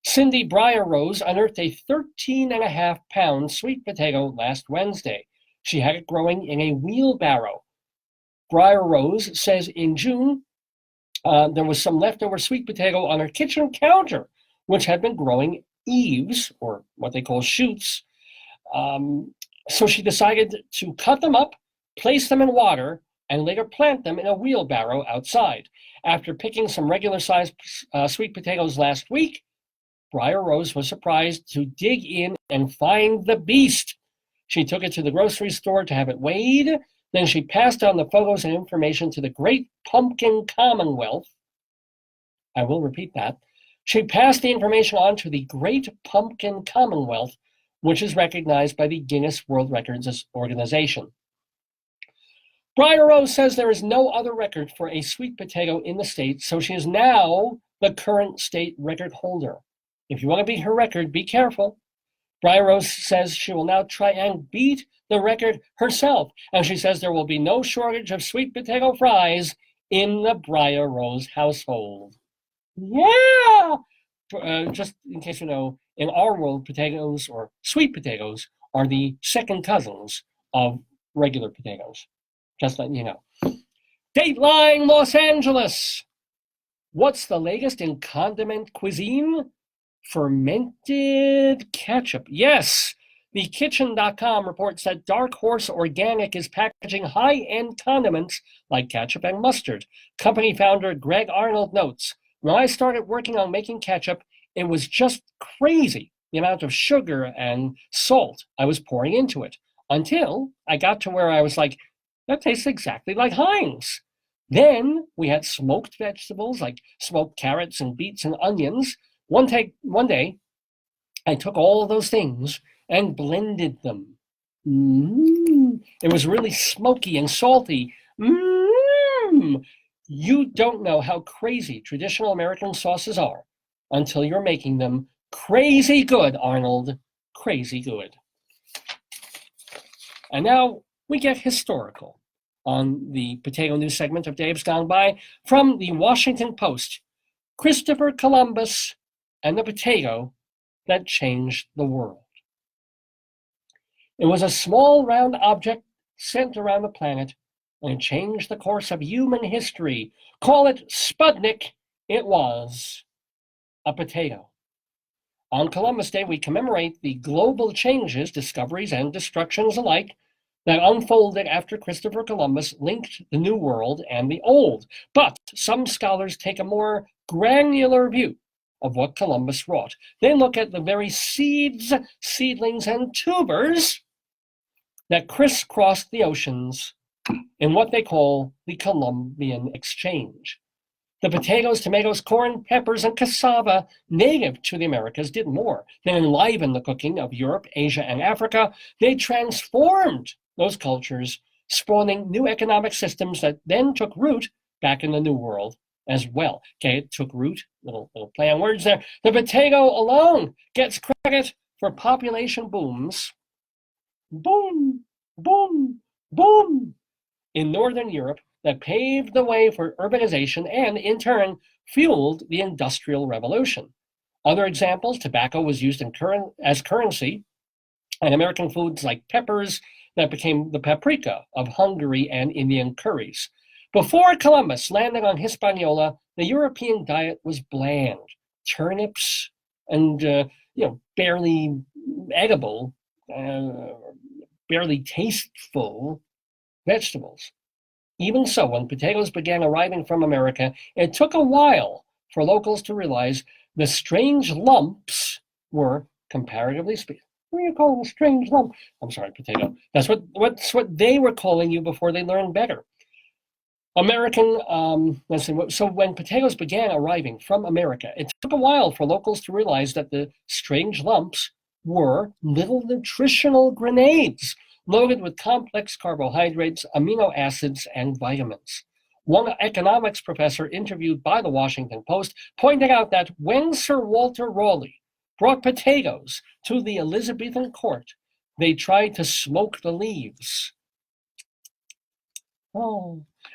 Cindy Briar Rose unearthed a 13.5-pound sweet potato last Wednesday. She had it growing in a wheelbarrow. Briar Rose says in June, there was some leftover sweet potato on her kitchen counter, which had been growing eaves, or what they call shoots. So she decided to cut them up, place them in water, and later plant them in a wheelbarrow outside. After picking some regular-sized sweet potatoes last week, Briar Rose was surprised to dig in and find the beast. She took it to the grocery store to have it weighed. Then she passed on the photos and information to the Great Pumpkin Commonwealth. I will repeat that. She passed the information on to the Great Pumpkin Commonwealth, which is recognized by the Guinness World Records organization. Briar Rose says there is no other record for a sweet potato in the state, so she is now the current state record holder. If you want to beat her record, be careful. Briar Rose says she will now try and beat the record herself, and she says there will be no shortage of sweet potato fries in the Briar Rose household. Yeah! Just in case you know, in our world, potatoes or sweet potatoes are the second cousins of regular potatoes. Just letting you know. Dateline, Los Angeles. What's the latest in condiment cuisine? Fermented ketchup. Yes, the Kitchen.com reports that Dark Horse Organic is packaging high-end condiments like ketchup and mustard. Company founder Greg Arnold notes, when I started working on making ketchup, it was just crazy the amount of sugar and salt I was pouring into it, until I got to where I was like, that tastes exactly like Heinz. Then we had smoked vegetables like smoked carrots and beets and onions. One day, I took all of those things and blended them. It was really smoky and salty. You don't know how crazy traditional American sauces are until you're making them crazy good, Arnold. Crazy good. And now we get historical on the Potato News segment of Dave's Gone By from the Washington Post. Christopher Columbus and the potato that changed the world. It was a small round object sent around the planet, and it changed the course of human history. Call it Sputnik, it was a potato. On Columbus Day, we commemorate the global changes, discoveries, and destructions alike that unfolded after Christopher Columbus linked the New World and the Old. But some scholars take a more granular view of what Columbus wrought. They look at the very seeds, seedlings, and tubers that crisscrossed the oceans in what they call the Columbian Exchange. The potatoes, tomatoes, corn, peppers, and cassava native to the Americas did more than enliven the cooking of Europe, Asia, and Africa. They transformed those cultures, spawning new economic systems that then took root back in the New World as well. Okay, it took root, little play on words there. The potato alone gets credit for population booms. Boom, boom, boom. In Northern Europe, that paved the way for urbanization and, in turn, fueled the Industrial Revolution. Other examples, tobacco was used as currency, and American foods like peppers that became the paprika of Hungary and Indian curries. Before Columbus landed on Hispaniola, the European diet was bland. Turnips and, barely edible, barely tasteful vegetables. Even so, when potatoes began arriving from America, it took a while for locals to realize the strange lumps were, comparatively speaking, what do you call a strange lump? I'm sorry, potato. That's what they were calling you before they learned better. So when potatoes began arriving from America, it took a while for locals to realize that the strange lumps were little nutritional grenades loaded with complex carbohydrates, amino acids, and vitamins. One economics professor interviewed by the Washington Post pointed out that when Sir Walter Raleigh brought potatoes to the Elizabethan court, they tried to smoke the leaves.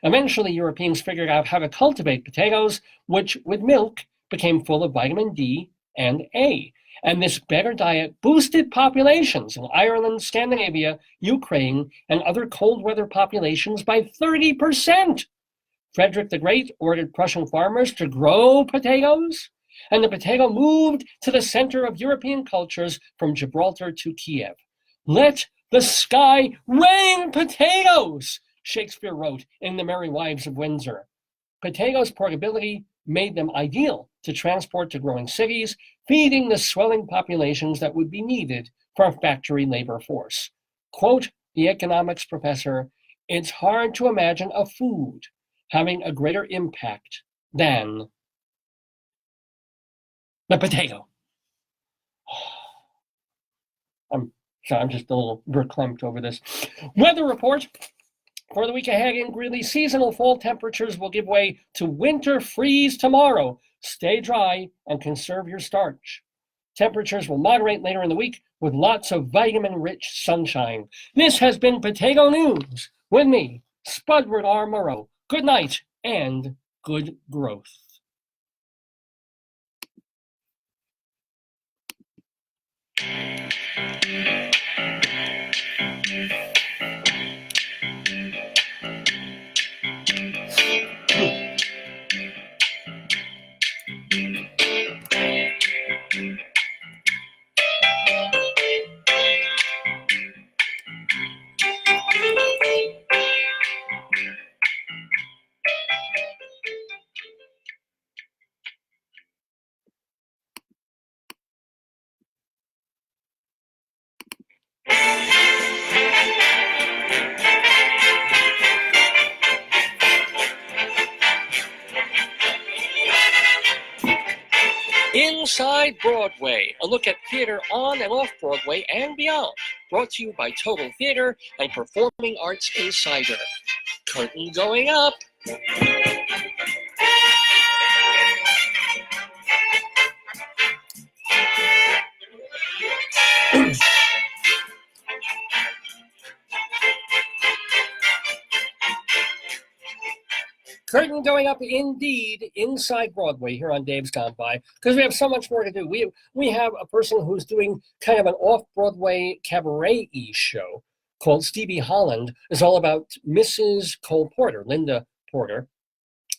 Eventually, Europeans figured out how to cultivate potatoes, which, with milk, became full of vitamin D and A. And this better diet boosted populations in Ireland, Scandinavia, Ukraine, and other cold weather populations by 30%. Frederick the Great ordered Prussian farmers to grow potatoes, and the potato moved to the center of European cultures from Gibraltar to Kiev. Let the sky rain potatoes, Shakespeare wrote in The Merry Wives of Windsor. Potatoes' portability made them ideal to transport to growing cities, feeding the swelling populations that would be needed for a factory labor force. Quote the economics professor, "It's hard to imagine a food having a greater impact than the potato." I'm just a little verklempt over this. Weather report. For the week ahead in Greeley, seasonal fall temperatures will give way to winter freeze tomorrow. Stay dry and conserve your starch. Temperatures will moderate later in the week with lots of vitamin-rich sunshine. This has been Potato News with me, Spudward R. Murrow. Good night and good growth. Inside Broadway, a look at theater on and off Broadway and beyond. Brought to you by Total Theater and Performing Arts Insider. Curtain going up. Curtain going up indeed inside Broadway here on Dave's Gone By, because we have so much more to do. We have a person who's doing kind of an off-Broadway cabaret-y show called Stevie Holland. It's all about Mrs. Cole Porter, Linda Porter.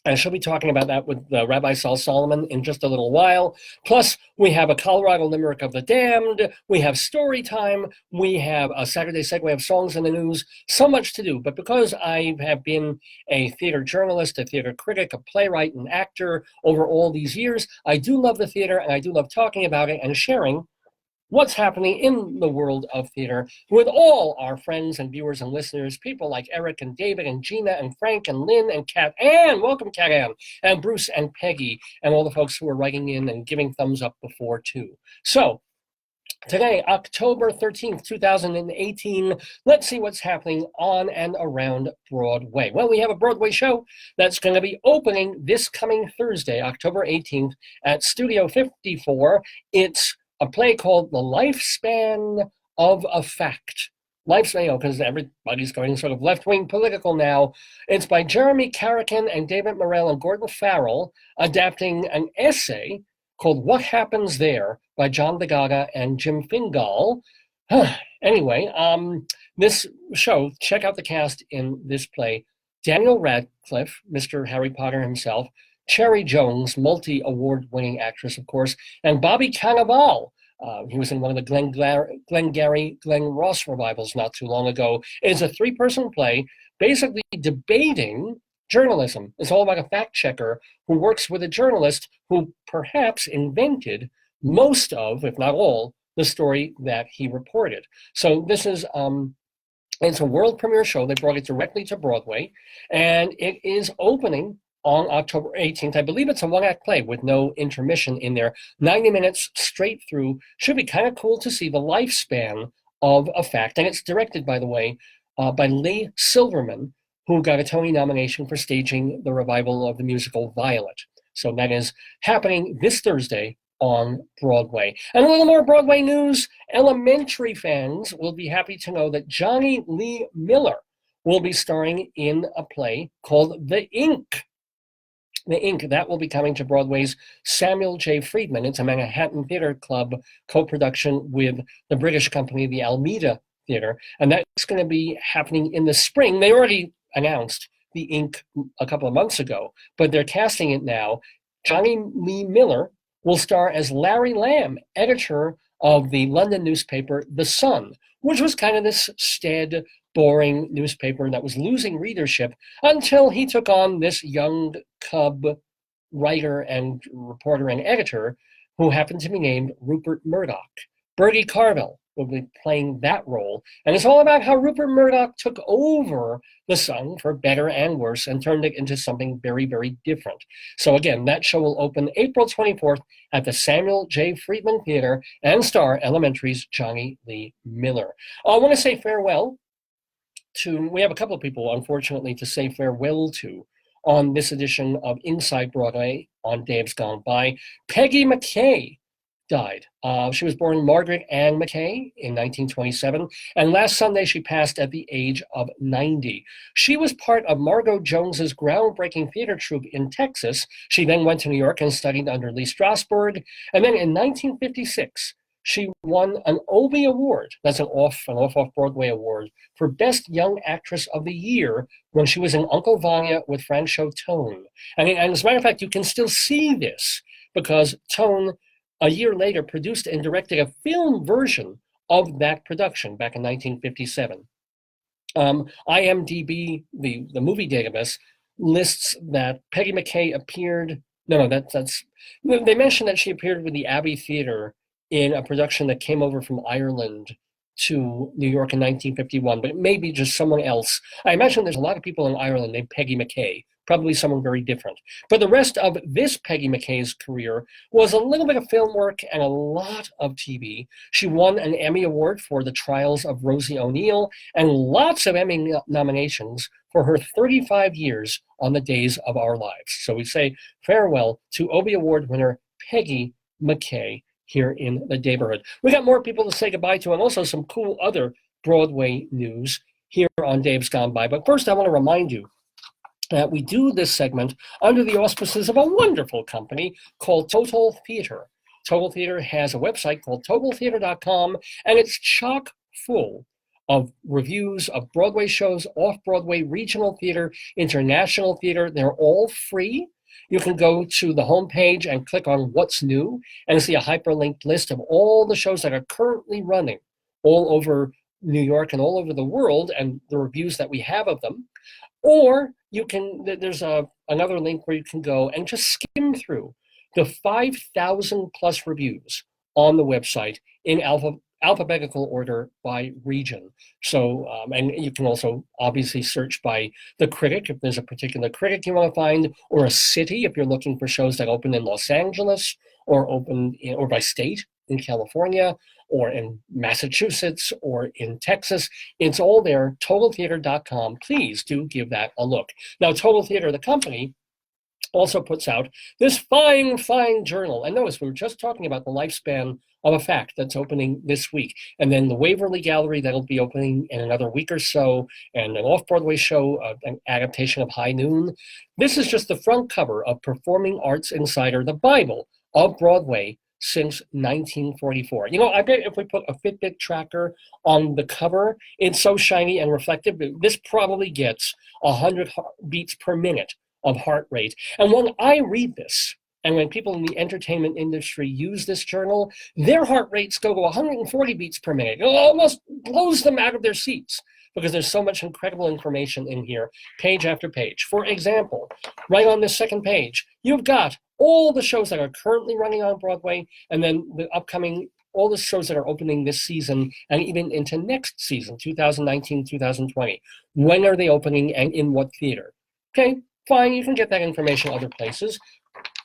And she'll be talking about that with Rabbi Saul Solomon in just a little while. Plus, we have a Colorado Limerick of the Damned. We have StoryTime. We have a Saturday Segue of songs in the news. So much to do. But because I have been a theater journalist, a theater critic, a playwright, and actor over all these years, I do love the theater, and I do love talking about it and sharing what's happening in the world of theater with all our friends and viewers and listeners, people like Eric and David and Gina and Frank and Lynn and Kat Ann, welcome Kat Ann, and Bruce and Peggy, and all the folks who are writing in and giving thumbs up before too. So today, October 13th, 2018, let's see what's happening on and around Broadway. Well, we have a Broadway show that's going to be opening this coming Thursday, October 18th at Studio 54. It's a play called The Lifespan of a Fact. Lifespan, because everybody's going sort of left-wing political now. It's by Jeremy Carrican and David Morrell and Gordon Farrell, adapting an essay called What Happens There by John DeGaga and Jim Fingal. Anyway, this show, check out the cast in this play. Daniel Radcliffe, Mr. Harry Potter himself, Cherry Jones, multi-award-winning actress, of course, and Bobby Cannavale. He was in one of the Glenn Ross revivals not too long ago. It's a three-person play basically debating journalism. It's all about a fact-checker who works with a journalist who perhaps invented most of, if not all, the story that he reported. So this is it's a world premiere show. They brought it directly to Broadway, and it is opening on October 18th. I believe it's a one-act play with no intermission in there. 90 minutes straight through. Should be kind of cool to see the lifespan of a fact. And it's directed, by the way, by Lee Silverman, who got a Tony nomination for staging the revival of the musical Violet. So that is happening this Thursday on Broadway. And a little more Broadway news. Elementary fans will be happy to know that Johnny Lee Miller will be starring in a play called The Ink. The Ink, that will be coming to Broadway's Samuel J. Friedman. It's a Manhattan Theater Club co-production with the British company, the Almeida Theater, and that's going to be happening in the spring. They already announced The Ink a couple of months ago, but they're casting it now. Johnny Lee Miller will star as Larry Lamb, editor of the London newspaper The Sun, which was kind of this staid, boring newspaper that was losing readership until he took on this young cub writer and reporter and editor who happened to be named Rupert Murdoch. Bertie Carvel will be playing that role. And it's all about how Rupert Murdoch took over The Sun for better and worse and turned it into something very, very different. So again, that show will open April 24th at the Samuel J. Friedman Theater and star Elementary's Johnny Lee Miller. I want to say farewell to, we have a couple of people, unfortunately, to say farewell to on this edition of Inside Broadway on Dave's Gone By. Peggy McKay died. She was born Margaret Ann McKay in 1927, and last Sunday she passed at the age of 90. She was part of Margot Jones's groundbreaking theater troupe in Texas. She then went to New York and studied under Lee Strasberg, and then in 1956, she won an Obie Award, that's an off-Broadway award, for Best Young Actress of the Year when she was in Uncle Vanya with Franchot Tone. And as a matter of fact, you can still see this because Tone, a year later, produced and directed a film version of that production back in 1957. IMDb, the movie database, lists that Peggy McKay appeared, they mentioned that she appeared with the Abbey Theater in a production that came over from Ireland to New York in 1951, but it may be just someone else. I imagine there's a lot of people in Ireland named Peggy McKay, probably someone very different. But the rest of this Peggy McKay's career was a little bit of film work and a lot of TV. She won an Emmy Award for The Trials of Rosie O'Neill and lots of Emmy nominations for her 35 years on The Days of Our Lives. So we say farewell to Obie Award winner Peggy McKay here in the Daverhood. We got more people to say goodbye to and also some cool other Broadway news here on Dave's Gone By. But first, I want to remind you We do this segment under the auspices of a wonderful company called Total Theater. Total Theater has a website called totaltheater.com, and it's chock full of reviews of Broadway shows, off-Broadway, regional theater, international theater. They're all free. You can go to the homepage and click on What's New and see a hyperlinked list of all the shows that are currently running all over New York and all over the world, and the reviews that we have of them. Or you can, there's another link where you can go and just skim through the 5,000 plus reviews on the website in alphabetical order by region. So, and you can also obviously search by the critic, if there's a particular critic you want to find, or a city, if you're looking for shows that open in Los Angeles, or open in, or by state in California, or in Massachusetts, or in Texas. It's all there, totaltheater.com. Please do give that a look. Now, Total Theater, the company, also puts out this fine journal. And notice, we were just talking about the lifespan of a fact that's opening this week. And then the Waverly Gallery, that'll be opening in another week or so, and an off-Broadway show, an adaptation of High Noon. This is just the front cover of Performing Arts Insider, the Bible of Broadway since 1944. You know, I bet if we put a Fitbit tracker on the cover, it's so shiny and reflective. This probably gets 100 beats per minute of heart rate. And when I read this, and when people in the entertainment industry use this journal, their heart rates go to 140 beats per minute. It almost blows them out of their seats because there's so much incredible information in here, page after page. For example, right on this second page, you've got all the shows that are currently running on Broadway, and then the upcoming, all the shows that are opening this season and even into next season, 2019, 2020. When are they opening and in what theater? Okay, fine, you can get that information other places.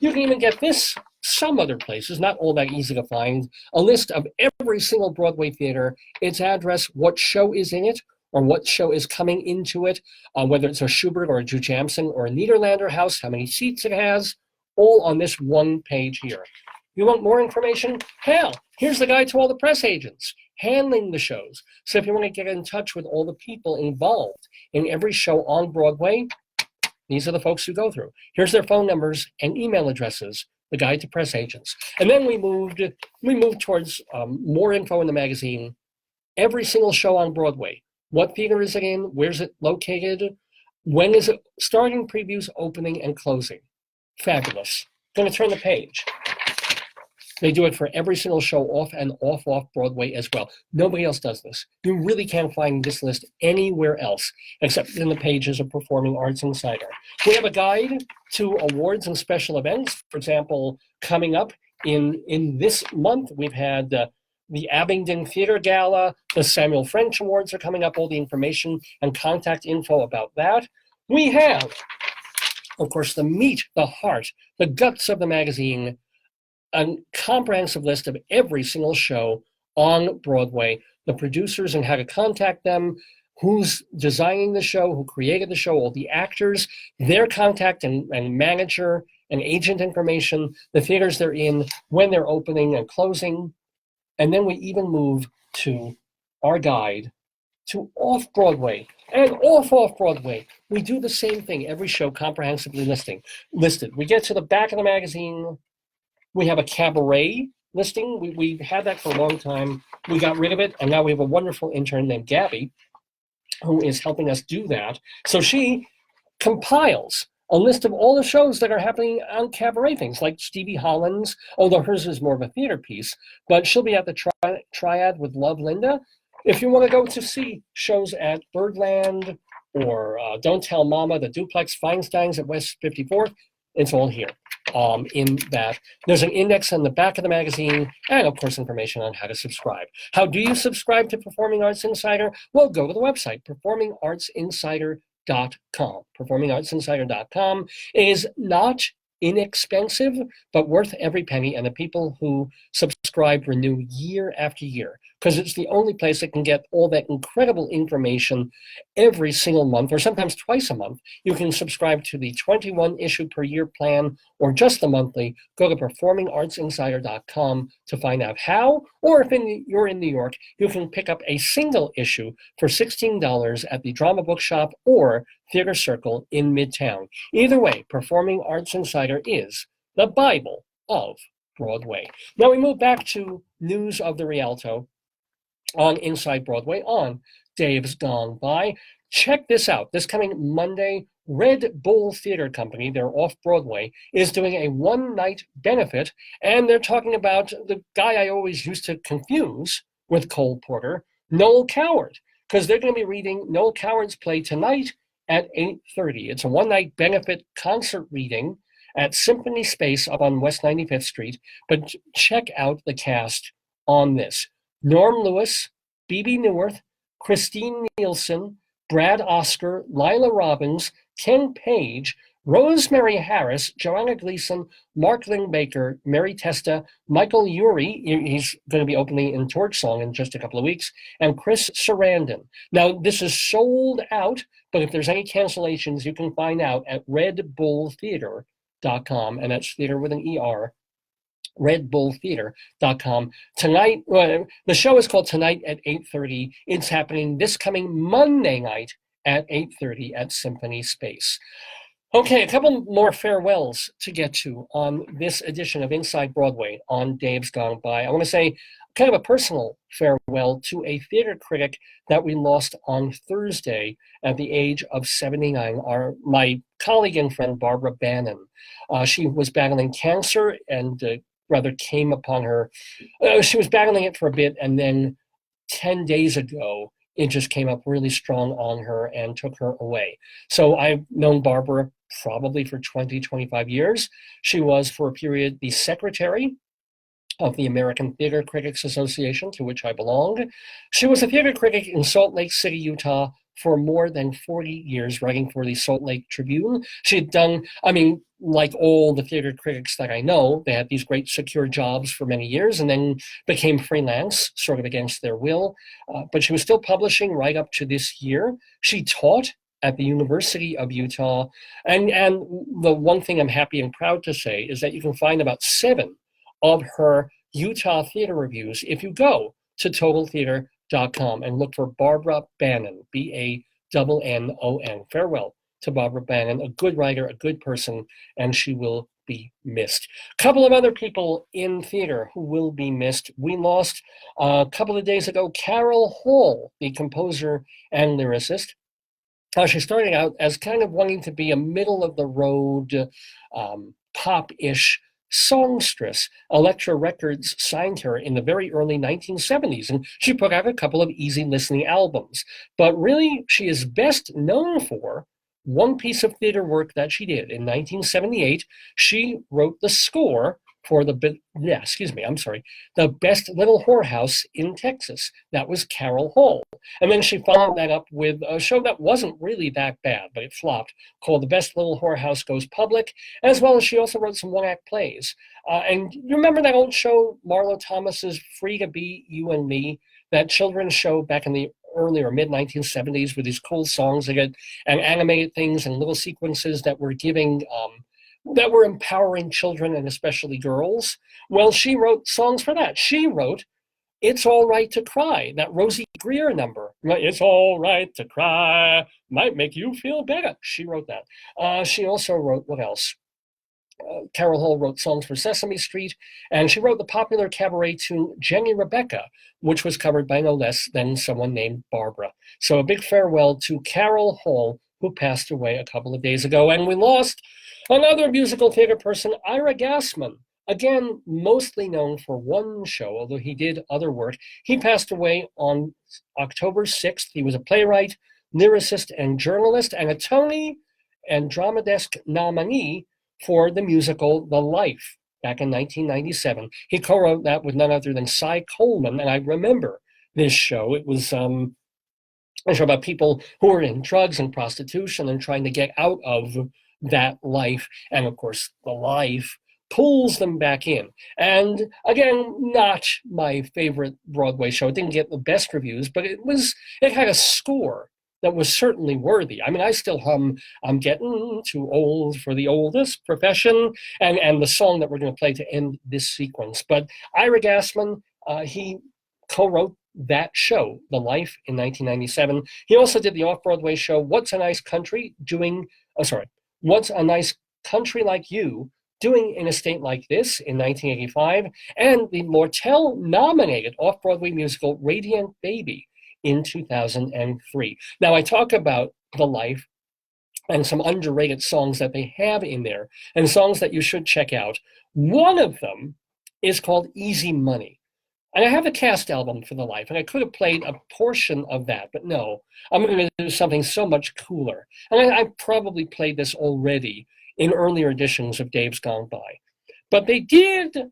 You can even get this some other places, not all that easy to find, a list of every single Broadway theater, its address, what show is in it, or what show is coming into it, whether it's a Schubert or a Drew Jamson or a Niederlander house, how many seats it has, all on this one page here. You want more information? Hell, here's the guide to all the press agents handling the shows. So if you want to get in touch with all the people involved in every show on Broadway, these are the folks who go through. Here's their phone numbers and email addresses, the guide to press agents. And then we moved towards more info in the magazine. Every single show on Broadway. What theater is it in? Where's it located? When is it starting, previews, opening, and closing? Fabulous. Going to turn the page. They do it for every single show off and off Broadway as well. Nobody else does this. You really can't find this list anywhere else except in the pages of Performing Arts Insider. We have a guide to awards and special events. For example, coming up in this month, we've had the Abingdon Theater Gala, the Samuel French Awards are coming up, all the information and contact info about that. We have, of course, the meat, the heart, the guts of the magazine, a comprehensive list of every single show on Broadway, the producers and how to contact them, who's designing the show, who created the show, all the actors, their contact and manager and agent information, the theaters they're in, when they're opening and closing. And then we even move to our guide to off-Broadway and off-Broadway. We do the same thing, every show comprehensively listed. We get to the back of the magazine. We have a cabaret listing. We've had that for a long time. We got rid of it, and now we have a wonderful intern named Gabby who is helping us do that. So she compiles a list of all the shows that are happening on cabaret things, like Stevie Holland's, although hers is more of a theater piece, but she'll be at the Triad with Love Linda. If you want to go to see shows at Birdland or Don't Tell Mama, the Duplex, Feinstein's at West 54th, it's all here. In that, there's an index on the back of the magazine, and of course, information on how to subscribe. How do you subscribe to Performing Arts Insider? Well, go to the website, performingartsinsider.com. Performingartsinsider.com is not inexpensive, but worth every penny, and the people who subscribe renew year after year. because it's the only place that can get all that incredible information every single month, or sometimes twice a month. You can subscribe to the 21 issue per year plan or just the monthly. Go to performingartsinsider.com to find out how, or if you're in New York, you can pick up a single issue for $16 at the Drama Bookshop or Theater Circle in Midtown. Either way, Performing Arts Insider is the Bible of Broadway. Now we move back to news of the Rialto on Inside Broadway on Dave's Gone By. Check this out. This coming Monday, Red Bull Theater Company, they're off Broadway, is doing a one-night benefit, and they're talking about the guy I always used to confuse with Cole Porter, Noel Coward, because they're going to be reading Noel Coward's play tonight at 8:30. It's a one-night benefit concert reading at Symphony Space up on West 95th Street. But check out the cast on this. Norm Lewis, Bebe Neuwirth, Christine Nielsen, Brad Oscar, Lila Robbins, Ken Page, Rosemary Harris, Joanna Gleason, Mark Lingbaker, Mary Testa, Michael Urie, he's going to be opening in Torch Song in just a couple of weeks, and Chris Sarandon. Now, this is sold out, but if there's any cancellations, you can find out at redbulltheater.com, and that's theater with an ER, redbulltheater.com. Tonight, the show is called Tonight at 8:30. It's happening this coming Monday night at 8:30 at Symphony Space. Okay, a couple more farewells to get to on this edition of Inside Broadway on Dave's Gone By. I want to say kind of a personal farewell to a theater critic that we lost on Thursday at the age of 79, my colleague and friend Barbara Bannon. She was battling cancer and rather came upon her. She was battling it for a bit, and then 10 days ago, it just came up really strong on her and took her away. So I've known Barbara probably for 20, 25 years. She was, for a period, the secretary of the American Theater Critics Association, to which I belong. She was a theater critic in Salt Lake City, Utah, for more than 40 years, writing for the Salt Lake Tribune. She had done, like all the theater critics that I know, they had these great secure jobs for many years and then became freelance, sort of against their will. But she was still publishing right up to this year. She taught at the University of Utah. And the one thing I'm happy and proud to say is that you can find about 7 of her Utah theater reviews if you go to totaltheater.com and look for Barbara Bannon, Bannon. Farewell to Barbara Bannon, a good writer, a good person, and she will be missed. A couple of other people in theater who will be missed. We lost a couple of days ago Carol Hall, the composer and lyricist. She started out as kind of wanting to be a middle-of-the-road, pop-ish songstress. Elektra Records signed her in the very early 1970s, and she put out a couple of easy listening albums. But really, she is best known for one piece of theater work that she did. In 1978, she wrote the score for the Best Little Whorehouse in Texas. That was Carol Hall. And then she followed that up with a show that wasn't really that bad, but it flopped, called The Best Little Whorehouse Goes Public, as well as she also wrote some one-act plays. And you remember that old show, Marlo Thomas's Free to Be You and Me, that children's show back in the early or mid-1970s with these cool songs and animated things and little sequences that were giving that were empowering children and especially girls? Well, she wrote songs for that. She wrote It's All Right to Cry, that Rosie Greer number. It's all right to cry, might make you feel better. She wrote that. She also wrote, what else? Carol Hall wrote songs for Sesame Street, and she wrote the popular cabaret tune Jenny Rebecca, which was covered by no less than someone named Barbara. So a big farewell to Carol Hall, who passed away a couple of days ago. And we lost another musical theater person, Ira Gassman, again, mostly known for one show, although he did other work. He passed away on October 6th. He was a playwright, lyricist, and journalist, and a Tony and Drama Desk nominee for the musical The Life back in 1997. He co-wrote that with none other than Cy Coleman, and I remember this show. It was a show about people who were in drugs and prostitution and trying to get out of that life. And of course, the life pulls them back in. And again, not my favorite Broadway show. It didn't get the best reviews, but it had a score that was certainly worthy. I mean, I still hum "I'm Getting Too Old for the Oldest Profession" and the song that we're going to play to end this sequence. But Ira Gassman, he co-wrote that show, The Life, in 1997. He also did the off-Broadway show What's a Nice Country Like You Doing in a State Like This in 1985, and the Lortel-nominated off-Broadway musical Radiant Baby in 2003. Now, I talk about The Life and some underrated songs that they have in there, and songs that you should check out. One of them is called Easy Money. And I have a cast album for The Life, and I could have played a portion of that, but no, I'm going to do something so much cooler. And I probably played this already in earlier editions of Dave's Gone By. But they did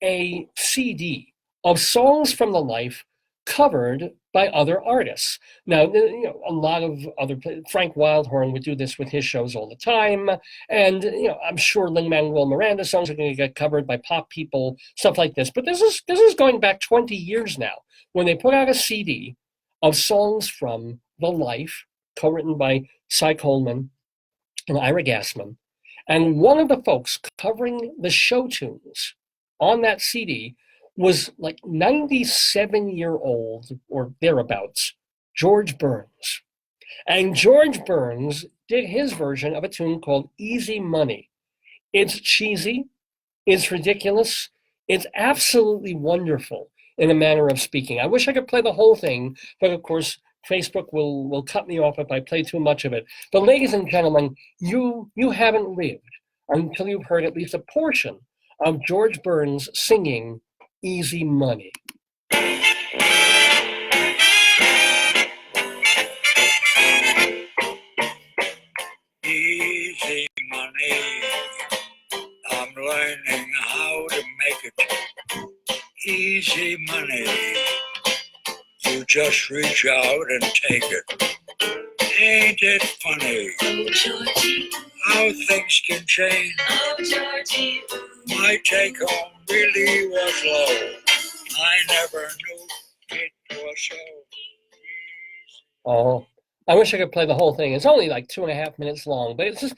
a CD of songs from The Life covered by other artists. Now, a lot of other, Frank Wildhorn would do this with his shows all the time, and I'm sure Lin-Manuel Miranda songs are going to get covered by pop people, stuff like this. But this is going back 20 years now, when they put out a CD of songs from The Life, co-written by Cy Coleman and Ira Gassman, and one of the folks covering the show tunes on that CD was like 97-year-old or thereabouts, George Burns. And George Burns did his version of a tune called Easy Money. It's cheesy, it's ridiculous, it's absolutely wonderful in a manner of speaking. I wish I could play the whole thing, but of course, Facebook will cut me off if I play too much of it. But ladies and gentlemen, you haven't lived until you've heard at least a portion of George Burns singing Easy Money. Easy money, I'm learning how to make it. Easy money, you just reach out and take it. Ain't it funny how things can change? My take home really was low. I never knew it was so easy. Oh, I wish I could play the whole thing. It's only like 2.5 minutes long, but it's just,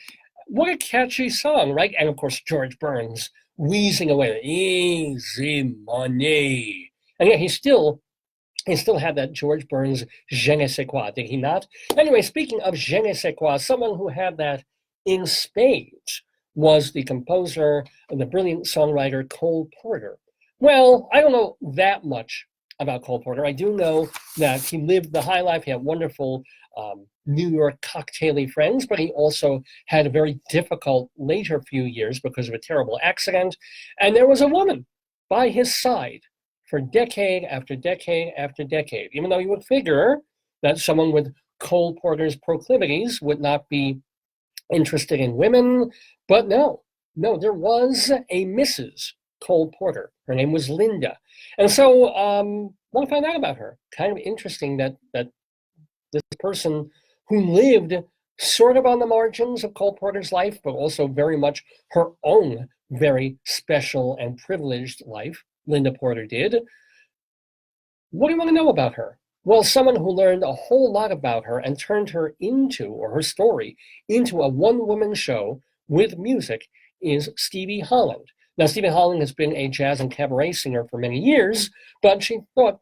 what a catchy song, right? And of course, George Burns wheezing away, easy money. And yeah, he still had that George Burns je ne sais quoi, did he not? Anyway, speaking of je ne sais quoi, someone who had that in spades was the composer and the brilliant songwriter Cole Porter. Well, I don't know that much about Cole Porter. I do know that he lived the high life. He had wonderful New York cocktaily friends, but he also had a very difficult later few years because of a terrible accident. And there was a woman by his side for decade after decade after decade, even though you would figure that someone with Cole Porter's proclivities would not be interested in women. But no, there was a Mrs. Cole Porter. Her name was Linda. And so want to find out about her. Kind of interesting that this person who lived sort of on the margins of Cole Porter's life, but also very much her own very special and privileged life, Linda Porter did. What do you want to know about her? Well, someone who learned a whole lot about her and turned her into, or her story, into a one-woman show with music is Stevie Holland. Now, Stevie Holland has been a jazz and cabaret singer for many years, but she thought,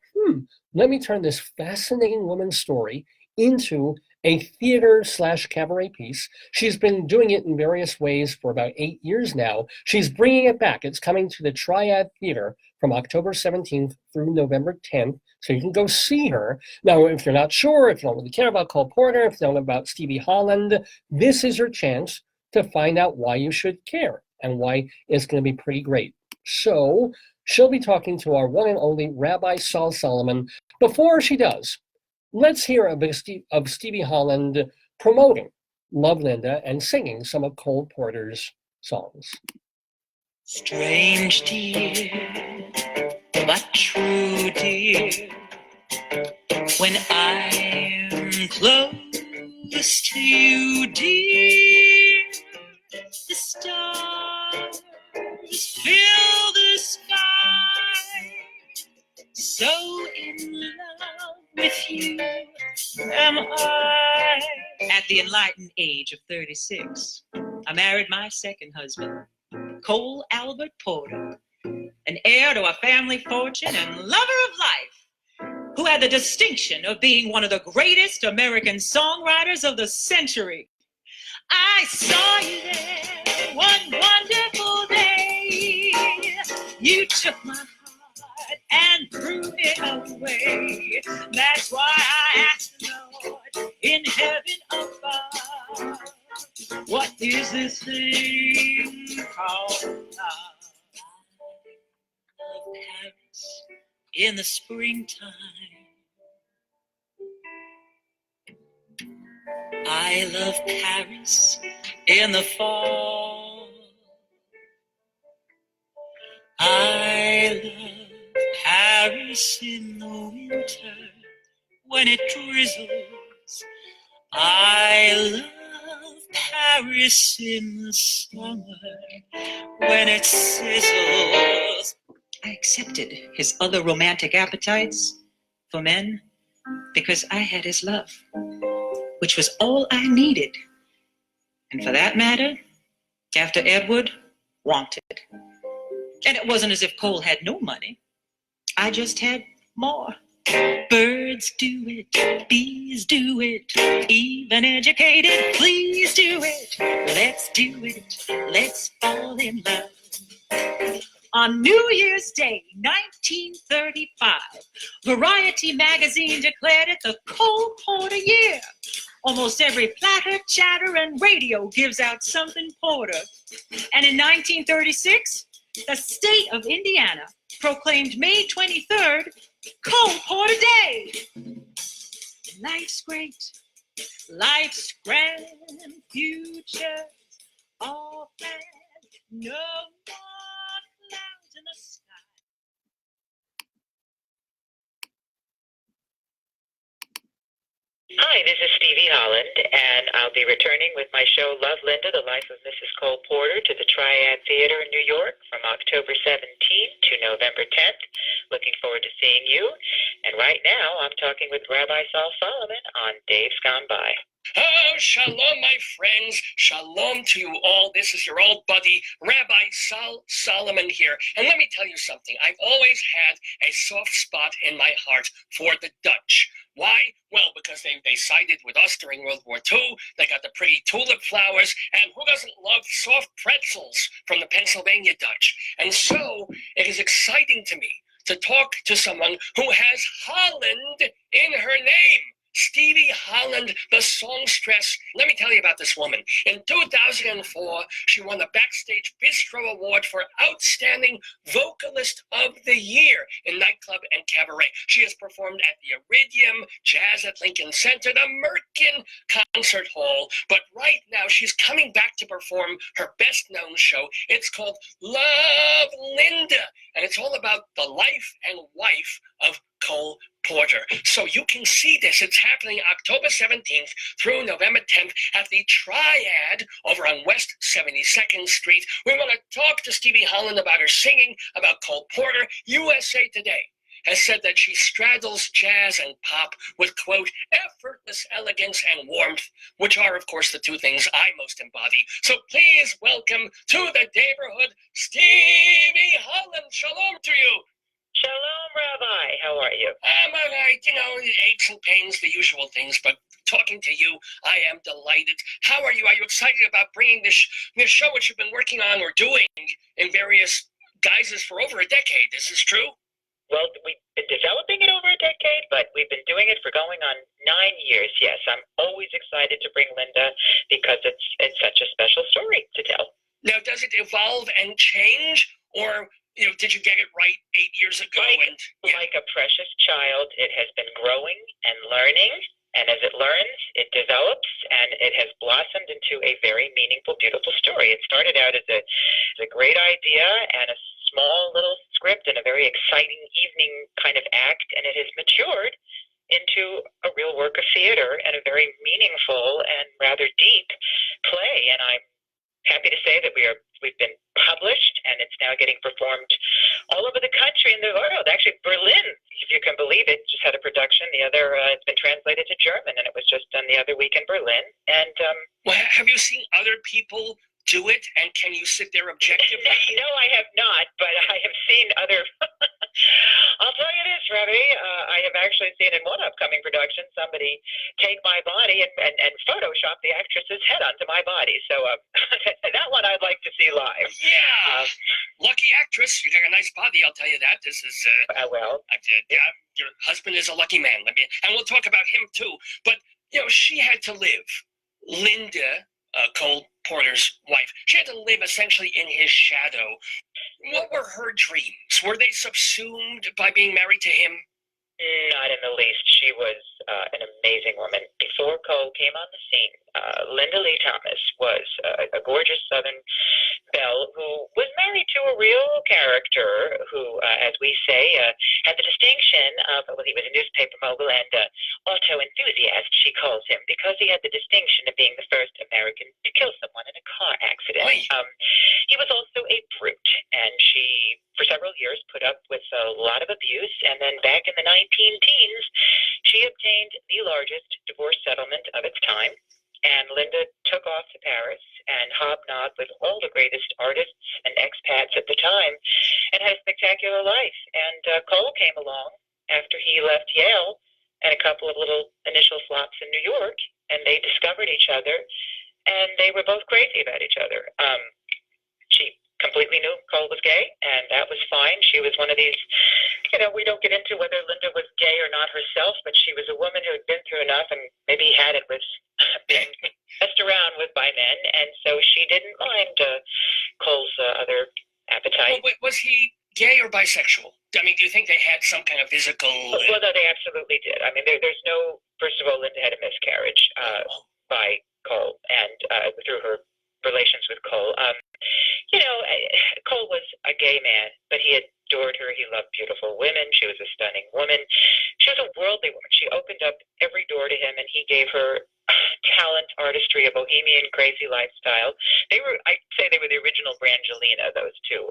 let me turn this fascinating woman's story into a theater/cabaret piece. She's been doing it in various ways for about 8 years now. She's bringing it back. It's coming to the Triad Theater from October 17th through November 10th, so you can go see her. Now, if you're not sure, if you don't really care about Cole Porter, if you don't know about Stevie Holland, this is your chance to find out why you should care and why it's going to be pretty great. So she'll be talking to our one and only Rabbi Saul Solomon. Before she does, let's hear a bit of Stevie Holland promoting Love Linda and singing some of Cole Porter's songs. Strange dear, but true dear, when I'm close to you, dear, the stars fill the sky. So in love with you am I. At the enlightened age of 36, I married my second husband, Cole Albert Porter, an heir to a family fortune and lover of life, who had the distinction of being one of the greatest American songwriters of the century. I saw you there one wonderful day. You took my heart and threw it away. That's why I asked the Lord in heaven above, what is this thing called love? I love Paris in the springtime. I love Paris in the fall. I love Paris in the winter when it drizzles. I love Paris in the summer when it sizzles. I accepted his other romantic appetites for men because I had his love, which was all I needed. And for that matter, after Edward, wanted. And it wasn't as if Cole had no money. I just had more. Birds do it, bees do it, even educated, please do it. Let's do it, let's fall in love. On New Year's Day, 1935, Variety magazine declared it the Cole Porter year. Almost every platter, chatter, and radio gives out something Porter. And in 1936, the state of Indiana proclaimed May 23rd Cole Porter Day. Life's great, life's grand, future's all planned, no more clouds in the sky. Hi, this is Stevie Holland, and I'll be returning with my show Love Linda, The Life of Mrs. Cole Porter to the Triad Theater in New York from October 17th to November 10th. Looking forward to seeing you. And right now, I'm talking with Rabbi Saul Solomon on Dave's Gone By. Oh, shalom, my friends. Shalom to you all. This is your old buddy, Rabbi Saul Solomon here. And let me tell you something. I've always had a soft spot in my heart for the Dutch. Why? Well, because they sided with us during World War II. They got the pretty tulip flowers. And who doesn't love soft pretzels from the Pennsylvania Dutch? And so it is exciting to me to talk to someone who has Holland in her name. Stevie Holland, the songstress. Let me tell you about this woman. In 2004, she won the Backstage Bistro Award for Outstanding Vocalist of the Year in Nightclub and Cabaret. She has performed at the Iridium, Jazz at Lincoln Center, the Merkin Concert Hall. But right now, she's coming back to perform her best-known show. It's called Love Linda, and it's all about the life and wife of Cole Porter. So you can see this. It's happening October 17th through November 10th at the Triad over on West 72nd Street. We want to talk to Stevie Holland about her singing, about Cole Porter. USA Today has said that she straddles jazz and pop with, quote, effortless elegance and warmth, which are, of course, the two things I most embody. So please welcome to the Daverhood, Stevie Holland. Shalom to you. Shalom, Rabbi. How are you? I'm all right, aches and pains, the usual things, but talking to you, I am delighted. How are you? Are you excited about bringing this show, which you've been working on or doing in various guises for over a decade? This is true? Well, we've been developing it over a decade, but we've been doing it for going on 9 years. Yes, I'm always excited to bring Linda because it's such a special story to tell. Now, does it evolve and change, or did you get it right 8 years ago? Like a precious child, it has been growing and learning, and as it learns, it develops, and it has blossomed into a very meaningful, beautiful story. It started out as a great idea and a small little script and a very exciting evening kind of act, and it has matured into a real work of theater and a very meaningful and rather deep play. And I'm happy to say that we've been published and it's now getting performed all over the country and the world. Actually, Berlin, if you can believe it, just had a production. It's been translated to German, and it was just done the other week in Berlin. And well, have you seen other people do it, and can you sit there objectively? No, I have not, but I have seen other. I'll tell you this, Rabbi. I have actually seen in one upcoming production somebody take my body and Photoshop the actress's head onto my body. So that one I'd like to see live. Yeah, lucky actress. You got a nice body, I'll tell you that. This is well. Your husband is a lucky man. And we'll talk about him too. But she had to live. Linda, Cole Porter's wife, she had to live essentially in his shadow. What were her dreams? Were they subsumed by being married to him? Not in the least. She was an amazing woman. Before Cole came on the scene, Linda Lee Thomas was a gorgeous Southern belle who was married to a real character who, as we say, had the distinction of, well, he was a newspaper mogul and auto enthusiast, she calls him, because he had the distinction of being the first American to kill someone in a car accident. He was also a brute, and she, for several years, put up with a lot of abuse, and then back in the 19-teens, she obtained the largest divorce settlement of its time, and Linda took off to Paris and hobnobbed with all the greatest artists and expats at the time and had a spectacular life. And Cole came along after he left Yale and a couple of little initial flops in New York, and they discovered each other, and they were both crazy about each other. She completely knew Cole was gay, and that was fine. She was one of these, we don't get into whether Linda was gay or not herself, but she was a woman who had been through enough and maybe had it with being messed around with by men, and so she didn't mind Cole's other appetite. Well, was he gay or bisexual? I mean, do you think they had some kind of physical... Well, no, they absolutely did. I mean, there's no... First of all, Linda had a miscarriage by Cole, and through her relations with Cole. Cole was a gay man, but he adored her. He loved beautiful women. She was a stunning woman. She was a worldly woman. She opened up every door to him, and he gave her talent, artistry, a bohemian, crazy lifestyle. I'd say they were the original Brangelina, those two.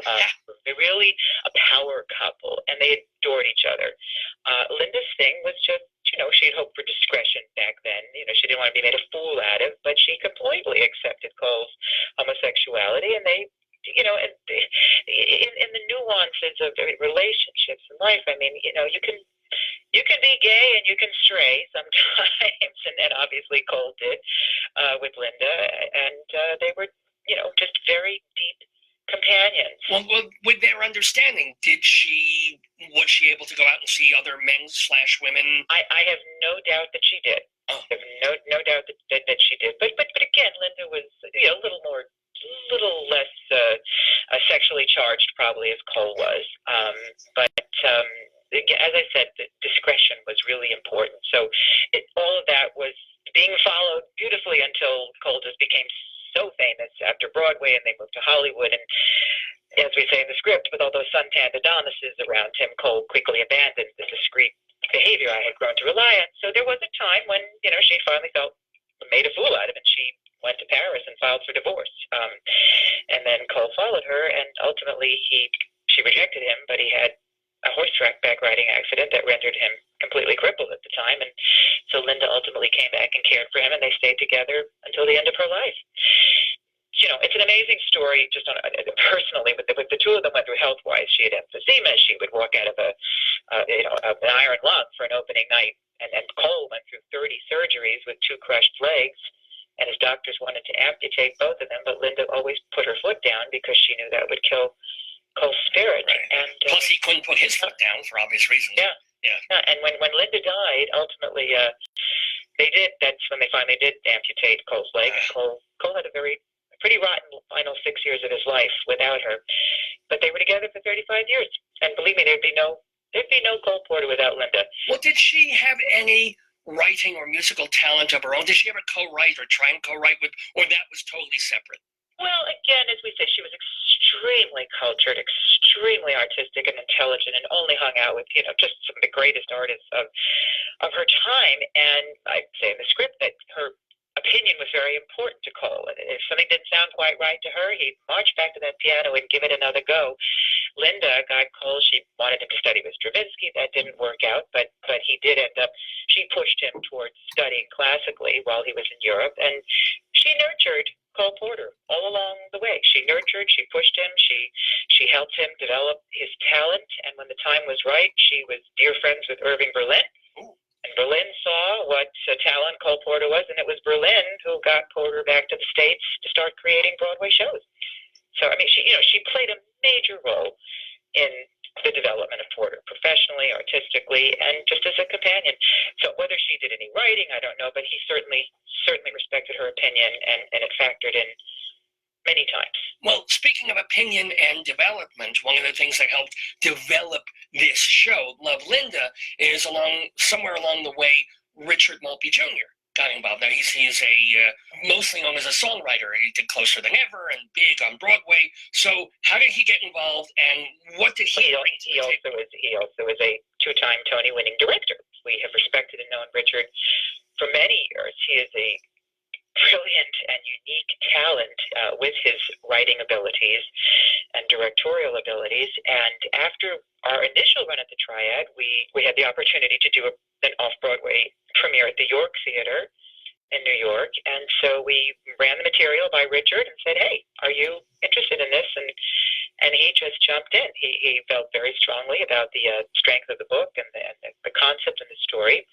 They're really a power couple, and they adored each other. Linda's thing was just, she had hoped for discretion back then. She didn't want to be made a fool out of, but she completely accepted Cole's homosexuality, and they, in the nuances of relationships in life, I mean, you can be gay and you can stray sometimes, and obviously Cole did with Linda, and they were, just very deep companions. Well, with their understanding, was she able to go out and see other men/women? I have no doubt that she did. I have no doubt that she did. But again, Linda was a little less sexually charged probably as Cole was. But as I said, the discretion was really important. So all of that was being followed beautifully until Cole just became so famous after Broadway, and they moved to Hollywood. And as we say in the script, with all those suntanned Adonises around him, Cole quickly abandoned the discreet behavior I had grown to rely on. So there was a time when, she finally felt made a fool out of it. She went to Paris and filed for divorce. And then Cole followed her, and ultimately she rejected him, but he had a horseback riding accident that rendered him completely crippled at the time. And so Linda ultimately came back and cared for him, and they stayed together until the end of her life. It's an amazing story just personally, but the two of them went through health-wise. She had emphysema. She would walk out of an iron lung for an opening night. And Cole went through 30 surgeries with 2 crushed legs, and his doctors wanted to amputate both of them, but Linda always put her foot down because she knew that would kill Cole's spirit. Right. And plus he couldn't put his foot down for obvious reasons. Yeah. And when Linda died, ultimately that's when they finally did amputate Cole's leg. Cole had a pretty rotten final 6 years of his life without her, but they were together for 35 years, and believe me, there'd be no Cole Porter without Linda. Well, did she have any writing or musical talent of her own? Did she ever co-write or try and co-write with, or that was totally separate? Well, again, as we say, she was extremely cultured, extremely artistic and intelligent, and only hung out with, just some of the greatest artists of her time. And I'd say in the script that her opinion was very important to Cole. And if something didn't sound quite right to her, he'd march back to that piano and give it another go. Linda got Cole. She wanted him to study with Stravinsky. That didn't work out, but he did end up. She pushed him towards studying classically while he was in Europe, and she nurtured Cole Porter all along the way. She nurtured, she pushed him, she helped him develop his talent, and when the time was right, she was dear friends with Irving Berlin. And Berlin saw what talent Cole Porter was, and it was Berlin who got Porter back to the States to start creating Broadway shows. So, I mean, she played a major role in the development of Porter, professionally, artistically, and just as a companion. So whether she did any writing, I don't know, but he certainly respected her opinion, and it factored in many times. Well, speaking of opinion and development, one of the things that helped develop this show, Love Linda, is somewhere along the way, Richard Maltby Jr. got involved. Now, he's mostly known as a songwriter. He did Closer Than Ever and Big on Broadway. So how did he get involved, and what did he bring to the table? He also is a two-time Tony-winning director. We have respected and known Richard for many years. He is a brilliant and unique talent with his writing abilities and directorial abilities. And after our initial run at the Triad, we had the opportunity to do an off-Broadway premiere at the York Theater in New York. And so we ran the material by Richard and said, hey, are you interested in this? And he just jumped in. He felt very strongly about the strength of the book and the concept and the story.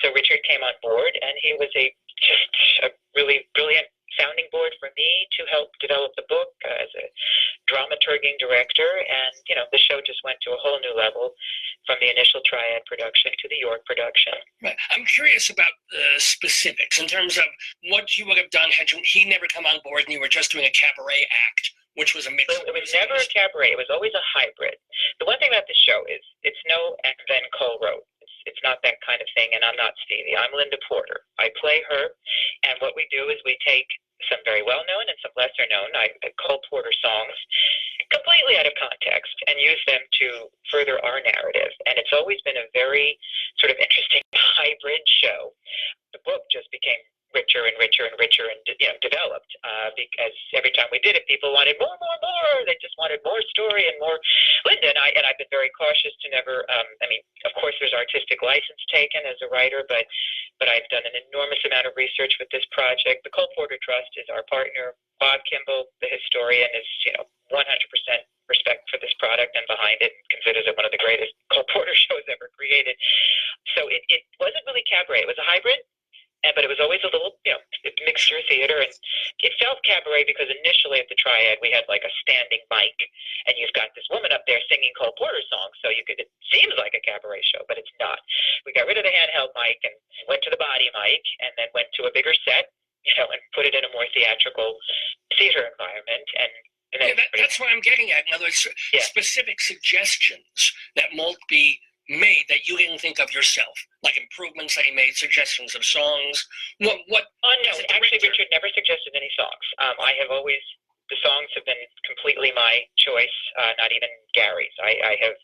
So Richard came on board, and he was just a really brilliant sounding board for me to help develop the book as a dramaturging director. And, the show just went to a whole new level from the initial Triad production to the York production. Right. I'm curious about the specifics in terms of what you would have done had he never come on board and you were just doing a cabaret act, which was a mix. It was never a cabaret. It was always a hybrid. The one thing about the show is it's no and then Cole wrote. It's not that kind of thing, and I'm not Stevie. I'm Linda Porter. I play her, and what we do is we take some very well-known and some lesser-known Cole Porter songs completely out of context and use them to further our narrative. And it's always been a very sort of interesting hybrid show. The book just became richer and richer and richer and developed because every time we did it, people wanted more. They just wanted more story and more Linda. And I've been very cautious to never. Of course, there's artistic license taken as a writer, but I've done an enormous amount of research with this project. The Cole Porter Trust is our partner. Bob Kimball, the historian, is 100% respect for this product and behind it, and considers it one of the greatest Cole Porter shows ever created. So it wasn't really cabaret. It was a hybrid. But it was always a little, mixture theater, and it felt cabaret because initially at the Triad we had like a standing mic, and you've got this woman up there singing Cole Porter songs, so it seems like a cabaret show, but it's not. We got rid of the handheld mic and went to the body mic, and then went to a bigger set, and put it in a more theatrical theater environment, and that's what I'm getting at. In other words, specific suggestions that Maltby made that you didn't think of yourself, like improvements that he made, suggestions of songs. No, actually, Richard never suggested any songs. The songs have been completely my choice, not even Gary's. I have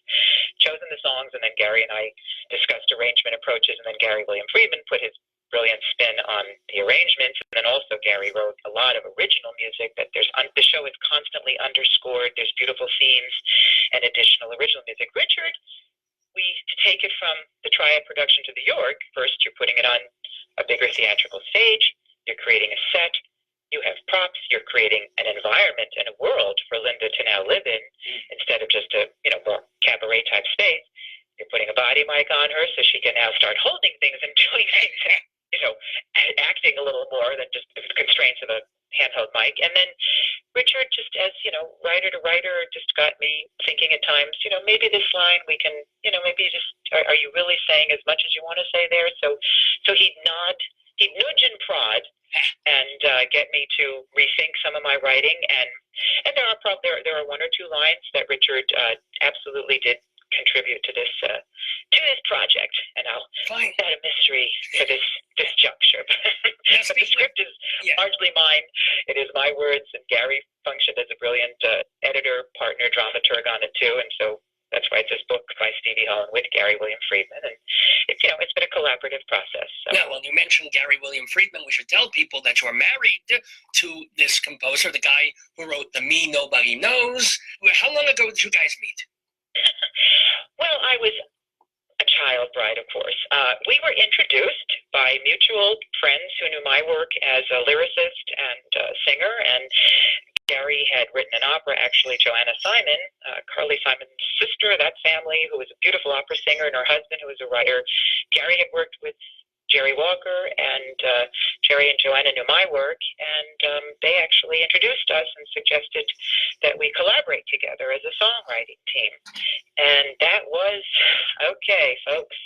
chosen the songs, and then Gary and I discussed arrangement approaches, and then Gary William Friedman put his brilliant spin on the arrangements, and then also Gary wrote a lot of original music that the show is constantly underscored. There's beautiful scenes and additional original music. Richard, to take it from the Triad production to the York, first you're putting it on a bigger theatrical stage, you're creating a set, you have props, you're creating an environment and a world for Linda to now live in instead of just a more cabaret type space. You're putting a body mic on her so she can now start holding things and doing things, acting a little more than just the constraints of a handheld mic. And then Richard, just as writer to writer, just got me thinking at times, maybe this line we can, maybe just are you really saying as much as you want to say there? So he'd nudge and prod and get me to rethink some of my writing, and there are one or two lines that Richard absolutely did contribute to this project, and I'll find that a mystery for this juncture. But the script is largely mine. It is my words, and Gary functioned as a brilliant editor, partner, dramaturg on it too, and so Let's write this book by Stevie Holland with Gary William Friedman, and it's it's been a collaborative process. So. Now, when you mentioned Gary William Friedman, we should tell people that you are married to this composer, the guy who wrote The Me Nobody Knows. How long ago did you guys meet? Well, I was a child bride, of course. We were introduced by mutual friends who knew my work as a lyricist and singer, and Gary had written an opera, actually, Joanna Simon, Carly Simon's sister, that family, who was a beautiful opera singer, and her husband, who was a writer. Gary had worked with Jerry Walker, and Jerry and Joanna knew my work, and they actually introduced us and suggested that we collaborate together as a songwriting team. And that was, okay, folks,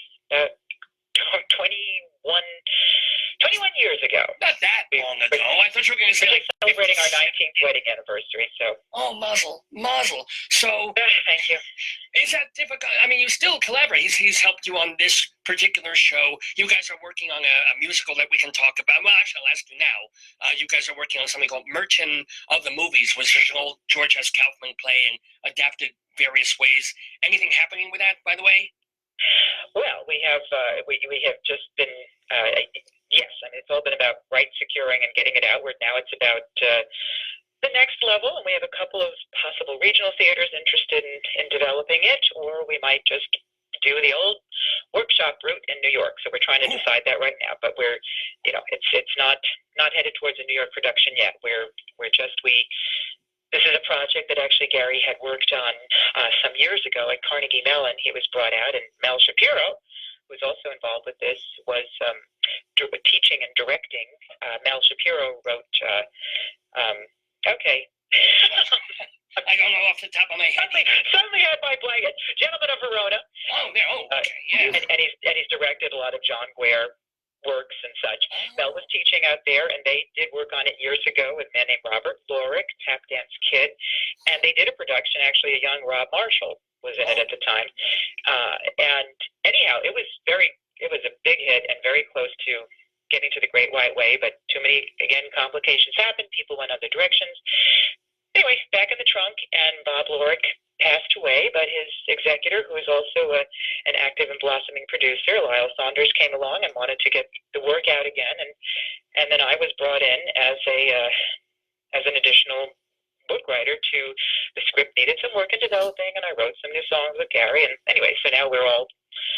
21 years ago. Not that long ago. I thought you were going to say like celebrating our 19th wedding anniversary. So. Oh, mazel. So. Thank you. Is that difficult? I mean, you still collaborate. He's helped you on this particular show. You guys are working on a musical that we can talk about. Well, actually, I'll ask you now. You guys are working on something called Merchant of the Movies, which is an old George S. Kaufman play and adapted various ways. Anything happening with that, by the way? Well, we have just been yes. I mean, it's all been about rights securing and getting it outward. Now it's about the next level, and we have a couple of possible regional theaters interested in developing it, or we might just do the old workshop route in New York. So we're trying to decide that right now. But we're, it's not headed towards a New York production yet. This is a project that actually Gary had worked on some years ago at Carnegie Mellon. He was brought out, and Mel Shapiro, who's also involved with this, was teaching and directing. Mel Shapiro wrote, okay. I don't know off the top of my head. Suddenly had my blanket. Gentleman of Verona. Oh, there. Oh, okay, yeah. And he's directed a lot of John Guare works and such. Mel was teaching out there, and they did work on it years ago with a man named Robert Lorick, Tap Dance Kid, and they did a production. Actually, a young Rob Marshall was in it at the time. And anyhow, it was a big hit and very close to getting to the Great White Way, but too many, again, complications happened. People went other directions. Anyway, back in the trunk, and Bob Lorick passed away, but his executor, who is also an active and blossoming producer, Lyle Saunders, came along and wanted to get the work out again, and then I was brought in as an additional book writer to the script. Needed some work in developing, and I wrote some new songs with Gary, and anyway, so now we're all.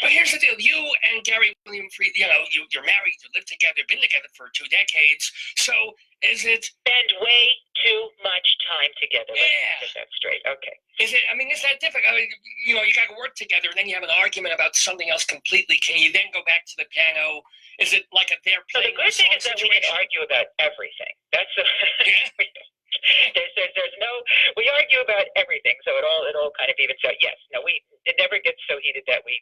But here's the deal: you and Gary William Friedman, you're married, you live together, been together for 2 decades. So is it spend way too much time together? Yeah. Let's get that straight. Okay. Is that difficult? I mean, you got to work together, and then you have an argument about something else completely. Can you then go back to the piano? Is it like they're playing? So the good thing is that we can argue about everything. That's there's no, we argue about everything, so it all kind of evens out. Yes, no, it never gets so heated that we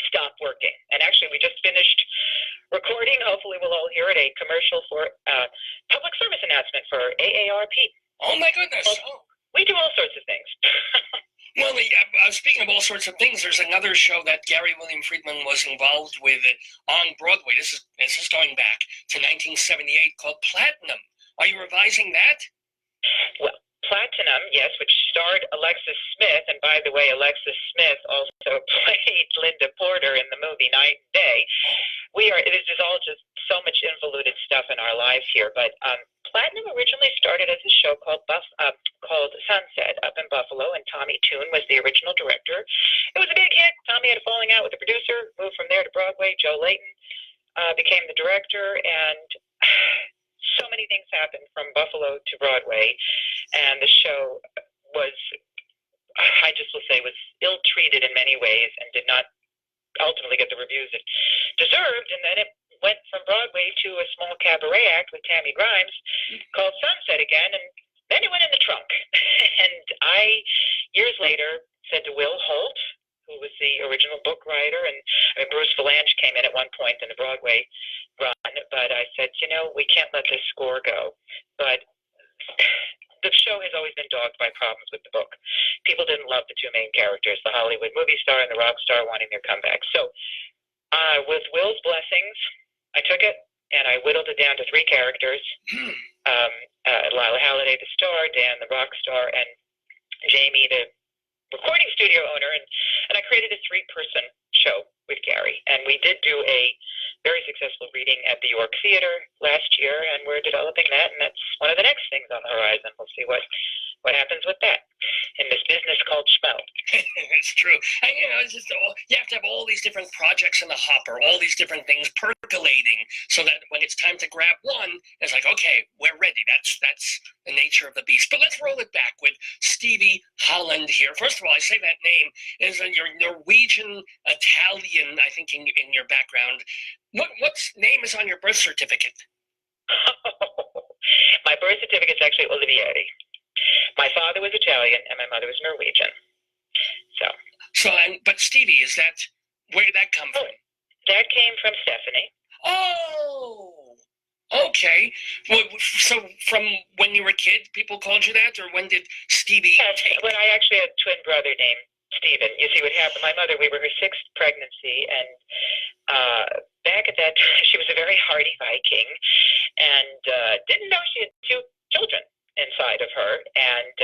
stop working. And actually, we just finished recording. Hopefully, we'll all hear it. A commercial for public service announcement for AARP. Oh my goodness! We do all sorts of things. Well, speaking of all sorts of things, there's another show that Gary William Friedman was involved with on Broadway. This is going back to 1978, called Platinum. Are you revising that? Well, Platinum, yes, which starred Alexis Smith, and by the way, Alexis Smith also played Linda Porter in the movie Night and Day. It is just all just so much involuted stuff in our lives here, but Platinum originally started as a show called Sunset up in Buffalo, and Tommy Toon was the original director. It was a big hit. Tommy had a falling out with the producer, moved from there to Broadway. Joe Layton became the director, and so many things happened from Buffalo to Broadway, and the show was, I just will say, was ill-treated in many ways and did not ultimately get the reviews it deserved. And then it went from Broadway to a small cabaret act with Tammy Grimes called Sunset again, and then it went in the trunk. And I, years later, said to Will Holt, who was the original book writer, and Bruce Valanche came in at one point in the Broadway run, but I said, we can't let this score go. But the show has always been dogged by problems with the book. People didn't love the two main characters, the Hollywood movie star and the rock star, wanting their comeback. So with Will's blessings, I took it and I whittled it down to 3 characters. Lila Halliday, the star, Dan, the rock star, and Jamie, the recording studio owner, and I created a 3-person show with Gary, and we did do a very successful reading at the York Theater last year, and we're developing that, and that's one of the next things on the horizon. We'll see what happens with that in this business called schmo. It's true. And, it's just you have to have all these different projects in the hopper, all these different things percolating, so that when it's time to grab one, it's like, okay, we're ready. That's the nature of the beast. But let's roll it back with Stevie Holland here. First of all, I say that name is your Norwegian Italian, I think, in your background. What name is on your birth certificate? My birth certificate is actually Olivieri. My father was Italian and my mother was Norwegian. But Stevie, where did that come from? That came from Stephanie. Oh, okay. So from when you were a kid, people called you that, or when did Stevie take? When I actually had a twin brother named Stephen. You see what happened? My mother, we were her 6th pregnancy, and back at that time, she was a very hardy Viking, and didn't know she had 2 children inside of her, and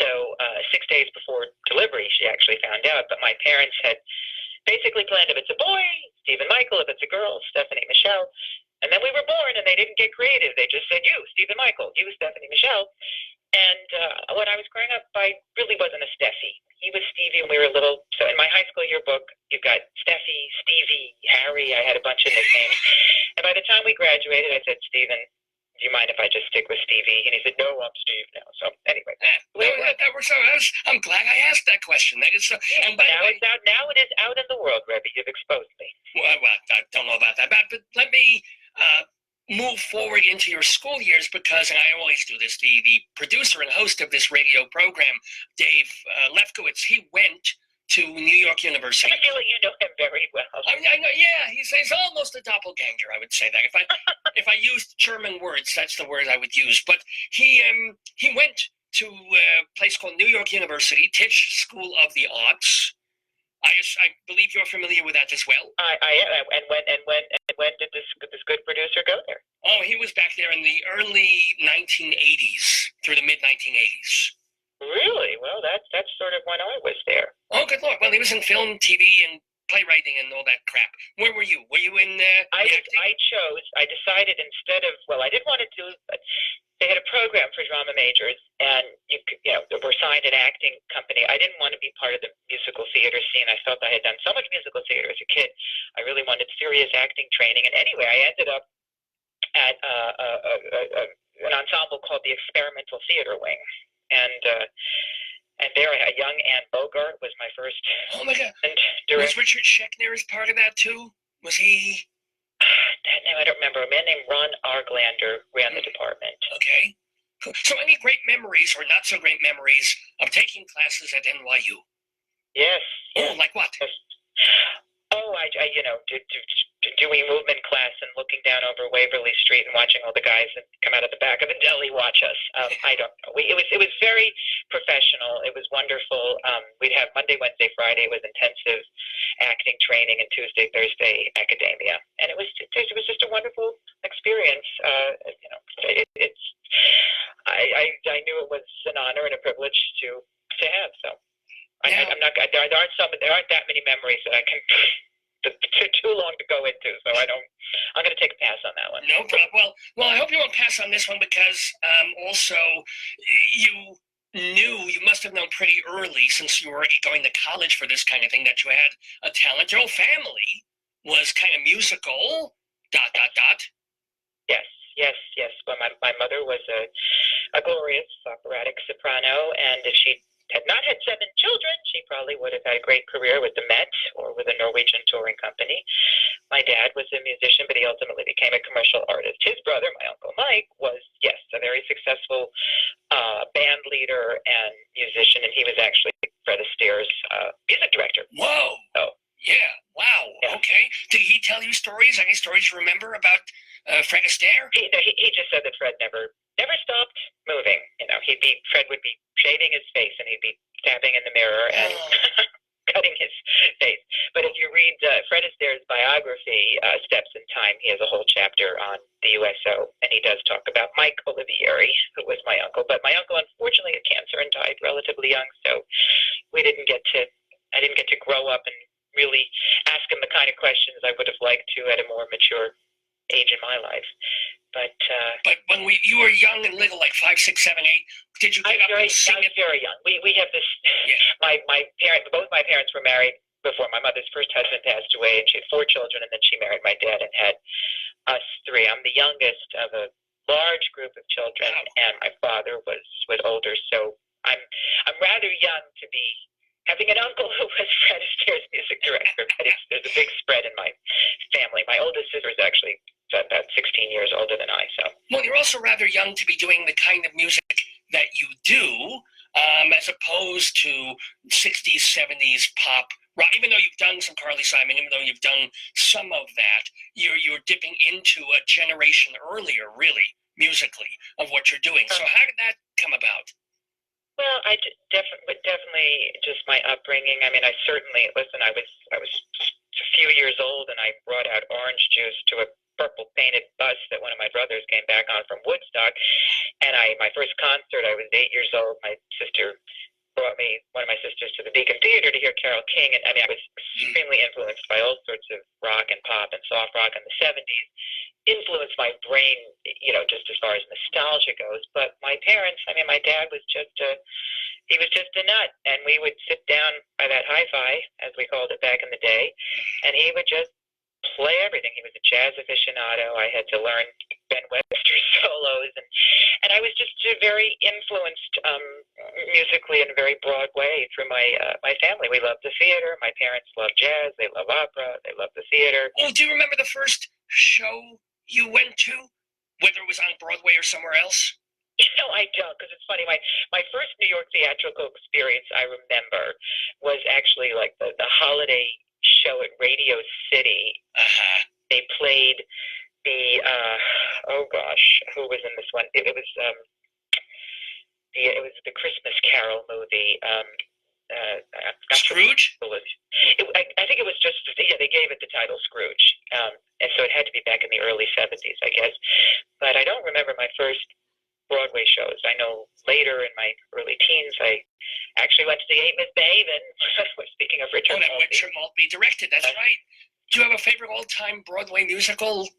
so 6 days before delivery, she actually found out. But my parents had basically planned, if it's a boy, Stephen Michael; if it's a girl, Stephanie Michelle. And then we were born, and they didn't get creative. They just said, you, Stephen Michael; you, Stephanie Michelle. And when I was growing up, I really wasn't a Steffi. He was Stevie when we were little. So in my high school yearbook, you've got Steffi, Stevie, Harry. I had a bunch of nicknames. And by the time we graduated, I said, Stephen, do you mind if I just stick with Stevie? And he said, no, I'm Steve now. So anyway. I'm glad I asked that question. That is and now it's out. Now it is out in the world, Rabbi. You've exposed me. Well, I don't know about that. But let me move forward into your school years, because, and I always do this, the producer and host of this radio program, Dave Lefkowitz, he went to New York University. I feel like you know him very well. I know, yeah, he's almost a doppelganger, I would say that. If I used German words, that's the word I would use. But he went to a place called New York University, Tisch School of the Arts. I believe you're familiar with that as well. I am. And when did this good producer go there? Oh, he was back there in the early 1980s through the mid 1980s. Really? Well, that's sort of when I was there. Oh, good Lord. Well, he was in film, TV, and playwriting and all that crap. Where were you? Were you in I decided instead of, I didn't want to do, they had a program for drama majors, and we're signed an acting company. I didn't want to be part of the musical theater scene. I felt I had done so much musical theater as a kid. I really wanted serious acting training. And anyway, I ended up at an ensemble called the Experimental Theater Wing. And there, a young Anne Bogart was my first. Oh my God! Director. Was Richard Schechner as part of that too? Was he? That name I don't remember. A man named Ron Arglander ran the department. Okay. So, any great memories or not so great memories of taking classes at NYU? Yes. Oh, like what? Oh, I doing movement class and looking down over Waverly Street and watching all the guys that come out of the back of the deli watch us. I don't know. It was very professional. It was wonderful. We'd have Monday, Wednesday, Friday was intensive acting training, and Tuesday, Thursday academia. And it was just a wonderful experience. I knew it was an honor and a privilege to have. So there aren't that many memories that I can. Too long to go into, so I'm going to take a pass on that one. No problem. Well, I hope you won't pass on this one, because also you must have known pretty early, since you were already going to college for this kind of thing, that you had a talent. Your whole family was kind of musical. ... Yes. Well, my mother was a glorious operatic soprano, and if she had not had 7 children, she probably would have had a great career with the Met or with a Norwegian touring company. My dad was a musician, but he ultimately became a commercial artist. His brother, my Uncle Mike, was, yes, a very successful band leader and musician, and he was actually Fred Astaire's music director. Whoa! So, yeah, wow, yeah. Okay. Did he tell you stories, any stories you remember about Fred Astaire? He just said that Fred never stopped moving. Fred would be shaving his face, and he'd be tapping in the mirror and cutting his face. But if you read Fred Astaire's biography, Steps in Time, he has a whole chapter on the USO, and he does talk about Mike Olivieri, who was my uncle. But my uncle, unfortunately, had cancer and died relatively young, so didn't get to. I didn't get to grow up and really ask him the kind of questions I would have liked to at a more mature age in my life. But when you were young and little, like 5, 6, 7, 8, did you get up and sing it? I was very young. We have this. Yeah. My parents, both my parents were married before my mother's first husband passed away, and she had 4 children, and then she married my dad and had us 3. I'm the youngest of a large group of children, and my father was older, so I'm rather young to be having an uncle who was Fred Astaire's music director. But there's a big spread in my family. My oldest sister is actually about 16 years older than I. So. Well, you're also rather young to be doing the kind of music that you do, as opposed to 60s, 70s pop. Right, even though you've done some Carly Simon, even though you've done some of that, you're dipping into a generation earlier, really, musically, of what you're doing. So how did that come about? Well, definitely just my upbringing. I mean, I was a few years old, and I brought out orange juice to a purple painted bus that one of my brothers came back on from Woodstock. And my first concert, I was 8 years old. My sister brought me, one of my sisters, to the Beacon Theater to hear Carole King. And I mean, I was extremely influenced by all sorts of rock and pop and soft rock in the 70s. Influenced my brain, just as far as nostalgia goes. But my parents, I mean, my dad was just a nut. And we would sit down by that hi-fi, as we called it back in the day, and he would just play everything. He was a jazz aficionado. I had to learn Ben Webster solos, and I was just very influenced musically in a very broad way through my family. We loved the theater. My parents loved jazz. They love opera. They love the theater. Well, do you remember the first show you went to, whether it was on Broadway or somewhere else? I don't, because it's funny. My first New York theatrical experience, I remember, was actually like the holiday show at Radio City. They played the who was in this one? It was the Christmas Carol movie. Scrooge? I think it was just they gave it the title Scrooge, and so it had to be back in the early 70s, I guess. But I don't remember my first Broadway shows. I know later in my early teens, I actually went to see Ain't Miss Behavin'. Speaking of Richard Maltby. Richard Maltby directed, that's right. Do you have a favorite all-time Broadway musical?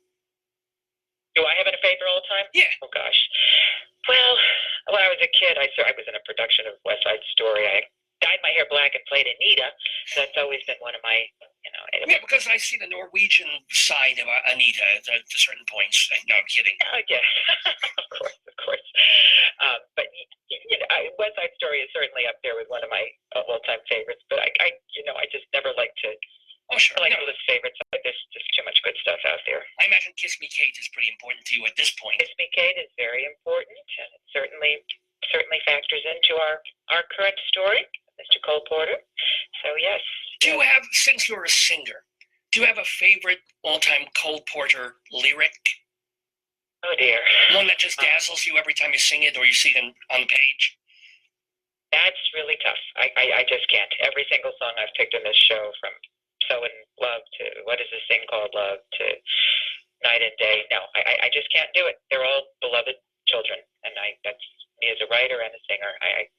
Do I have a favorite all-time? Yeah. Oh, gosh. Well, when I was a kid, I was in a production of West Side Story. I dyed my hair black and played Anita. So that's always been one of my, Yeah, because I see the Norwegian side of Anita at certain points. No, I'm kidding. Oh, yeah. Of course. But, West Side Story is certainly up there with one of my all-time favorites. But I just never like to... Oh, sure. I like to list favorites. There's just too much good stuff out there. I imagine Kiss Me Kate is pretty important to you at this point. Kiss Me Kate is very important, and it certainly factors into our current story, Mr. Cole Porter. So, yes. Do you have, since you're a singer, do you have a favorite all-time Cole Porter lyric? Oh, dear. One that just dazzles you every time you sing it or you see it on the page? That's really tough. I just can't. Every single song I've picked in this show, from So in Love to What Is This Thing Called Love to Night and Day, no, I just can't do it. They're all beloved children, and that's me as a writer and a singer. I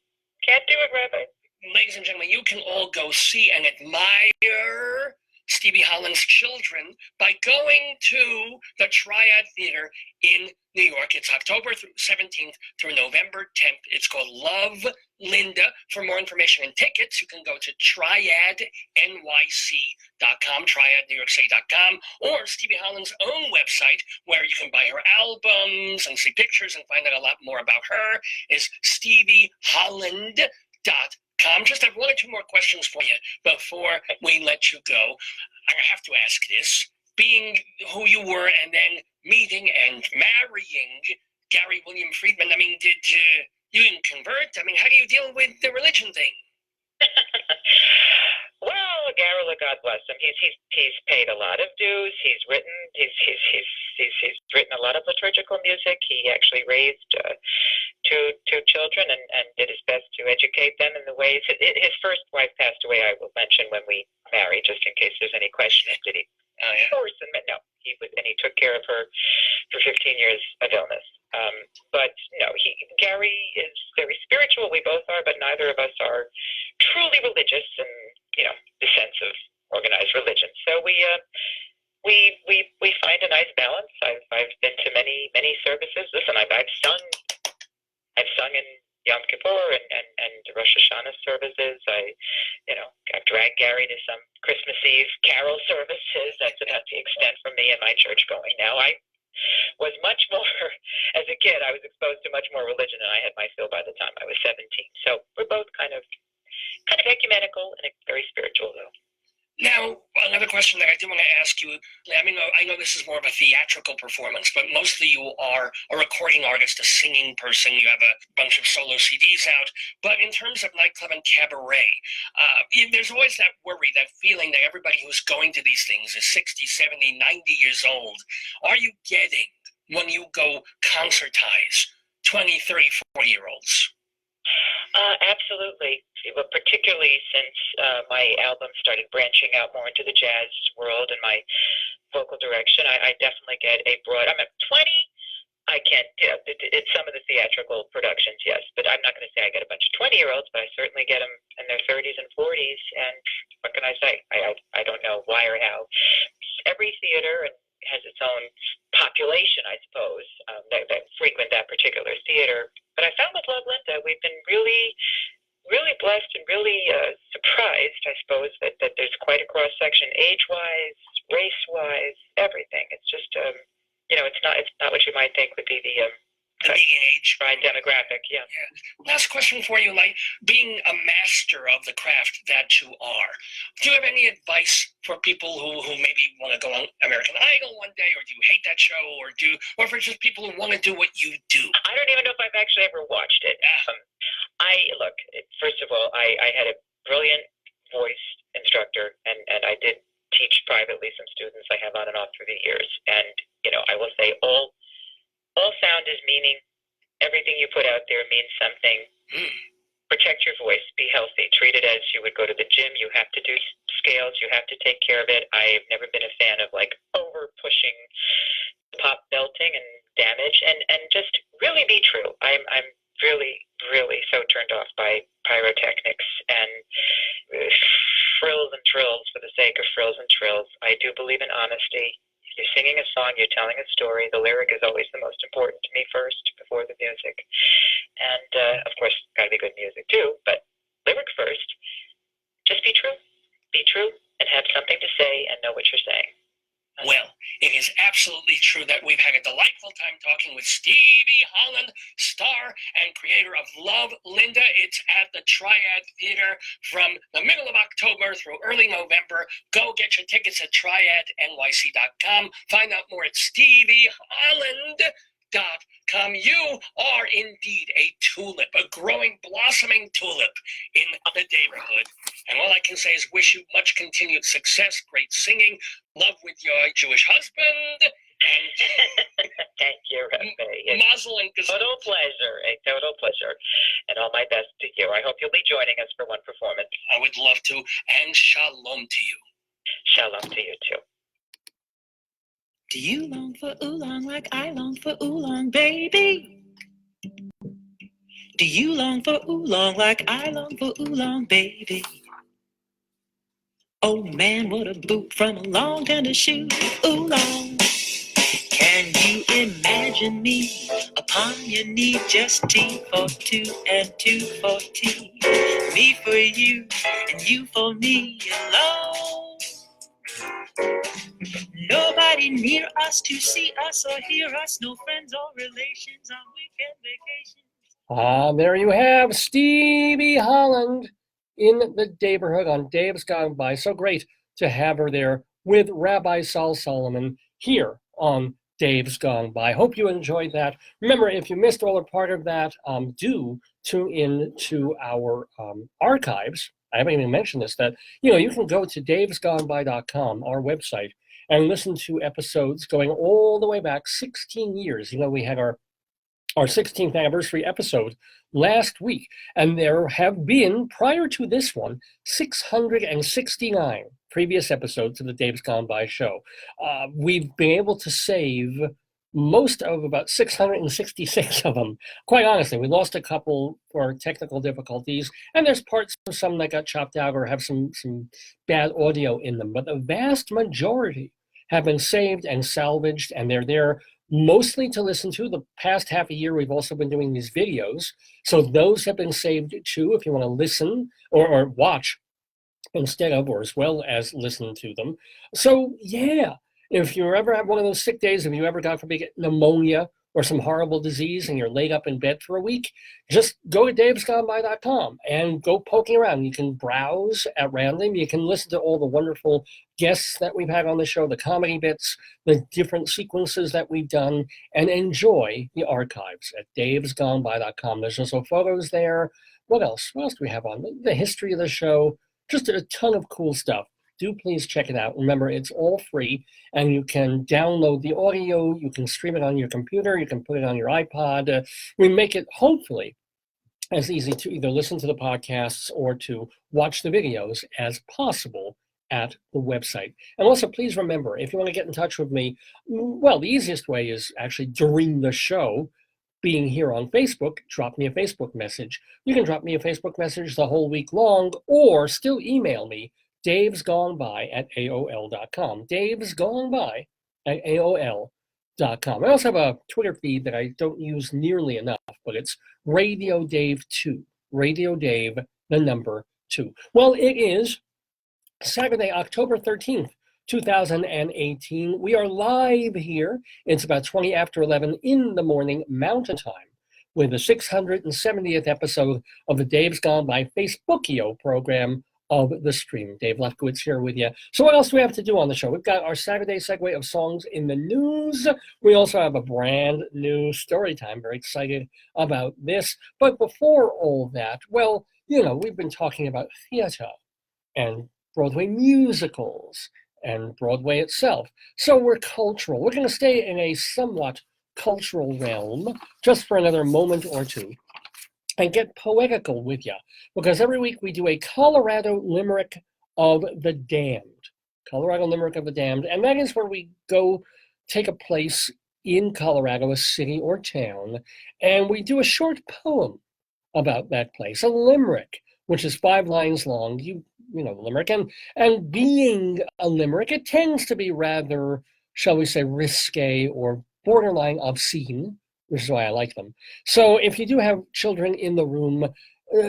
can't do it, Rabbi. Ladies and gentlemen, you can all go see and admire Stevie Holland's Children by going to the Triad Theater in New York. It's October 17th through November 10th. It's called Love Linda. For more information and tickets, you can go to triadnyc.com, triadnewyorkcity.com, or Stevie Holland's own website, where you can buy her albums and see pictures and find out a lot more about her, is stevieholland.com. Just have one or two more questions for you before we let you go. I have to ask this. Being who you were and then meeting and marrying Gary William Friedman, I mean, did you didn't convert? I mean, how do you deal with the religion thing? Well, Gary, God bless him. He's paid a lot of dues. He's written a lot of liturgical music. He actually raised two children and did his best to educate them in the ways. His first wife passed away, I will mention, when we married, just in case there's any question. Did he Oh, yeah. person, but no, he took care of her for 15 years of illness. But no, Gary is very spiritual. We both are, but neither of us are truly religious in, the sense of organized religion. So we find a nice balance. I've been to many services. Listen, I've sung in Yom Kippur and Rosh Hashanah services. I've dragged Gary to some Christmas Eve carol services. That's about the extent for me and my church going now. I was much more, as a kid, I was exposed to much more religion than I had my fill by the time I was 17. So we're both kind of ecumenical and very spiritual, though. Now, another question that I do want to ask you, I know this is more of a theatrical performance, but mostly you are a recording artist, a singing person. You have a bunch of solo CDs out. But in terms of nightclub and cabaret, there's always that worry, that feeling that everybody who's going to these things is 60, 70, 90 years old. Are you getting, when you go concertize, 20, 30, 40-year-olds? Absolutely. But particularly since my album started branching out more into the jazz world and my vocal direction, I definitely get a broad. I'm at 20. I can't. It's some of the theatrical productions, yes, but I'm not going to say I get a bunch of 20-year-olds, but I certainly get them in their 30s and 40s. And what can I say? I don't know why or how. Every theater has its own population, I suppose, that frequent that particular theater. But I found with Love Linda, we've been really blessed and really surprised, I suppose, that there's quite a cross-section, age-wise, race-wise, everything. It's just, it's not what you might think would be the median age. Right, demographic, yeah. Last question for you, being a master of the craft that you are, do you have any advice for people who maybe want to go on American Idol one day, or do you hate that show, or for just people who want to do what you do? I don't even know if I've actually ever watched it. First of all, I had a brilliant voice instructor, and I did teach privately some students I have on and off through the years. And, I will say all sound is meaning. Everything you put out there means something. Protect your voice. Be healthy. Treat it as you would go to the gym. You have to do scales. You have to take care of it. I've never been a fan of over pushing pop belting and damage. And just really be true. I'm really, really so turned off by pyrotechnics and frills and trills for the sake of frills and trills. I do believe in honesty. You're singing a song, you're telling a story. The lyric is always the most important to me first, before the music. And, of course, got to be good music, too. But lyric first. Just be true. Be true and have something to say and know what you're saying. Well, it is absolutely true that we've had a delightful time talking with Stevie Holland, star and creator of Love Linda. It's at the Triad Theater from the middle of October through early November. Go get your tickets at triadnyc.com. Find out more at StevieHolland.com. You are indeed a tulip, a growing, blossoming tulip in the Daverhood. And all I can say is wish you much continued success, great singing, love with your Jewish husband, and thank you, Rabbi. Mazel and total pleasure, and all my best to you. I hope you'll be joining us for one performance. I would love to, and shalom to you. Shalom to you too. Do you long for oolong like I long for oolong, baby? Do you long for oolong like I long for oolong, baby? Oh man, what a boot from a long tender shoe, oolong. Can you imagine me upon your knee, just tea for two and two for tea? Me for you and you for me alone. Nobody near us to see us or hear us, no friends or relations on weekend vacations. There you have Stevie Holland in the Daverhood on Dave's Gone By. So great to have her there with Rabbi Saul Solomon here on Dave's Gone By. Hope you enjoyed that. Remember, if you missed all or part of that, do tune in to our archives. I haven't even mentioned this, that you can go to davesgoneby.com, our website, and listen to episodes going all the way back 16 years. We had our 16th anniversary episode last week, and there have been, prior to this one, 669 previous episodes of the Dave's Gone By show. We've been able to save most of about 666 of them. Quite honestly, we lost a couple for technical difficulties, and there's parts of some that got chopped out or have some bad audio in them, but the vast majority have been saved and salvaged, and they're there mostly to listen to. The past half a year, we've also been doing these videos, so those have been saved too if you want to listen or watch instead of, or as well as listen to them. So yeah, if you ever have one of those sick days, if you ever, God forbid, get pneumonia or some horrible disease and you're laid up in bed for a week, just go to davesgoneby.com and go poking around. You can browse at random. You can listen to all the wonderful guests that we've had on the show, the comedy bits, the different sequences that we've done, and enjoy the archives at davesgoneby.com. There's also photos there. What else? What else do we have on? The history of the show. Just a ton of cool stuff. Do please check it out. Remember, it's all free, and you can download the audio. You can stream it on your computer. You can put it on your iPod. We make it, hopefully, as easy to either listen to the podcasts or to watch the videos as possible at the website. And also, please remember, if you want to get in touch with me, well, the easiest way is actually during the show, being here on Facebook, drop me a Facebook message. You can drop me a Facebook message the whole week long, or still email me, davesgoneby@aol.com. davesgoneby@aol.com. I also have a Twitter feed that I don't use nearly enough, but it's Radio Dave 2. Radio Dave, the number 2. Well, it is Saturday, October 13th, 2018. We are live here. It's about 20 after 11 in the morning Mountain Time with the 670th episode of the Dave's Gone By Facebookio program of the stream. Dave Lefkowitz here with you. So what else do we have to do on the show? We've got our Saturday segue of songs in the news. We also have a brand new story time. Very excited about this. But before all that, well, you know, we've been talking about theater and Broadway musicals and Broadway itself. So we're cultural. We're going to stay in a somewhat cultural realm just for another moment or two and get poetical with you, because every week we do a Colorado Limerick of the Damned. Colorado Limerick of the Damned, and that is where we go take a place in Colorado, a city or town, and we do a short poem about that place, a limerick, which is 5 lines long. You know the limerick, and being a limerick, it tends to be rather, shall we say, risque or borderline obscene, which is why I like them. So if you do have children in the room,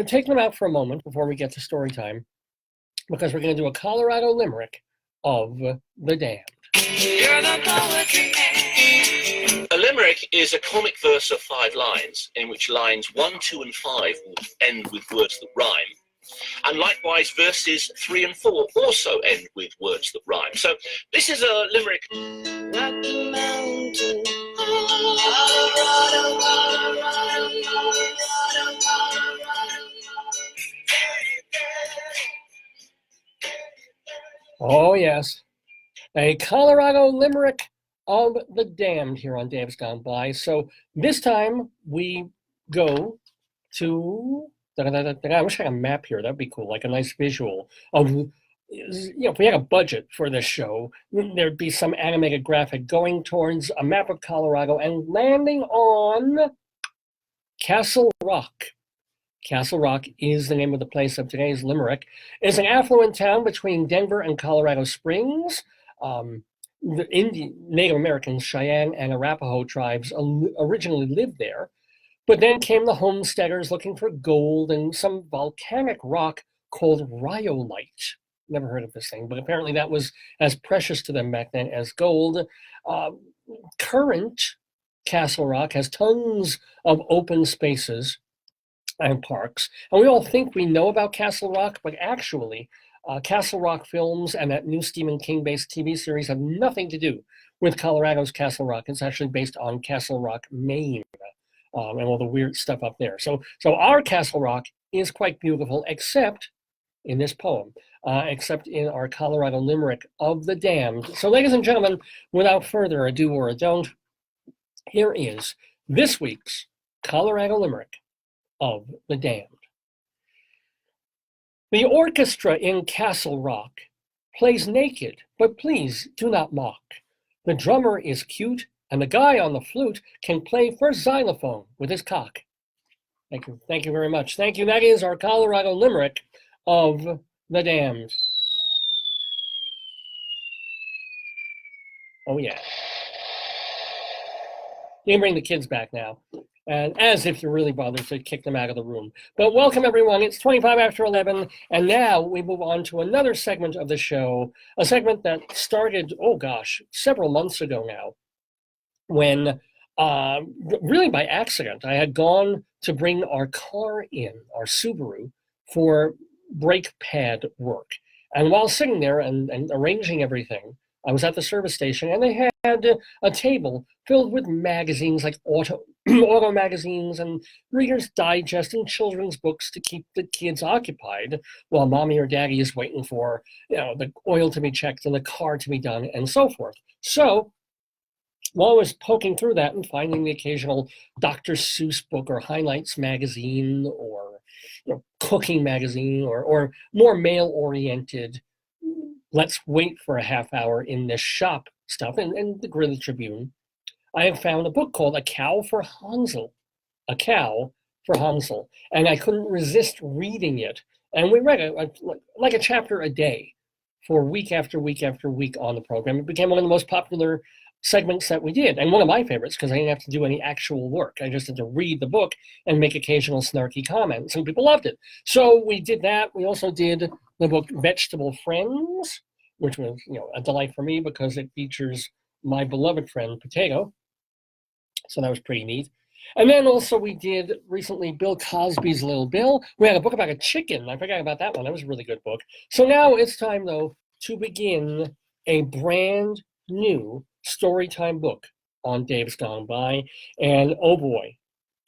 take them out for a moment before we get to story time, because we're going to do a Colorado Limerick of the Damned. A limerick is a comic verse of 5 lines, in which lines 1, 2, and 5 will end with words that rhyme. And likewise, verses 3 and 4 also end with words that rhyme. So this is a limerick. Rocky Mountain, Colorado, Oh yes, a Colorado Limerick of the Damned here on Dave's Gone By. So this time we go to, I wish I had a map here. That'd be cool, like a nice visual of, you know, if we had a budget for this show, there'd be some animated graphic going towards a map of Colorado and landing on Castle Rock. Castle Rock is the name of the place of today's limerick. It's an affluent town between Denver and Colorado Springs. The Indian, Native Americans, Cheyenne and Arapaho tribes originally lived there, but then came the homesteaders looking for gold and some volcanic rock called rhyolite. Never heard of this thing, but apparently that was as precious to them back then as gold. Current Castle Rock has tons of open spaces and parks, and we all think we know about Castle Rock, but actually Castle Rock Films and that new Stephen King-based TV series have nothing to do with Colorado's Castle Rock. It's actually based on Castle Rock, Maine, and all the weird stuff up there. So our Castle Rock is quite beautiful, except in this poem, except in our Colorado Limerick of the Damned. So ladies and gentlemen, without further ado or a don't, here is this week's Colorado Limerick of the Damned. The orchestra in Castle Rock plays naked, but please do not mock. The drummer is cute, and the guy on the flute can play first xylophone with his cock. Thank you. Thank you very much. Thank you. That is our Colorado Limerick of the Damned. Oh, yeah. You can bring the kids back now. And as if you're really bothered to kick them out of the room. But welcome, everyone. It's 25 after 11. And now we move on to another segment of the show, a segment that started, oh gosh, several months ago now, when really by accident, I had gone to bring our car in, our Subaru, for brake pad work. And while sitting there and arranging everything, I was at the service station, and they had a table filled with magazines like auto magazines and Reader's Digest and children's books to keep the kids occupied while mommy or daddy is waiting for, the oil to be checked and the car to be done and so forth. So while I was poking through that and finding the occasional Dr. Seuss book or Highlights magazine or cooking magazine or more male-oriented, let's wait for a half hour in this shop stuff and the Greeley Tribune, I have found a book called A Cow for Hansel. A Cow for Hansel. And I couldn't resist reading it. And we read it like a chapter a day for week after week after week on the program. It became one of the most popular segments that we did, and one of my favorites because I didn't have to do any actual work. I just had to read the book and make occasional snarky comments, and people loved it. So we did that. We also did the book Vegetable Friends, which was a delight for me because it features my beloved friend Potato. So that was pretty neat. And then also we did recently Bill Cosby's Little Bill. We had a book about a chicken. I forgot about that one. That was a really good book. So now it's time, though, to begin a brand new Storytime book on Dave's Gone By. And oh boy,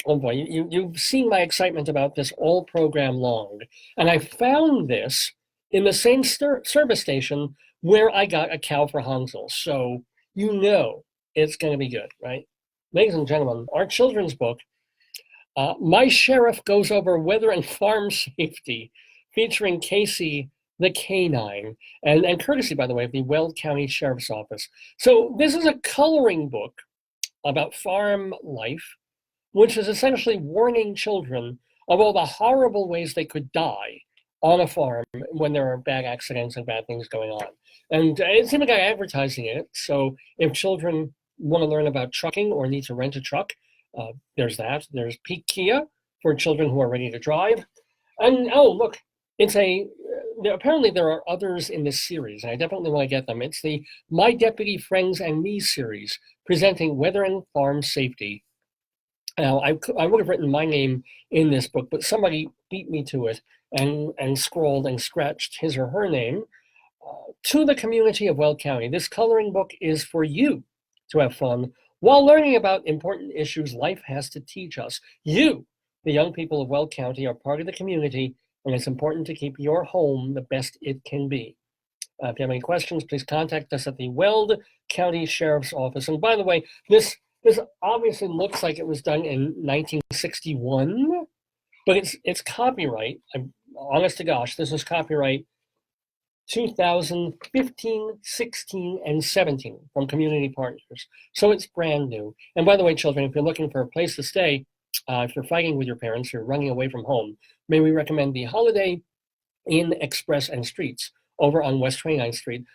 you've seen my excitement about this all program long. And I found this in the same service station where I got A Cow for Hansel. So it's going to be good, right? Ladies and gentlemen, our children's book, My Sheriff Goes Over Weather and Farm Safety, featuring Casey the Canine, and courtesy, by the way, of the Weld County Sheriff's Office. So this is a coloring book about farm life, which is essentially warning children of all the horrible ways they could die on a farm when there are bad accidents and bad things going on. And it's even got advertising in it, so if children want to learn about trucking or need to rent a truck, there's that. There's Peak Kia for children who are ready to drive. And oh, look, apparently there are others in this series, and I definitely want to get them. It's the My Deputy Friends and Me series, presenting weather and farm safety. Now, I would have written my name in this book, but somebody beat me to it and scrawled and scratched his or her name. To the community of Weld County, this coloring book is for you to have fun while learning about important issues life has to teach us. You, the young people of Weld County, are part of the community, and it's important to keep your home the best it can be. If you have any questions, please contact us at the Weld County Sheriff's Office. And by the way, this obviously looks like it was done in 1961, but it's copyright. I'm honest to gosh, this is copyright 2015, 16, and 17 from community partners. So it's brand new. And by the way, children, if you're looking for a place to stay, if you're fighting with your parents, you're running away from home, may we recommend the Holiday Inn Express and Streets over on West 29th Street.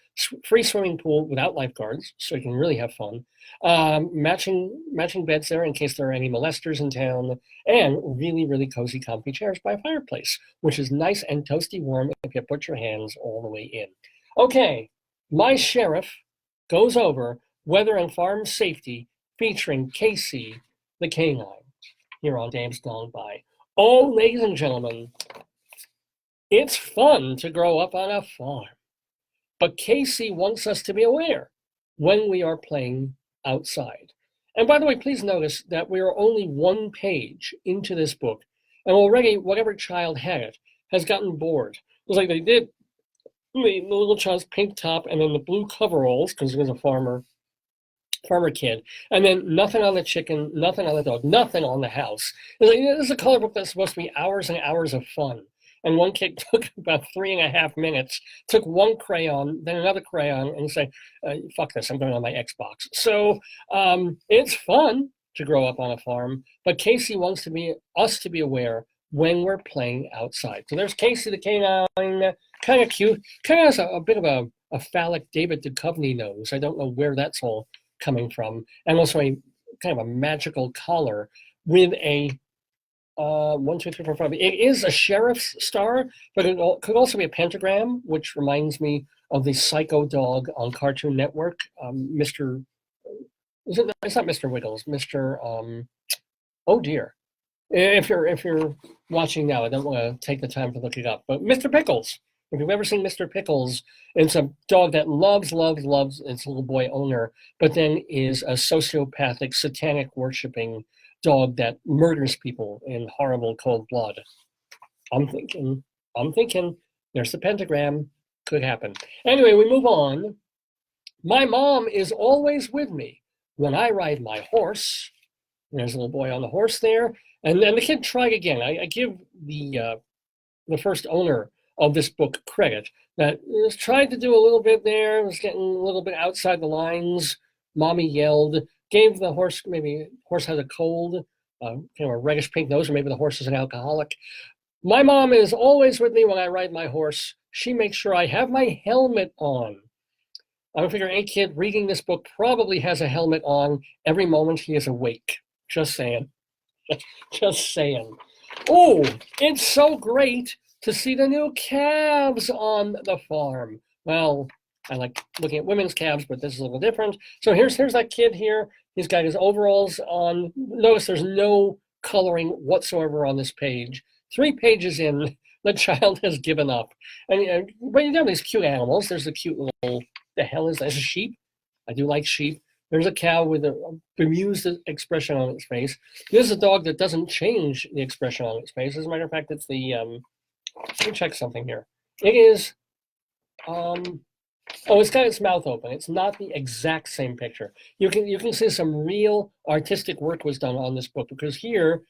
Free swimming pool without lifeguards, so you can really have fun. Matching beds there in case there are any molesters in town, and really, really cozy, comfy chairs by a fireplace, which is nice and toasty warm if you put your hands all the way in. Okay, My Sheriff Goes Over Weather and Farm Safety, featuring Casey the Canine, here on Dave's Gone By. Oh, ladies and gentlemen, it's fun to grow up on a farm. But Casey wants us to be aware when we are playing outside. And by the way, please notice that we are only one page into this book, and already whatever child had it has gotten bored. It was like they did the little child's pink top and then the blue coveralls, because he was a farmer kid, and then nothing on the chicken, nothing on the dog, nothing on the house. It's like, this is a color book that's supposed to be hours and hours of fun. and one kid took about 3.5 minutes, took one crayon, then another crayon, and said, fuck this, I'm going on my Xbox. So it's fun to grow up on a farm, but Casey wants us to be aware when we're playing outside. So there's Casey the canine, kind of cute, kind of has a bit of a phallic David Duchovny nose. I don't know where that's all coming from. And also a kind of a magical collar with a 1, 2, 3, 4, 5. It is a sheriff's star, but it could also be a pentagram, which reminds me of the Psycho dog on Cartoon Network. Mr. It's not Mr. Wiggles. Mr. Oh dear. If you're watching now, I don't want to take the time to look it up, but Mr. Pickles. If you've ever seen Mr. Pickles, it's a dog that loves its little boy owner, but then is a sociopathic, satanic worshiping dog that murders people in horrible cold blood. I'm thinking, there's the pentagram, could happen. Anyway, we move on. My mom is always with me when I ride my horse. There's a little boy on the horse there. And then the kid tried again. I give the first owner of this book credit that was tried to do a little bit there, was getting a little bit outside the lines. Mommy yelled, gave the horse, maybe horse has a cold, kind of a reddish pink nose, or maybe the horse is an alcoholic. My mom is always with me when I ride my horse. She makes sure I have my helmet on. I figure any kid reading this book probably has a helmet on every moment he is awake. Just saying. Just saying. Oh, it's so great to see the new calves on the farm. Well, I like looking at women's calves, but this is a little different. So here's that kid here. He's got his overalls on. Notice there's no coloring whatsoever on this page. 3 pages in, the child has given up. And but you have these cute animals. There's a cute little, the hell is that? Is a sheep? I do like sheep. There's a cow with a bemused expression on its face. This is a dog that doesn't change the expression on its face. As a matter of fact, it's the, let me check something here. It is, it's got its mouth open. It's not the exact same picture. You can see some real artistic work was done on this book, because here,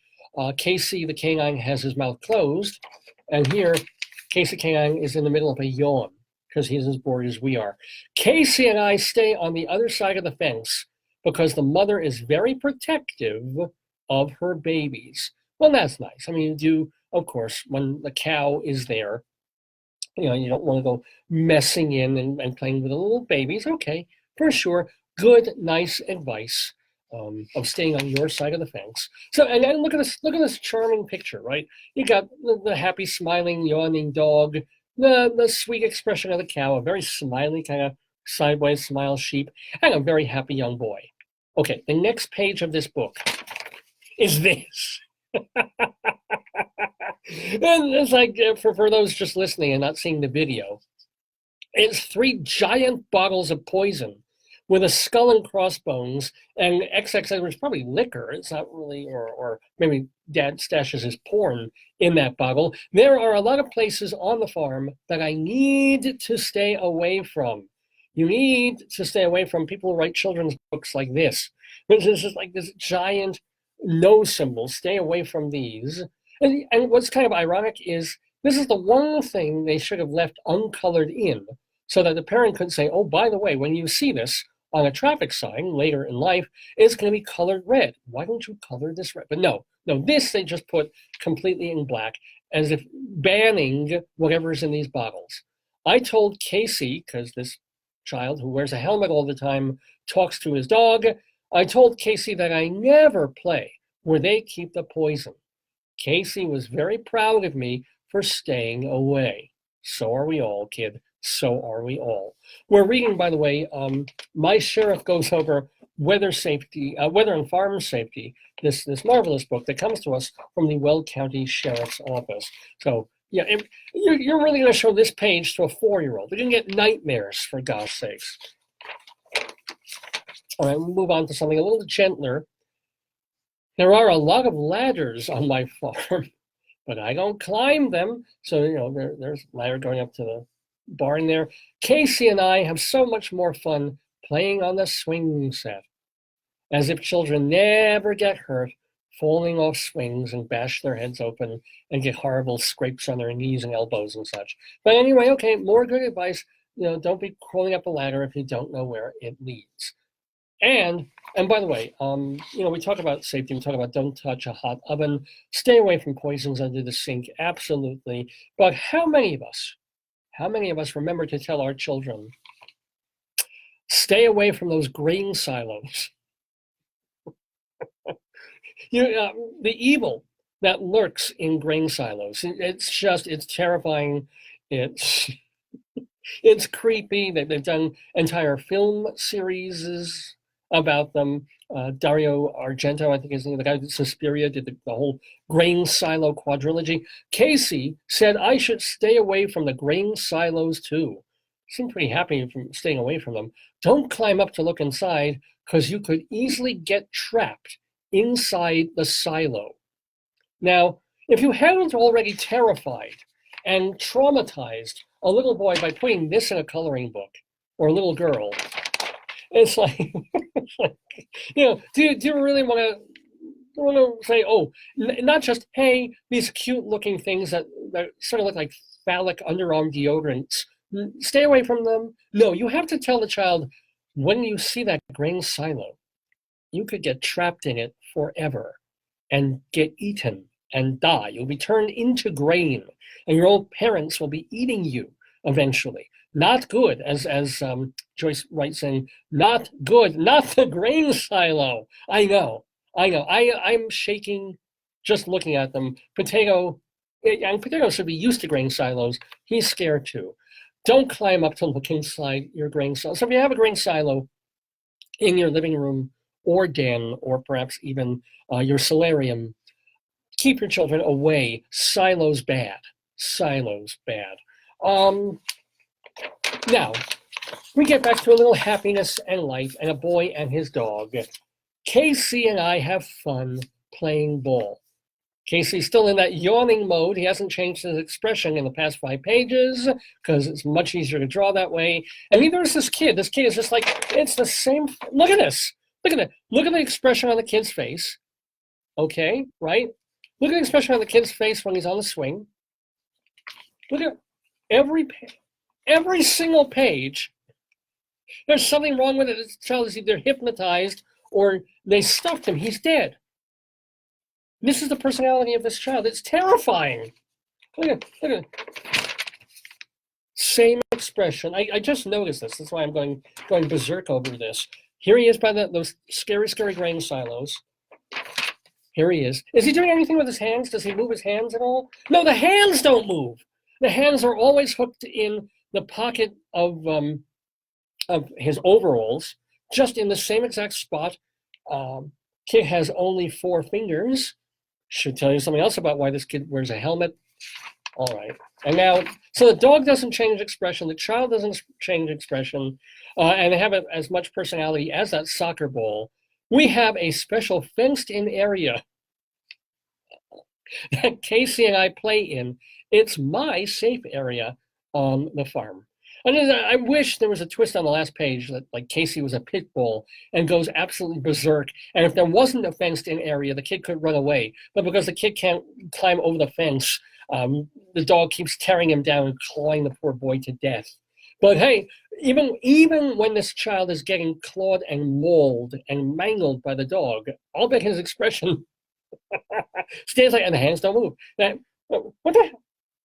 Casey the canine has his mouth closed, and here, Casey canine is in the middle of a yawn, because he's as bored as we are. Casey and I stay on the other side of the fence because the mother is very protective of her babies. Well, that's nice. I mean, you do, of course, when the cow is there, you don't want to go messing in and playing with the little babies. Okay, for sure. Good, nice advice of staying on your side of the fence. So, and then look at this charming picture, right? You got the happy, smiling, yawning dog, the sweet expression of the cow, a very smiley kind of sideways smile sheep, and a very happy young boy. Okay, the next page of this book is this. And it's like, for those just listening and not seeing the video, it's 3 giant bottles of poison with a skull and crossbones and XXX, which is probably liquor. It's not really, or maybe Dad stashes his porn in that bottle. There are a lot of places on the farm that I need to stay away from. You need to stay away from people who write children's books like this. This is like this giant no symbol. Stay away from these. And what's kind of ironic is this is the one thing they should have left uncolored in, so that the parent could say, oh, by the way, when you see this on a traffic sign later in life, it's going to be colored red. Why don't you color this red? But no, this they just put completely in black, as if banning whatever's in these bottles. I told Casey, because this child who wears a helmet all the time talks to his dog, I told Casey that I never play where they keep the poison. Casey was very proud of me for staying away. So are we all, kid. So are we all. We're reading, by the way, My Sheriff Goes Over Weather and Farm Safety, this marvelous book that comes to us from the Weld County Sheriff's Office. So, yeah, you're really going to show this page to a 4-year-old. They're going to get nightmares, for God's sakes. All right, we'll move on to something a little gentler. There are a lot of ladders on my farm, but I don't climb them. So, there's a ladder going up to the barn there. Casey and I have so much more fun playing on the swing set. As if children never get hurt falling off swings and bash their heads open and get horrible scrapes on their knees and elbows and such. But anyway, okay, more good advice. Don't be crawling up a ladder if you don't know where it leads. And by the way, we talk about safety. We talk about don't touch a hot oven, stay away from poisons under the sink, absolutely. But how many of us remember to tell our children, stay away from those grain silos? The evil that lurks in grain silos. It's terrifying. It's creepy. They've done entire film series about them. Dario Argento, I think is the guy that Suspiria did the whole grain silo quadrilogy. Casey said I should stay away from the grain silos too. Seemed pretty happy from staying away from them. Don't climb up to look inside because you could easily get trapped inside the silo. Now, if you haven't already terrified and traumatized a little boy by putting this in a coloring book, or a little girl, it's like, do you really want to say, not just, hey, these cute looking things that sort of look like phallic underarm deodorants, stay away from them? No, you have to tell the child, when you see that grain silo, you could get trapped in it forever and get eaten and die. You'll be turned into grain, and your old parents will be eating you eventually. Not good, as Joyce writes in, not good, not the grain silo. I know. I'm shaking just looking at them. Potato should be used to grain silos. He's scared too. Don't climb up to look inside your grain silo. So if you have a grain silo in your living room or den, or perhaps even your solarium, keep your children away. Silos bad. Silos bad. Now, we get back to a little happiness and light and a boy and his dog. Casey and I have fun playing ball. Casey's still in that yawning mode. He hasn't changed his expression in the past 5 pages because it's much easier to draw that way. And then there's this kid. This kid is just like, it's the same. Look at this. Look at it. Look at the expression on the kid's face. Okay, right? Look at the expression on the kid's face when he's on the swing. Look at every single page. There's something wrong with it. This child is either hypnotized or they stuffed him. He's dead. This is the personality of this child. It's terrifying. Look at it. Same expression. I just noticed this. That's why I'm going berserk over this. Here he is by those scary, scary grain silos. Here he is. Is he doing anything with his hands? Does he move his hands at all? No, the hands don't move. The hands are always hooked in the pocket of his overalls, just in the same exact spot. Kid has only 4 fingers. Should tell you something else about why this kid wears a helmet. All right. And now, so the dog doesn't change expression, the child doesn't change expression, and they have as much personality as that soccer ball. We have a special fenced-in area that Casey and I play in. It's my safe area on the farm. And I wish there was a twist on the last page that like Casey was a pit bull and goes absolutely berserk. And if there wasn't a fenced-in area, the kid could run away. But because the kid can't climb over the fence, the dog keeps tearing him down and clawing the poor boy to death. But hey, even when this child is getting clawed and mauled and mangled by the dog, I'll bet his expression stays like, and the hands don't move. What the hell?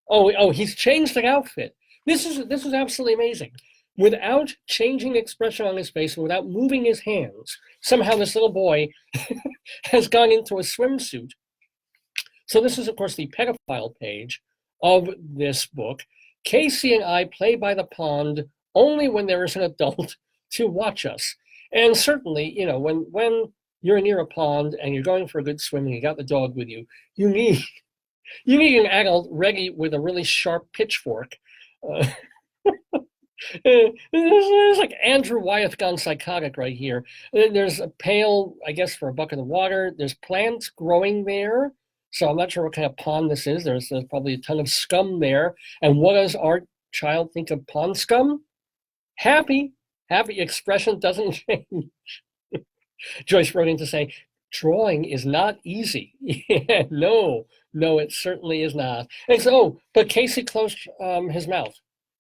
Oh, he's changed the outfit. This is absolutely amazing. Without changing the expression on his face and without moving his hands, somehow this little boy has gone into a swimsuit. So this is, of course, the pedophile page of this book. Casey and I play by the pond only when there is an adult to watch us. And certainly, when you're near a pond and you're going for a good swim and you got the dog with you, you need an adult ready with a really sharp pitchfork. It's like Andrew Wyeth gone psychotic right here. There's a pail, I guess, for a bucket of water. There's plants growing there. So I'm not sure what kind of pond this is. There's probably a ton of scum there. And what does our child think of pond scum? Happy expression doesn't change. Joyce wrote in to say, drawing is not easy. No, it certainly is not. And so, but Casey closed his mouth.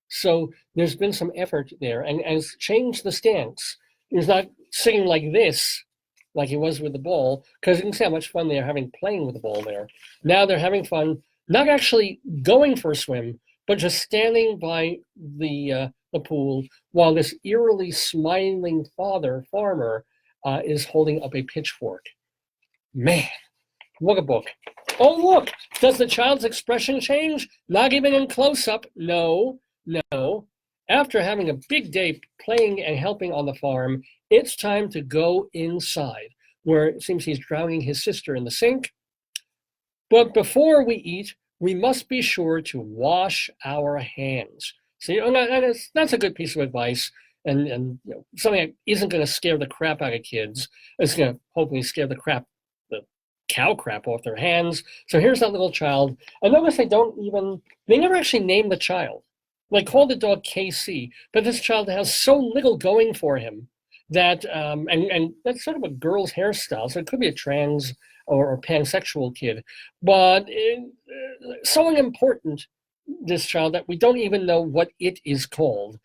So there's been some effort there and has changed the stance. He's not sitting like this, like he was with the ball, because you can see how much fun they're having playing with the ball there. Now they're having fun, not actually going for a swim, but just standing by the pool while this eerily smiling farmer is holding up a pitchfork. Man, what a book. Oh, look, does the child's expression change? Not even in close-up. No. After having a big day playing and helping on the farm, it's time to go inside, where it seems he's drowning his sister in the sink. But before we eat, we must be sure to wash our hands. See, that's a good piece of advice, and you know, something that isn't going to scare the crap out of kids. It's going to hopefully scare the cow crap off their hands. So here's that little child. And notice they never actually name the child. They call the dog KC, but this child has so little going for him that, and that's sort of a girl's hairstyle, so it could be a trans or pansexual kid, but so unimportant, this child, that we don't even know what it is called.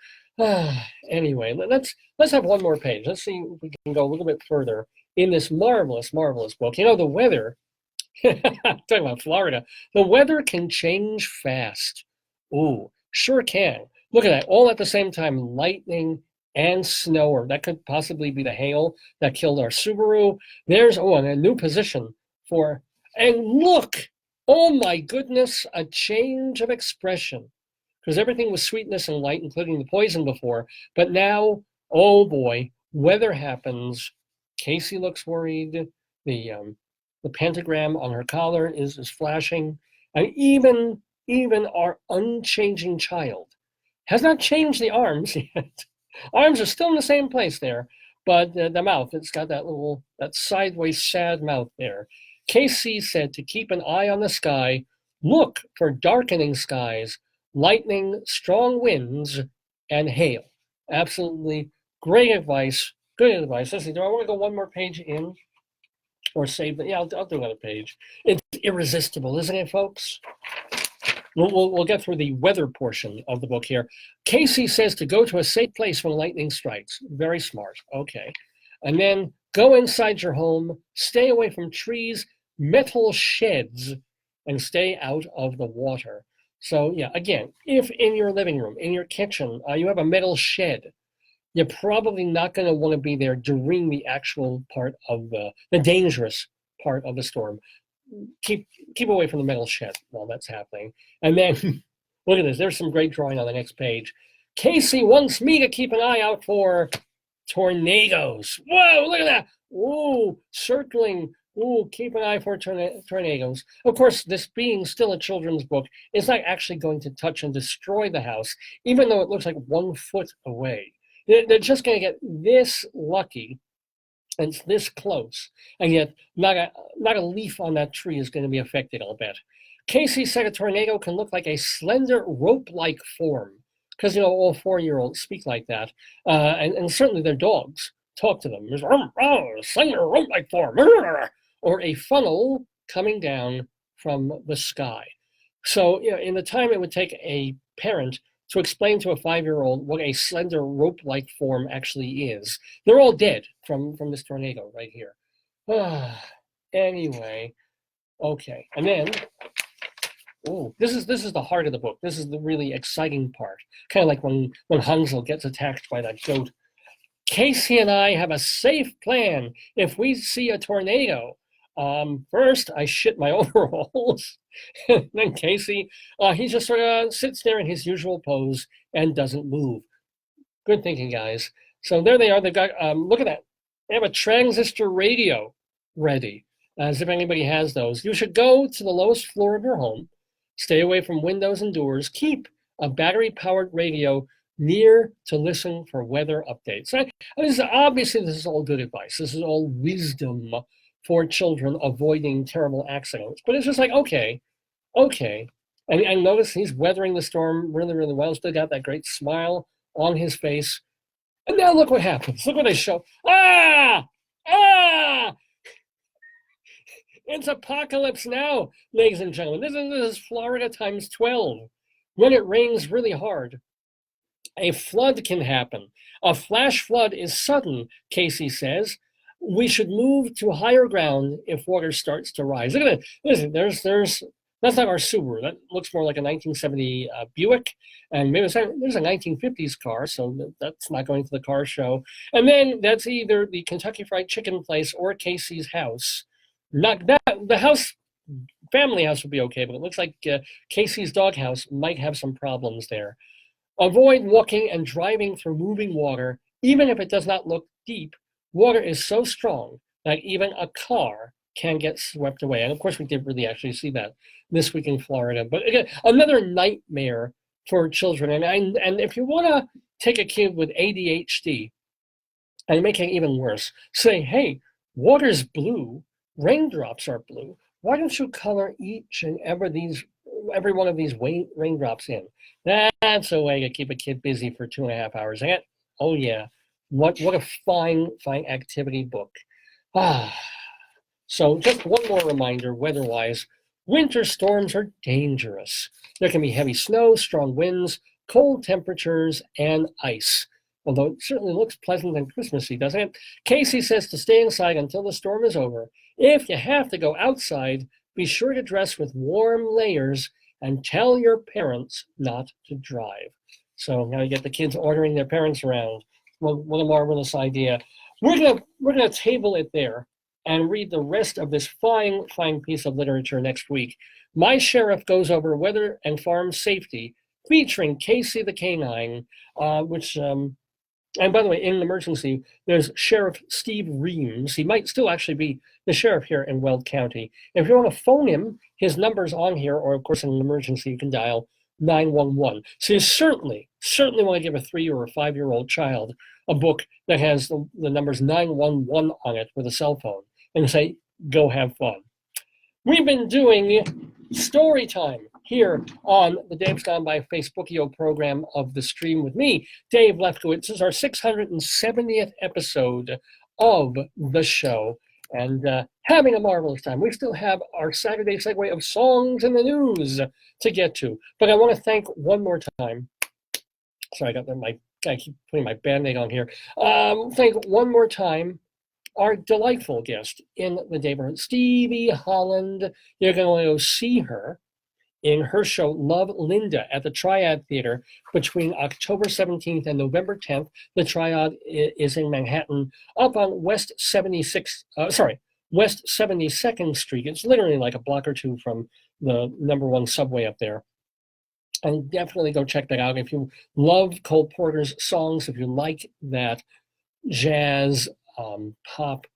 Anyway, let's have one more page. Let's see if we can go a little bit further in this marvelous book. You know, the weather, talking about Florida, the weather can change fast. Ooh, sure can. Look at that, all at the same time, lightning and snow, or that could possibly be the hail that killed our Subaru. There's, a new position for, and look, oh my goodness, a change of expression. Because everything was sweetness and light, including the poison before. But now, oh boy, weather happens. Casey looks worried. The pentagram on her collar is flashing. And even our unchanging child has not changed the arms yet. Arms are still in the same place there, but the mouth, it's got that sideways sad mouth there. Casey said to keep an eye on the sky, look for darkening skies, lightning, strong winds, and hail. Absolutely great advice. Good advice. Let's see, do I want to go one more page in or save it? Yeah, I'll do another page. It's irresistible, isn't it, folks? We'll get through the weather portion of the book here. Casey says to go to a safe place when lightning strikes. Very smart. Okay. And then go inside your home, stay away from trees, metal sheds, and stay out of the water. So yeah, again, if in your living room, in your kitchen, you have a metal shed, you're probably not going to want to be there during the actual part of the dangerous part of the storm. Keep away from the metal shed while that's happening. And then, look at this, there's some great drawing on the next page. Casey wants me to keep an eye out for tornadoes. Whoa, look at that. Ooh, circling. Ooh, keep an eye for tornadoes. Of course, this being still a children's book, it's not actually going to touch and destroy the house, even though it looks like 1 foot away. They're just going to get this lucky, and it's this close, and yet not a leaf on that tree is going to be affected, I'll bet. Casey said a tornado can look like a slender rope-like form, because, you know, all 4-year-olds speak like that, and certainly their dogs talk to them. There's slender rope-like form, or a funnel coming down from the sky. So, you know, in the time it would take a parent to explain to a 5-year-old what a slender rope-like form actually is. They're all dead from this tornado right here. Anyway, okay, and then, this is the heart of the book. This is the really exciting part. Kind of like when Hansel gets attacked by that goat. Casey and I have a safe plan if we see a tornado. First, I shit my overalls. Then Casey, he just sort of sits there in his usual pose and doesn't move. Good thinking, guys. So there they are. They got, look at that. They have a transistor radio ready, as if anybody has those. You should go to the lowest floor of your home, stay away from windows and doors, keep a battery-powered radio near to listen for weather updates. Obviously, this is all good advice. This is all wisdom for children avoiding terrible accidents. But it's just like, okay. And notice he's weathering the storm really, really well. Still got that great smile on his face. And now look what happens. Look what they show. It's apocalypse now, ladies and gentlemen. This is Florida times 12. When it rains really hard, a flood can happen. A flash flood is sudden, Casey says. We should move to higher ground if water starts to rise. Look at that. Listen, there's that's not our Subaru. That looks more like a 1970 Buick. And maybe there's a 1950s car, so that's not going to the car show. And then that's either the Kentucky Fried Chicken place or Casey's house. Not that the house, family house would be okay, but it looks like Casey's doghouse might have some problems there. Avoid walking and driving through moving water, even if it does not look deep. Water is so strong that even a car can get swept away. And of course, we did really actually see that this week in Florida. But again, another nightmare for children. And if you want to take a kid with ADHD and make it even worse, say, hey, water's blue, raindrops are blue. Why don't you color each and every one of these raindrops in? That's a way to keep a kid busy for 2.5 hours. And oh yeah, what a fine activity book. So just one more reminder, weather-wise, winter storms are dangerous. There can be heavy snow, strong winds, cold temperatures, and ice. Although it certainly looks pleasant and Christmassy, doesn't it? Casey says to stay inside until the storm is over. If you have to go outside, be sure to dress with warm layers and tell your parents not to drive. So now you get the kids ordering their parents around. Well, what a marvelous idea. We're gonna table it there and read the rest of this fine piece of literature next week. My Sheriff goes over weather and farm safety, featuring Casey the Canine, and by the way, in an emergency, there's Sheriff Steve Reams. He might still actually be the sheriff here in Weld County. If you want to phone him, his number's on here, or of course in an emergency, you can dial 911. So you certainly want to give a 3 or a 5-year-old child a book that has the numbers 911 on it with a cell phone and say, go have fun. We've been doing story time here on the Dave's Gone By Facebookio program of the stream with me, Dave Lefkowitz. This is our 670th episode of the show, and having a marvelous time. We still have our Saturday segue of songs in the news to get to, but I want to thank one more time. Sorry, I keep putting my Band-Aid on here. Thank one more time our delightful guest in the Daverhood, Stevie Holland. You're going to go see her in her show Love Linda at the Triad Theater between October 17th and November 10th. The Triad is in Manhattan, up on West 72nd Street. It's literally like a block or two from the #1 subway up there. And definitely go check that out. If you love Cole Porter's songs, if you like that jazz, pop,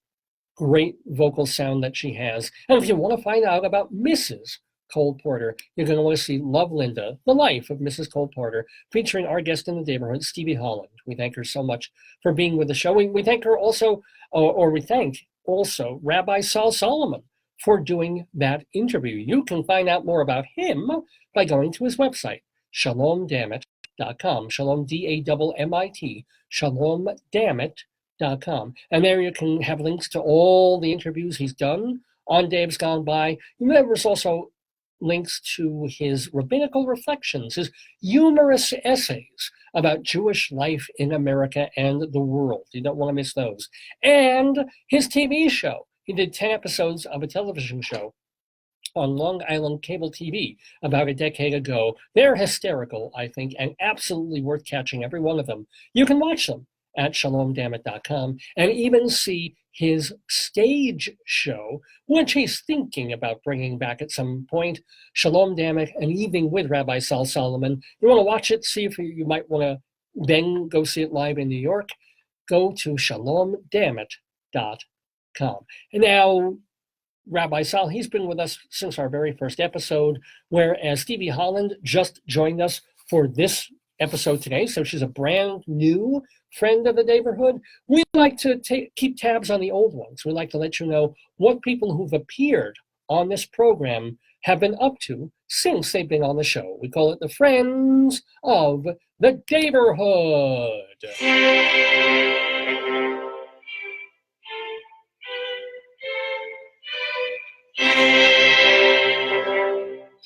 great vocal sound that she has, and if you want to find out about Mrs. Cole Porter, you're going to want to see Love Linda, the life of Mrs. Cole Porter, featuring our guest in the Daverhood, Stevie Holland. We thank her so much for being with the show. We thank her also, we thank also Rabbi Saul Solomon for doing that interview. You can find out more about him by going to his website, shalomdammit.com, shalom, D-A-M-M-I-T, shalomdammit.com. And there you can have links to all the interviews he's done on Dave's Gone By. There's also links to his rabbinical reflections, his humorous essays about Jewish life in America and the world. You don't want to miss those. And his TV show. He did 10 episodes of a television show on Long Island cable TV about a decade ago. They're hysterical, I think, and absolutely worth catching, every one of them. You can watch them at shalomdammit.com and even see his stage show, which he's thinking about bringing back at some point, Shalom Dammit, An Evening with Rabbi Saul Solomon. You want to watch it, see if you might want to then go see it live in New York, go to shalomdammit.com. And now, Rabbi Sal, he's been with us since our very first episode, whereas Stevie Holland just joined us for this episode today, so she's a brand new friend of the Daverhood. We like to keep tabs on the old ones. We like to let you know what people who've appeared on this program have been up to since they've been on the show. We call it the Friends of the Daverhood.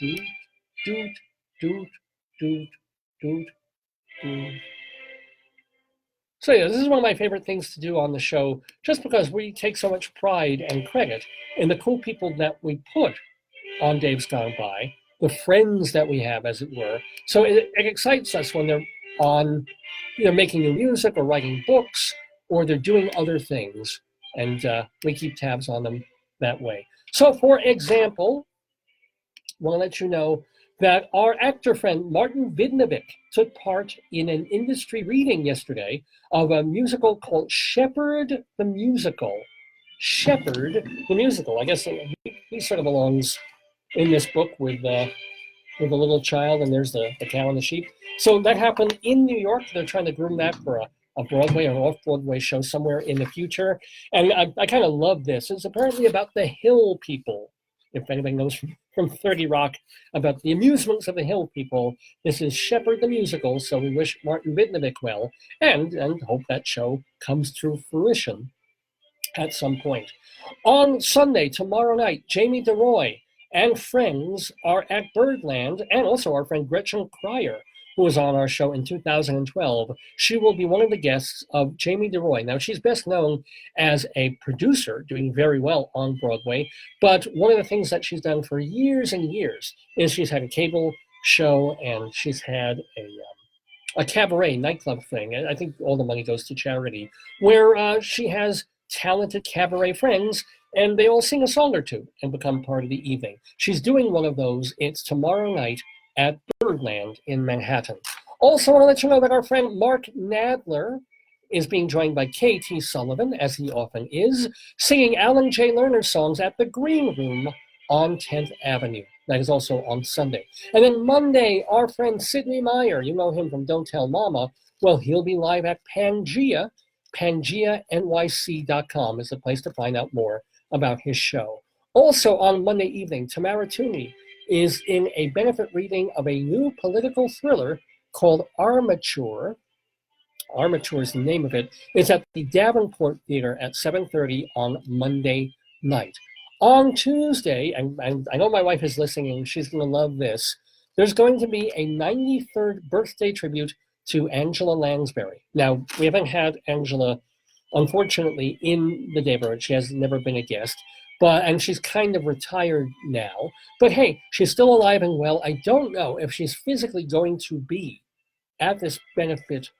doot, doot, doot, doot, doot, doot. So yeah, this is one of my favorite things to do on the show, just because we take so much pride and credit in the cool people that we put on Dave's Gone By, the friends that we have, as it were. So it excites us when they're on, making new music or writing books, or they're doing other things, and we keep tabs on them that way. So, for example, I want to let you know that our actor friend Martin Vidnovic took part in an industry reading yesterday of a musical called Shepherd the Musical. Shepherd the Musical. I guess he sort of belongs in this book with a little child, and there's the cow and the sheep. So that happened in New York. They're trying to groom that for a Broadway or off-Broadway show somewhere in the future. And I kind of love this. It's apparently about the Hill People. If anybody knows from 30 Rock about the amusements of the Hill People, this is Shepherd the Musical, so we wish Martin Vidnovic well, and hope that show comes to fruition at some point. On Sunday, tomorrow night, Jamie DeRoy and friends are at Birdland, and also our friend Gretchen Cryer, who was on our show in 2012. She will be one of the guests of Jamie DeRoy. Now, she's best known as a producer, doing very well on Broadway, but one of the things that she's done for years and years is she's had a cable show, and she's had a cabaret nightclub thing. I think all the money goes to charity, where she has talented cabaret friends, and they all sing a song or two and become part of the evening. She's doing one of those. It's tomorrow night at Birdland in Manhattan. Also, I want to let you know that our friend Mark Nadler is being joined by K.T. Sullivan, as he often is, singing Alan J. Lerner songs at the Green Room on 10th Avenue. That is also on Sunday. And then Monday, our friend Sidney Meyer, you know him from Don't Tell Mama, well, he'll be live at Pangea. PangeaNYC.com is the place to find out more about his show. Also on Monday evening, Tamara Toomey is in a benefit reading of a new political thriller called Armature. Armature is the name of it. It's at the Davenport Theater at 7:30 on Monday night. On Tuesday, and I know my wife is listening, she's going to love this, there's going to be a 93rd birthday tribute to Angela Lansbury. Now, we haven't had Angela, unfortunately, in the Daverhood. She has never been a guest. And she's kind of retired now. But hey, she's still alive and well. I don't know if she's physically going to be at this benefit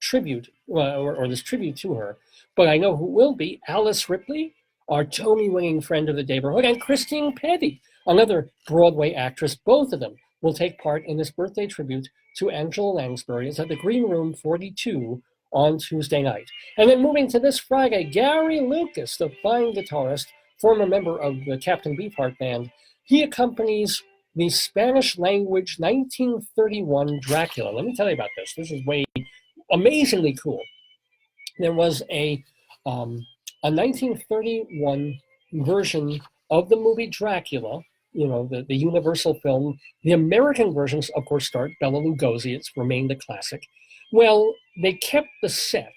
tribute, or this tribute to her. But I know who will be: Alice Ripley, our Tony-winning friend of the Daverhood, and Christine Petty, another Broadway actress. Both of them will take part in this birthday tribute to Angela Lansbury. It's at the Green Room 42 on Tuesday night. And then moving to this Friday, Gary Lucas, the fine guitarist, former member of the Captain Beefheart Band, he accompanies the Spanish language 1931 Dracula. Let me tell you about this. This is amazingly cool. There was a 1931 version of the movie Dracula, the Universal film. The American versions, of course, starred Bela Lugosi. It's remained a classic. Well, they kept the set,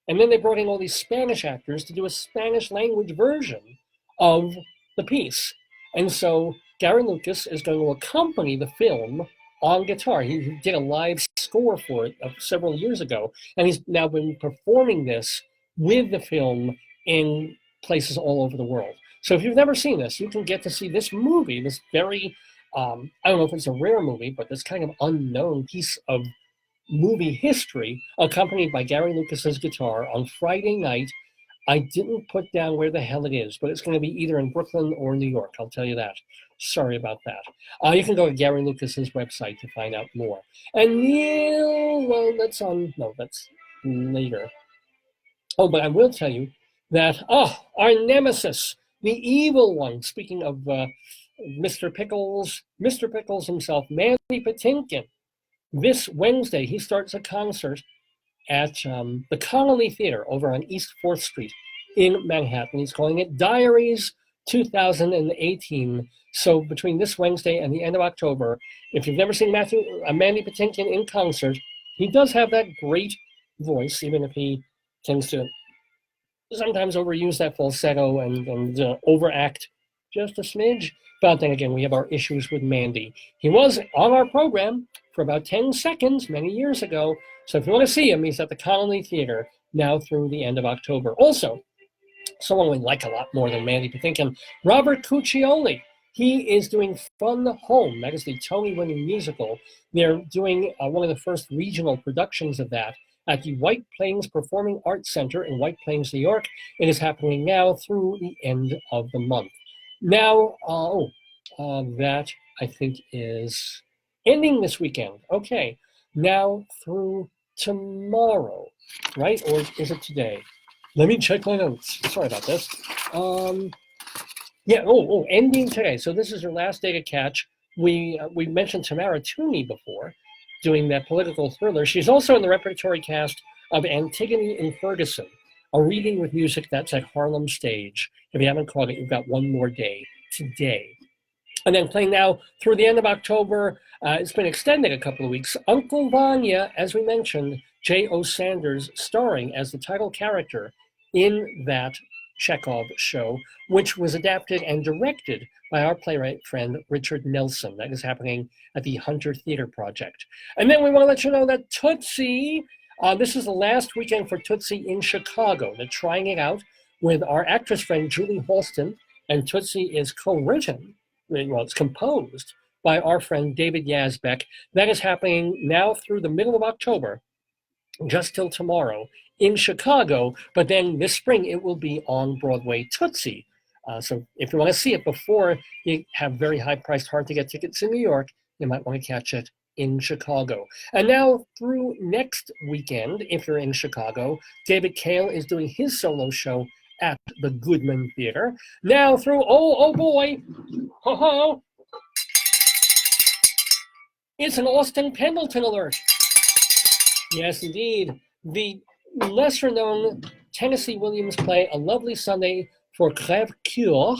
and then they brought in all these Spanish actors to do a Spanish language version of the piece. And so Gary Lucas is going to accompany the film on guitar. He did a live score for it several years ago, and he's now been performing this with the film in places all over the world. So if you've never seen this, you can get to see this movie, this very, I don't know if it's a rare movie, but this kind of unknown piece of movie history, accompanied by Gary Lucas's guitar on Friday night. I didn't put down where the hell it is, but it's going to be either in Brooklyn or New York. I'll tell you that. Sorry about that. You can go to Gary Lucas's website to find out more. And that's later. Oh, but I will tell you that, our nemesis, the evil one, speaking of Mr. Pickles himself, Mandy Patinkin, this Wednesday, he starts a concert at the Connolly Theater over on East 4th Street in Manhattan. He's calling it Diaries 2018. So between this Wednesday and the end of October, if you've never seen Mandy Patinkin in concert, he does have that great voice, even if he tends to sometimes overuse that falsetto and overact just a smidge. But then again, we have our issues with Mandy. He was on our program for about 10 seconds many years ago. So if you want to see him, he's at the Colony Theater now through the end of October. Also, someone we like a lot more than Mandy Patinkin, Robert Cuccioli. He is doing Fun Home. That is the Tony-winning musical. They're doing one of the first regional productions of that at the White Plains Performing Arts Center in White Plains, New York. It is happening now through the end of the month. Now, that I think is ending this weekend. Okay, now through tomorrow, right? Or is it today? Let me check my notes. Sorry about this. Ending today. So this is her last day to catch. We mentioned Tamara Toomey before, doing that political thriller. She's also in the repertory cast of Antigone and Ferguson, a reading with music that's at Harlem Stage. If you haven't caught it, you've got one more day today. And then playing now through the end of October, it's been extended a couple of weeks. Uncle Vanya, as we mentioned, J.O. Sanders starring as the title character in that Chekhov show, which was adapted and directed by our playwright friend Richard Nelson. That is happening at the Hunter Theater Project. And then we want to let you know that Tootsie, this is the last weekend for Tootsie in Chicago. They're trying it out with our actress friend Julie Halston, and Tootsie is co-written, well, it's composed by our friend David Yazbek. That is happening now through the middle of October, just till tomorrow, in Chicago, but then this spring it will be on Broadway Tootsie. So if you want to see it before you have very high-priced, hard-to-get tickets in New York, you might want to catch it in Chicago. And now through next weekend, if you're in Chicago, David Cale is doing his solo show at the Goodman Theater. Now through, oh boy, ho-ho, it's an Austin Pendleton alert. Yes, indeed. The lesser-known Tennessee Williams play, A Lovely Sunday for Crève-Cœur,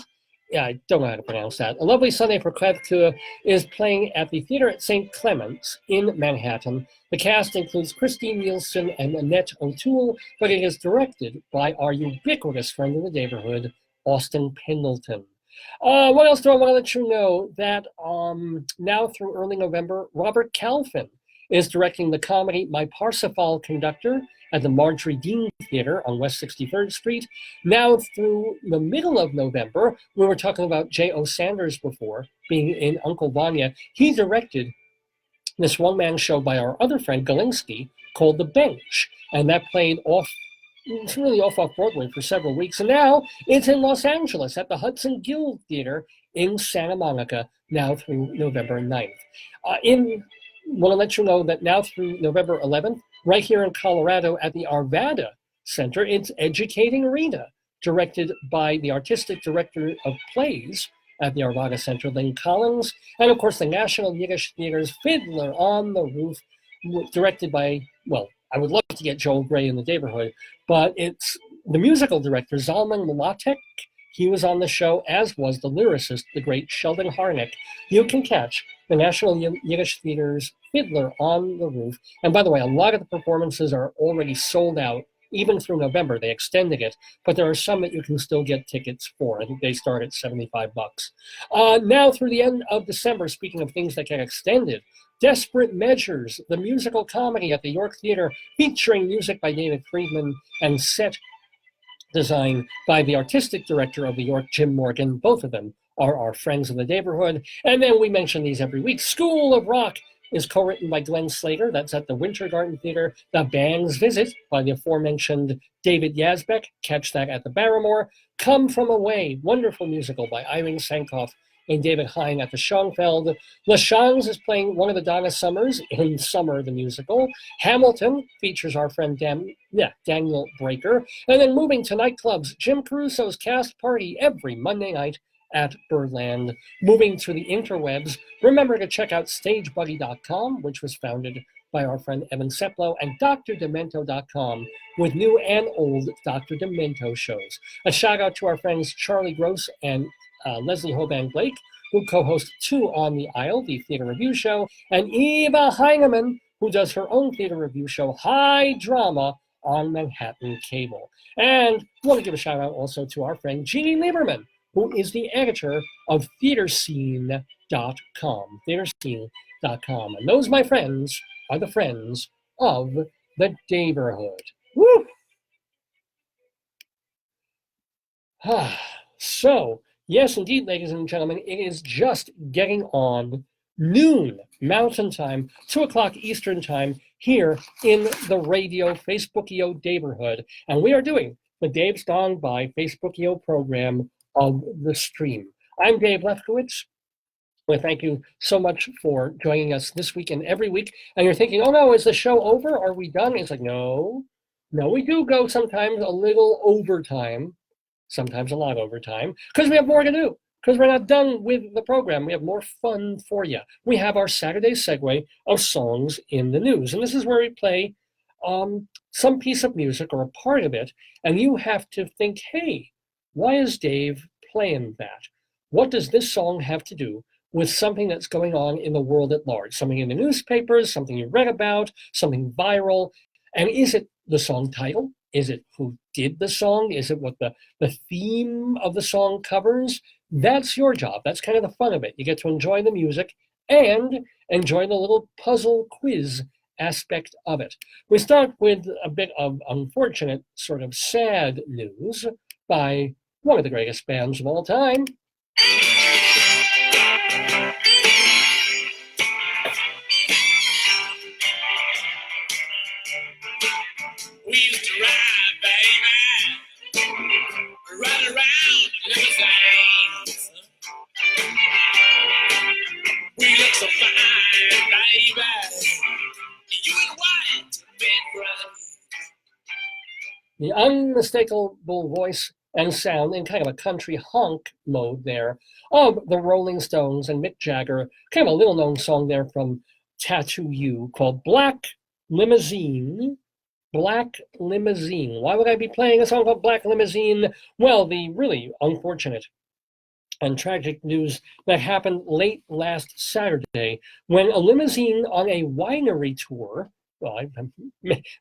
I don't know how to pronounce that. A Lovely Sunday for Crève-Cœur is playing at the Theater at St. Clement's in Manhattan. The cast includes Christine Nielsen and Annette O'Toole, but it is directed by our ubiquitous friend in the neighborhood, Austin Pendleton. What else do I want to let you know? That now through early November, Robert Calvin is directing the comedy My Parsifal Conductor at the Marjorie Dean Theater on West 63rd Street. Now through the middle of November, we were talking about J.O. Sanders before, being in Uncle Vanya. He directed this one-man show by our other friend Galinsky called The Bench, and that played off Broadway for several weeks. And now it's in Los Angeles at the Hudson Guild Theater in Santa Monica, now through November 9th. Want to let you know that now through November 11th, right here in Colorado at the Arvada Center, it's Educating Arena, directed by the artistic director of plays at the Arvada Center, Lynn Collins, and of course the National Yiddish Theater's Fiddler on the Roof, directed by, well, I would love to get Joel Gray in the neighborhood, but it's the musical director, Zalman Mlatek. He was on the show, as was the lyricist, the great Sheldon Harnick. You can catch the National Yiddish Theater's Fiddler on the Roof. And by the way, a lot of the performances are already sold out, even through November. They extended it, but there are some that you can still get tickets for. I think they start at $75. Now through the end of December, speaking of things that get extended, Desperate Measures, the musical comedy at the York Theater, featuring music by David Friedman and set design by the artistic director of the York, Jim Morgan. Both of them are our friends in the neighborhood. And then we mention these every week. School of Rock is co-written by Glenn Slater. That's at the Winter Garden Theater. The Band's Visit by the aforementioned David Yazbek. Catch that at the Barrymore. Come From Away, wonderful musical by Irene Sankoff and David Hine at the Schoenfeld. LaChanze is playing one of the Donna Summers in Summer the Musical. Hamilton features our friend Daniel Breaker. And then moving to nightclubs, Jim Caruso's Cast Party every Monday night at Birdland. Moving to the interwebs, remember to check out StageBuddy.com, which was founded by our friend Evan Seplow, and DrDemento.com with new and old Dr. Demento shows. A shout out to our friends Charlie Gross and Leslie Hoban Blake, who co-host Two on the Aisle, the theater review show, and Eva Heineman, who does her own theater review show, High Drama, on Manhattan Cable. And I want to give a shout out also to our friend Jeannie Lieberman, who is the editor of theaterscene.com. Theaterscene.com. And those, my friends, are the friends of the Daverhood. Woo! So, yes, indeed, ladies and gentlemen, it is just getting on noon Mountain Time, 2 o'clock Eastern Time, here in the radio Facebookio Daverhood. And we are doing the Dave's Gone By Facebookio program of the stream. I'm Dave Lefkowitz. Well, thank you so much for joining us this week and every week. And you're thinking, oh no, is the show over? Are we done? It's like, no, we do go sometimes a little overtime, sometimes a lot overtime, because we have more to do, because we're not done with the program. We have more fun for you. We have our Saturday segue of songs in the news. And this is where we play some piece of music or a part of it, and you have to think, hey, why is Dave playing that? What does this song have to do with something that's going on in the world at large? Something in the newspapers, something you read about, something viral. And is it the song title? Is it who did the song? Is it what the theme of the song covers? That's your job. That's kind of the fun of it. You get to enjoy the music and enjoy the little puzzle quiz aspect of it. We start with a bit of unfortunate, sort of sad news by one of the greatest bands of all time. We used to ride, baby, ride around limousines. We look so fine, baby. You in white, men bright. The unmistakable voice and sound in kind of a country honk mode there of the Rolling Stones and Mick Jagger, kind of a little known song there from Tattoo You called Black Limousine. Black Limousine. Why would I be playing a song called Black Limousine? Well, the really unfortunate and tragic news that happened late last Saturday when a limousine on a winery tour, well,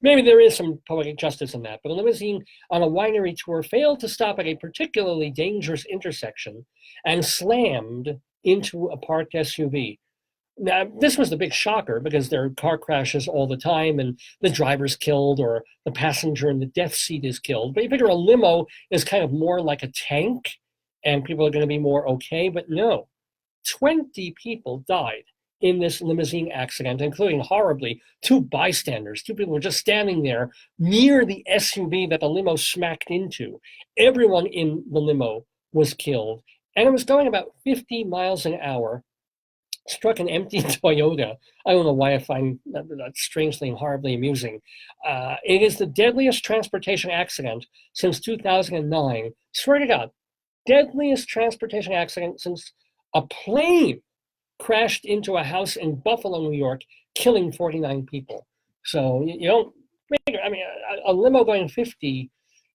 maybe there is some poetic justice in that, but a limousine on a winery tour failed to stop at a particularly dangerous intersection and slammed into a parked SUV. Now, this was the big shocker because there are car crashes all the time and the driver's killed or the passenger in the death seat is killed. But you figure a limo is kind of more like a tank and people are going to be more okay. But no, 20 people died in this limousine accident, including horribly 2 bystanders. 2 people were just standing there near the SUV that the limo smacked into. Everyone in the limo was killed. And it was going about 50 miles an hour. Struck an empty Toyota. I don't know why I find that strangely and horribly amusing. It is the deadliest transportation accident since 2009. Swear to God, deadliest transportation accident since a plane crashed into a house in Buffalo, New York, killing 49 people. So you don't figure, I mean, a limo going 50,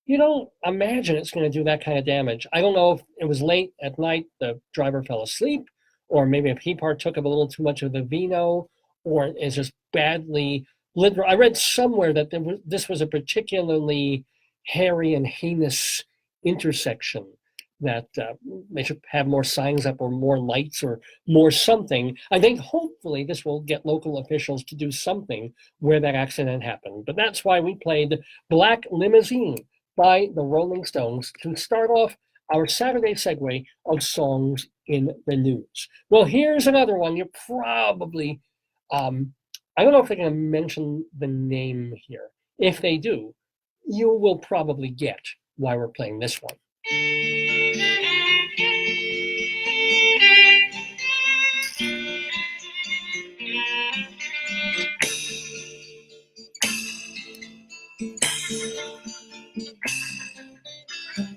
you don't imagine it's going to do that kind of damage. I don't know if it was late at night, the driver fell asleep, or maybe if he partook of a little too much of the vino, or is just badly lit. I read somewhere that this was a particularly hairy and heinous intersection, that they should have more signs up or more lights or more something. I think hopefully this will get local officials to do something where that accident happened. But that's why we played Black Limousine by the Rolling Stones to start off our Saturday segue of songs in the news. Well, here's another one. You probably, I don't know if they're going to mention the name here. If they do, you will probably get why we're playing this one.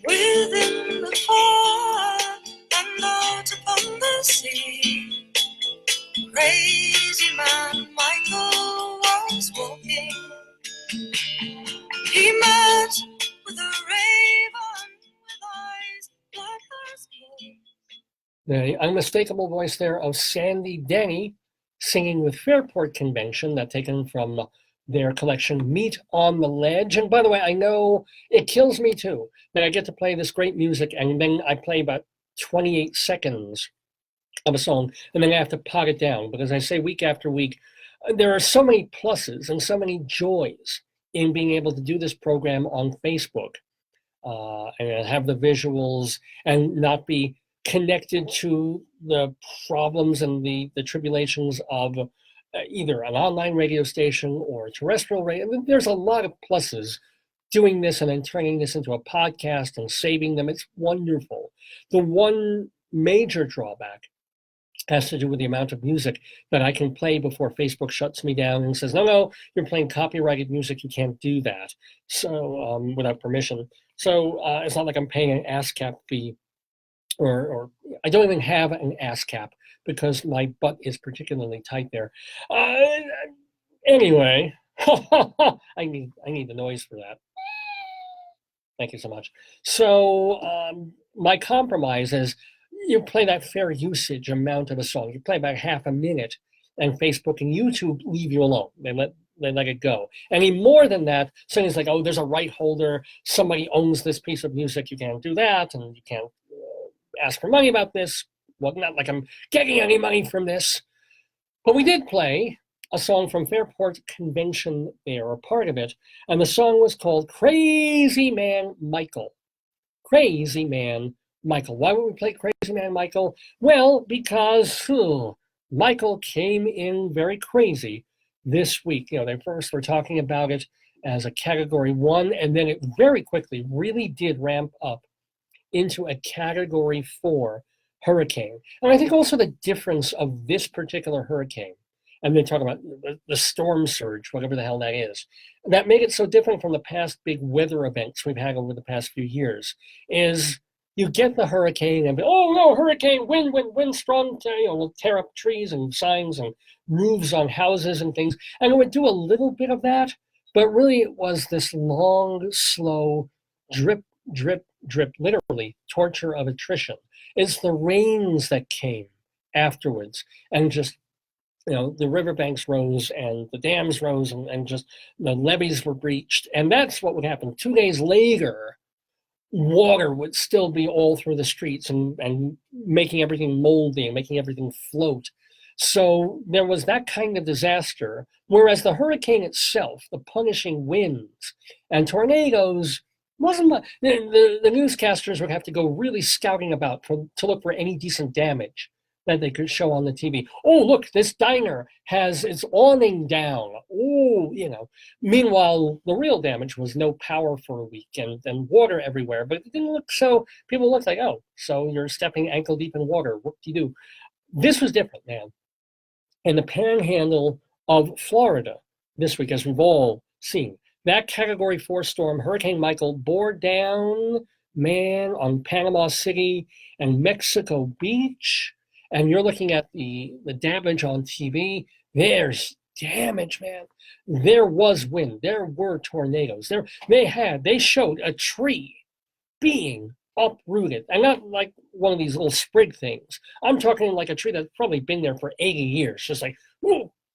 Within the fog and out upon the sea, crazy man Michael was walking. He met with a raven with eyes black as coal. The unmistakable voice there of Sandy Denny singing with Fairport Convention, that taken from their collection Meat on the Ledge. And by the way, I know it kills me too that I get to play this great music and then I play about 28 seconds of a song, and then I have to pot it down because I say week after week, there are so many pluses and so many joys in being able to do this program on Facebook and have the visuals and not be connected to the problems and the tribulations of either an online radio station or terrestrial radio. I mean, there's a lot of pluses doing this and then turning this into a podcast and saving them. It's wonderful. The one major drawback has to do with the amount of music that I can play before Facebook shuts me down and says, no, you're playing copyrighted music. You can't do that. So without permission. So it's not like I'm paying an ASCAP fee or I don't even have an ASCAP because my butt is particularly tight there. Anyway, I need the noise for that. Thank you so much. So my compromise is you play that fair usage amount of a song. You play about half a minute, and Facebook and YouTube leave you alone. They let it go. Any more than that, something's like, oh, there's a right holder. Somebody owns this piece of music. You can't do that, and you can't ask for money about this. Well, not like I'm getting any money from this. But we did play a song from Fairport Convention there, or part of it, and the song was called Crazy Man Michael. Crazy Man Michael. Why would we play Crazy Man Michael? Well, because Michael came in very crazy this week. You know, they first were talking about it as a Category 1, and then it very quickly really did ramp up into a Category 4 hurricane. And I think also the difference of this particular hurricane, and they talk about the storm surge, whatever the hell that is, that made it so different from the past big weather events we've had over the past few years, is you get the hurricane and, oh no, hurricane, wind strong, will tear up trees and signs and roofs on houses and things. And it would do a little bit of that, but really it was this long, slow, drip, drip, drip, literally torture of attrition. It's the rains that came afterwards and just, the riverbanks rose and the dams rose and just the levees were breached. And that's what would happen. 2 days later, water would still be all through the streets and making everything moldy and making everything float. So there was that kind of disaster, whereas the hurricane itself, the punishing winds and tornadoes, wasn't the newscasters would have to go really scouting about to look for any decent damage that they could show on the TV. Oh, look, this diner has its awning down. Oh, Meanwhile, the real damage was no power for a week and water everywhere. But it didn't look so. People looked like, oh, so you're stepping ankle deep in water. What do you do? This was different, man. And the panhandle of Florida this week, as we've all seen, that Category 4 storm, Hurricane Michael, bore down, man, on Panama City and Mexico Beach. And you're looking at the damage on TV. There's damage, man. There was wind. There were tornadoes. They showed a tree being uprooted. And not like one of these little sprig things. I'm talking like a tree that's probably been there for 80 years. Just like,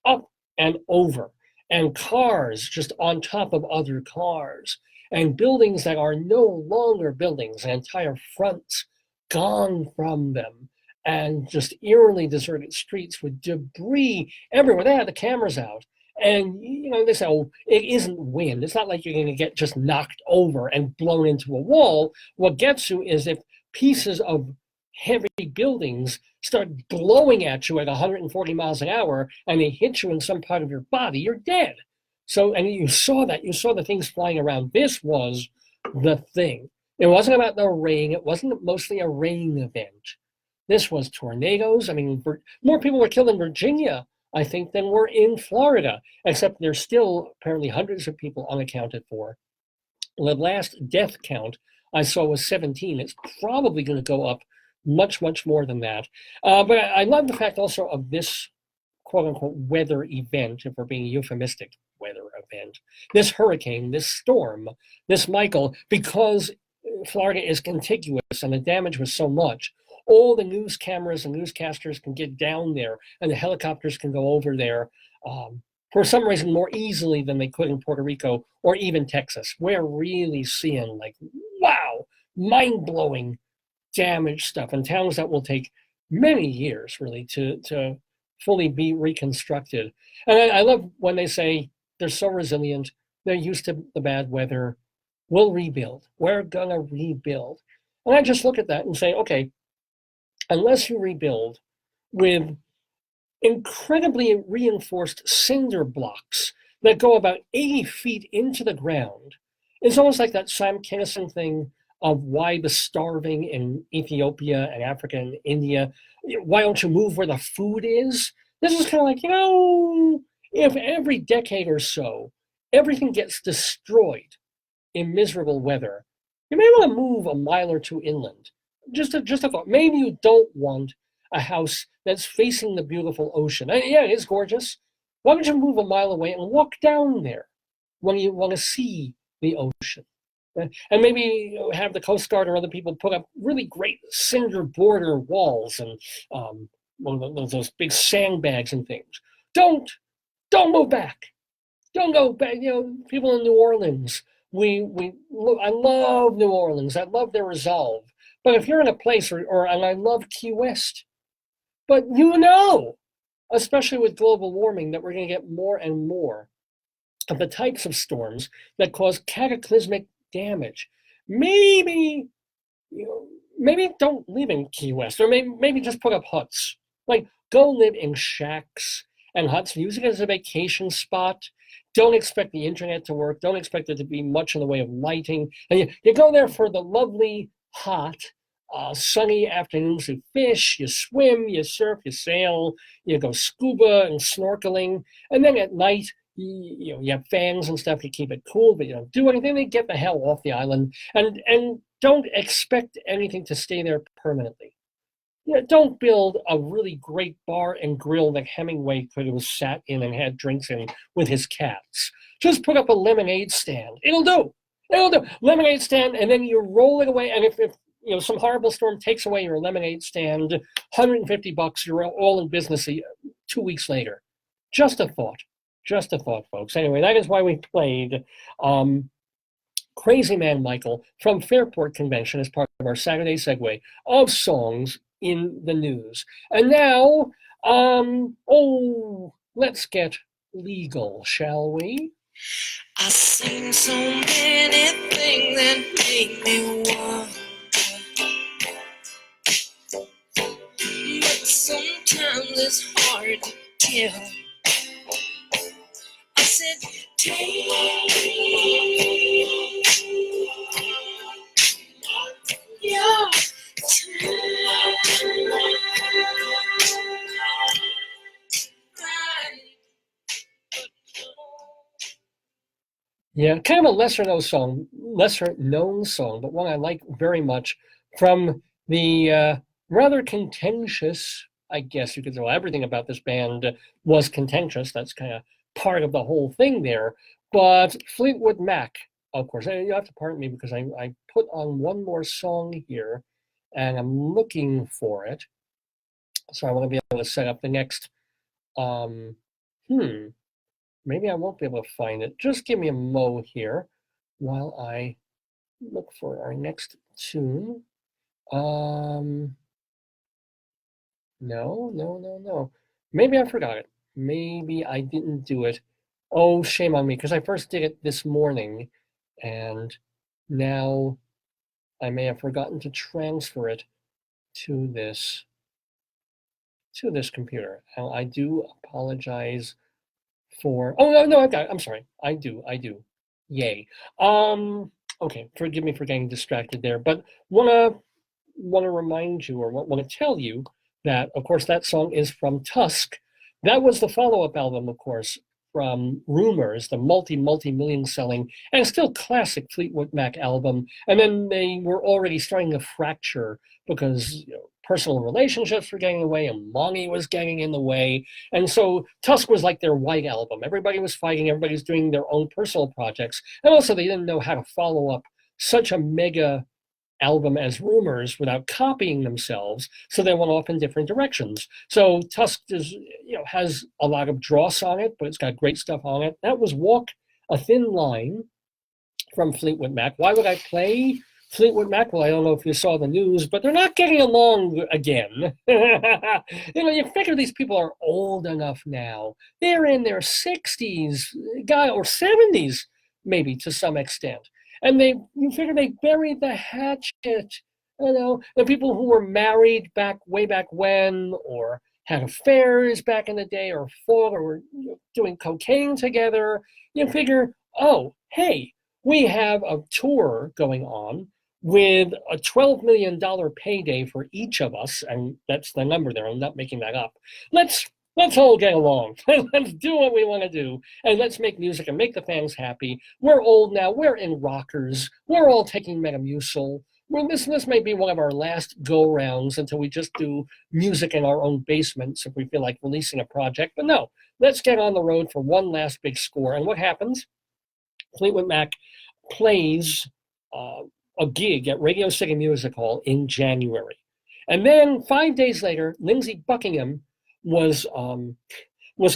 up and over. And cars just on top of other cars. And buildings that are no longer buildings. Entire fronts gone from them. And just eerily deserted streets with debris everywhere. They had the cameras out. And, they say, oh, it isn't wind. It's not like you're going to get just knocked over and blown into a wall. What gets you is if pieces of heavy buildings start blowing at you at 140 miles an hour and they hit you in some part of your body, you're dead. So, and you saw that. You saw the things flying around. This was the thing. It wasn't about the rain. It wasn't mostly a rain event. This was tornadoes. I mean, more people were killed in Virginia, I think, than were in Florida, except there's still apparently hundreds of people unaccounted for. The last death count I saw was 17. It's probably going to go up much, much more than that. But I love the fact also of this quote-unquote weather event, if we're being euphemistic, weather event, this hurricane, this storm, this Michael, because Florida is contiguous and the damage was so much. All the news cameras and newscasters can get down there and the helicopters can go over there for some reason more easily than they could in Puerto Rico or even Texas. We're really seeing like, wow, mind-blowing damaged stuff, and towns that will take many years really to fully be reconstructed. And I love when they say they're so resilient, they're used to the bad weather, we'll rebuild, we're gonna rebuild. And I just look at that and say, okay, unless you rebuild with incredibly reinforced cinder blocks that go about 80 feet into the ground, it's almost like that Sam Kinison thing of why the starving in Ethiopia and Africa and India, why don't you move where the food is? This is kind of like, if every decade or so, everything gets destroyed in miserable weather, you may want to move a mile or two inland. Just a thought. Maybe you don't want a house that's facing the beautiful ocean. And yeah, it is gorgeous. Why don't you move a mile away and walk down there when you want to see the ocean? And maybe have the Coast Guard or other people put up really great cinder border walls and those big sandbags and things. Don't move back. Don't go back. People in New Orleans, I love New Orleans. I love their resolve. But if you're in a place, and I love Key West, but especially with global warming, that we're going to get more and more of the types of storms that cause cataclysmic damage. Maybe don't live in Key West, or maybe just put up huts. Like, go live in shacks and huts. Use it as a vacation spot. Don't expect the internet to work. Don't expect there to be much in the way of lighting. And you go there for the lovely, hot, sunny afternoons. You fish, you swim, you surf, you sail, you go scuba and snorkeling. And then at night, you have fans and stuff to keep it cool, but you don't do anything. They get the hell off the island. And don't expect anything to stay there permanently. Don't build a really great bar and grill that Hemingway could have sat in and had drinks in with his cats. Just put up a lemonade stand. It'll do. Lemonade stand, and then you roll it away. And if some horrible storm takes away your lemonade stand, $150, you're all in business 2 weeks later. Just a thought. Just a thought, folks. Anyway, that is why we played Crazy Man Michael from Fairport Convention as part of our Saturday Segue of songs in the news. And now, let's get legal, shall we? I've seen so many things that make me wonder, but sometimes it's hard to tell. I said, take your Yeah, kind of a lesser known song, but one I like very much, from the rather contentious, I guess you could say, well, everything about this band was contentious. That's kind of part of the whole thing there. But Fleetwood Mac, of course, you have to pardon me because I put on one more song here and I'm looking for it. So I want to be able to set up the next, maybe I won't be able to find it. Just give me a mo here while I look for our next tune. No. Maybe I forgot it. Maybe I didn't do it. Oh, shame on me, because I first did it this morning, and now I may have forgotten to transfer it to this computer. And I do apologize for, no, I've got it. I'm sorry. I do. Yay. Okay, forgive me for getting distracted there, but want to remind you, or want to tell you that, of course, that song is from Tusk. That was the follow-up album, of course, from Rumors, the multi-million selling and still classic Fleetwood Mac album. And then they were already starting to fracture because personal relationships were getting in the way and money was getting in the way. And so Tusk was like their white album. Everybody was fighting, everybody was doing their own personal projects. And also they didn't know how to follow up such a mega album as Rumors without copying themselves, so they went off in different directions. So Tusk is, has a lot of dross on it, but it's got great stuff on it. That was Walk a Thin Line from Fleetwood Mac. Why would I play Fleetwood Mac, well, I don't know if you saw the news, but they're not getting along again. You figure these people are old enough now. They're in their 60s, or 70s, maybe to some extent. And you figure they buried the hatchet. The people who were married way back when, or had affairs back in the day, or fought, or were doing cocaine together. You figure, oh, hey, we have a tour going on with a $12 million payday for each of us, and that's the number there. I'm not making that up. Let's all get along. Let's do what we want to do, and let's make music and make the fans happy. We're old now. We're in rockers. We're all taking Metamucil. This may be one of our last go-rounds until we just do music in our own basements if we feel like releasing a project. But no, let's get on the road for one last big score. And what happens? Fleetwood Mac plays a gig at Radio City Music Hall in January. And then 5 days later, Lindsey Buckingham was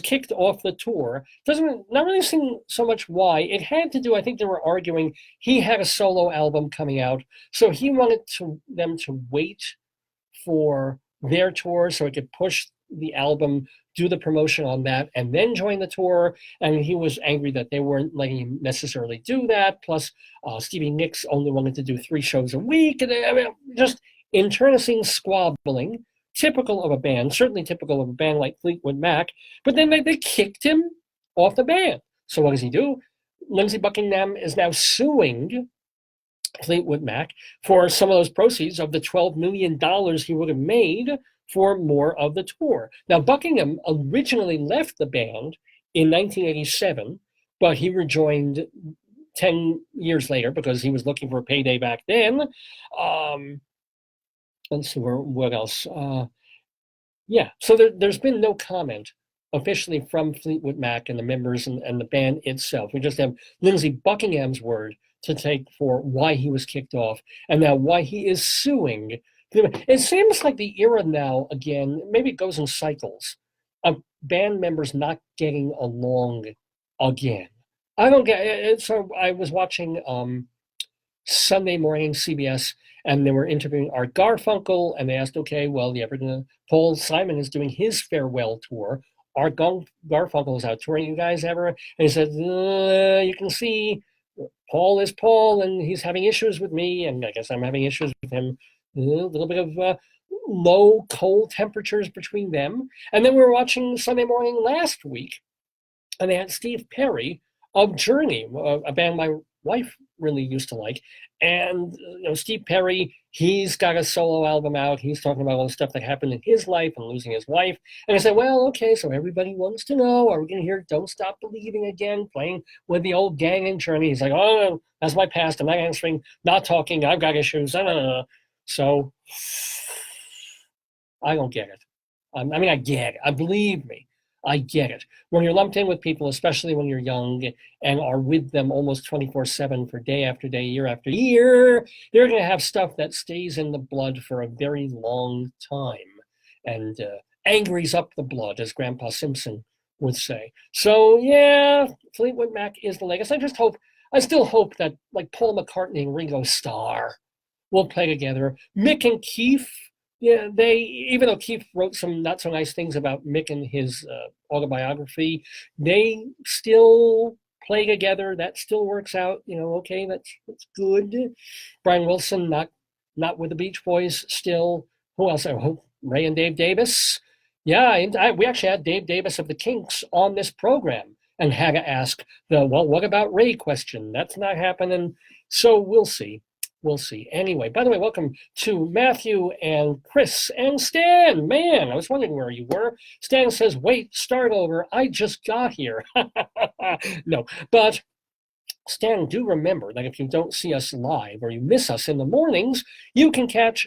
kicked off the tour. Not really seeing so much why. It had to do, I think they were arguing, he had a solo album coming out, so he wanted them to wait for their tour so he could push the album, do the promotion on that, and then join the tour. And he was angry that they weren't letting him necessarily do that. Plus, Stevie Nicks only wanted to do 3 shows a week. And just internecine squabbling. Typical of a band, certainly typical of a band like Fleetwood Mac, but then they kicked him off the band. So what does he do? Lindsey Buckingham is now suing Fleetwood Mac for some of those proceeds of the $12 million he would have made for more of the tour. Now, Buckingham originally left the band in 1987, but he rejoined 10 years later because he was looking for a payday back then. Let's see, what else? So there's been no comment officially from Fleetwood Mac and the members and the band itself. We just have Lindsey Buckingham's word to take for why he was kicked off and now why he is suing. It seems like the era now, again, maybe it goes in cycles, of band members not getting along again. I don't get it. So I was watching Sunday morning CBS, and they were interviewing Art Garfunkel, and they asked, okay, well, Paul Simon is doing his farewell tour. Art Garfunkel is out touring. You guys ever? And he said, you can see Paul is Paul, and he's having issues with me, and I guess I'm having issues with him. A little bit of low, cold temperatures between them. And then we were watching Sunday morning last week, and they had Steve Perry of Journey, a band my wife really used to like. And Steve Perry, he's got a solo album out. He's talking about all the stuff that happened in his life and losing his wife. And I said, well, okay, so everybody wants to know, are we going to hear Don't Stop Believing again, playing with the old gang in Journey? He's like, oh, that's my past. I'm not answering, not talking. I've got issues. So I don't get it. I mean, I get it. Believe me, I get it. When you're lumped in with people, especially when you're young and are with them almost 24/7 for day after day, year after year, they're going to have stuff that stays in the blood for a very long time and angries up the blood, as Grandpa Simpson would say. So yeah, Fleetwood Mac is the legacy. I still hope that like Paul McCartney and Ringo Starr will play together. Mick and Keith, yeah, even though Keith wrote some not so nice things about Mick in his autobiography, they still play together. That still works out. Okay, that's good. Brian Wilson, not with the Beach Boys still. Who else? I hope Ray and Dave Davis. Yeah, we actually had Dave Davis of the Kinks on this program and had to ask what about Ray question. That's not happening. So we'll see. We'll see. Anyway, by the way, welcome to Matthew and Chris and Stan. Man, I was wondering where you were. Stan says, wait, start over. I just got here. No, but Stan, do remember that if you don't see us live or you miss us in the mornings, you can catch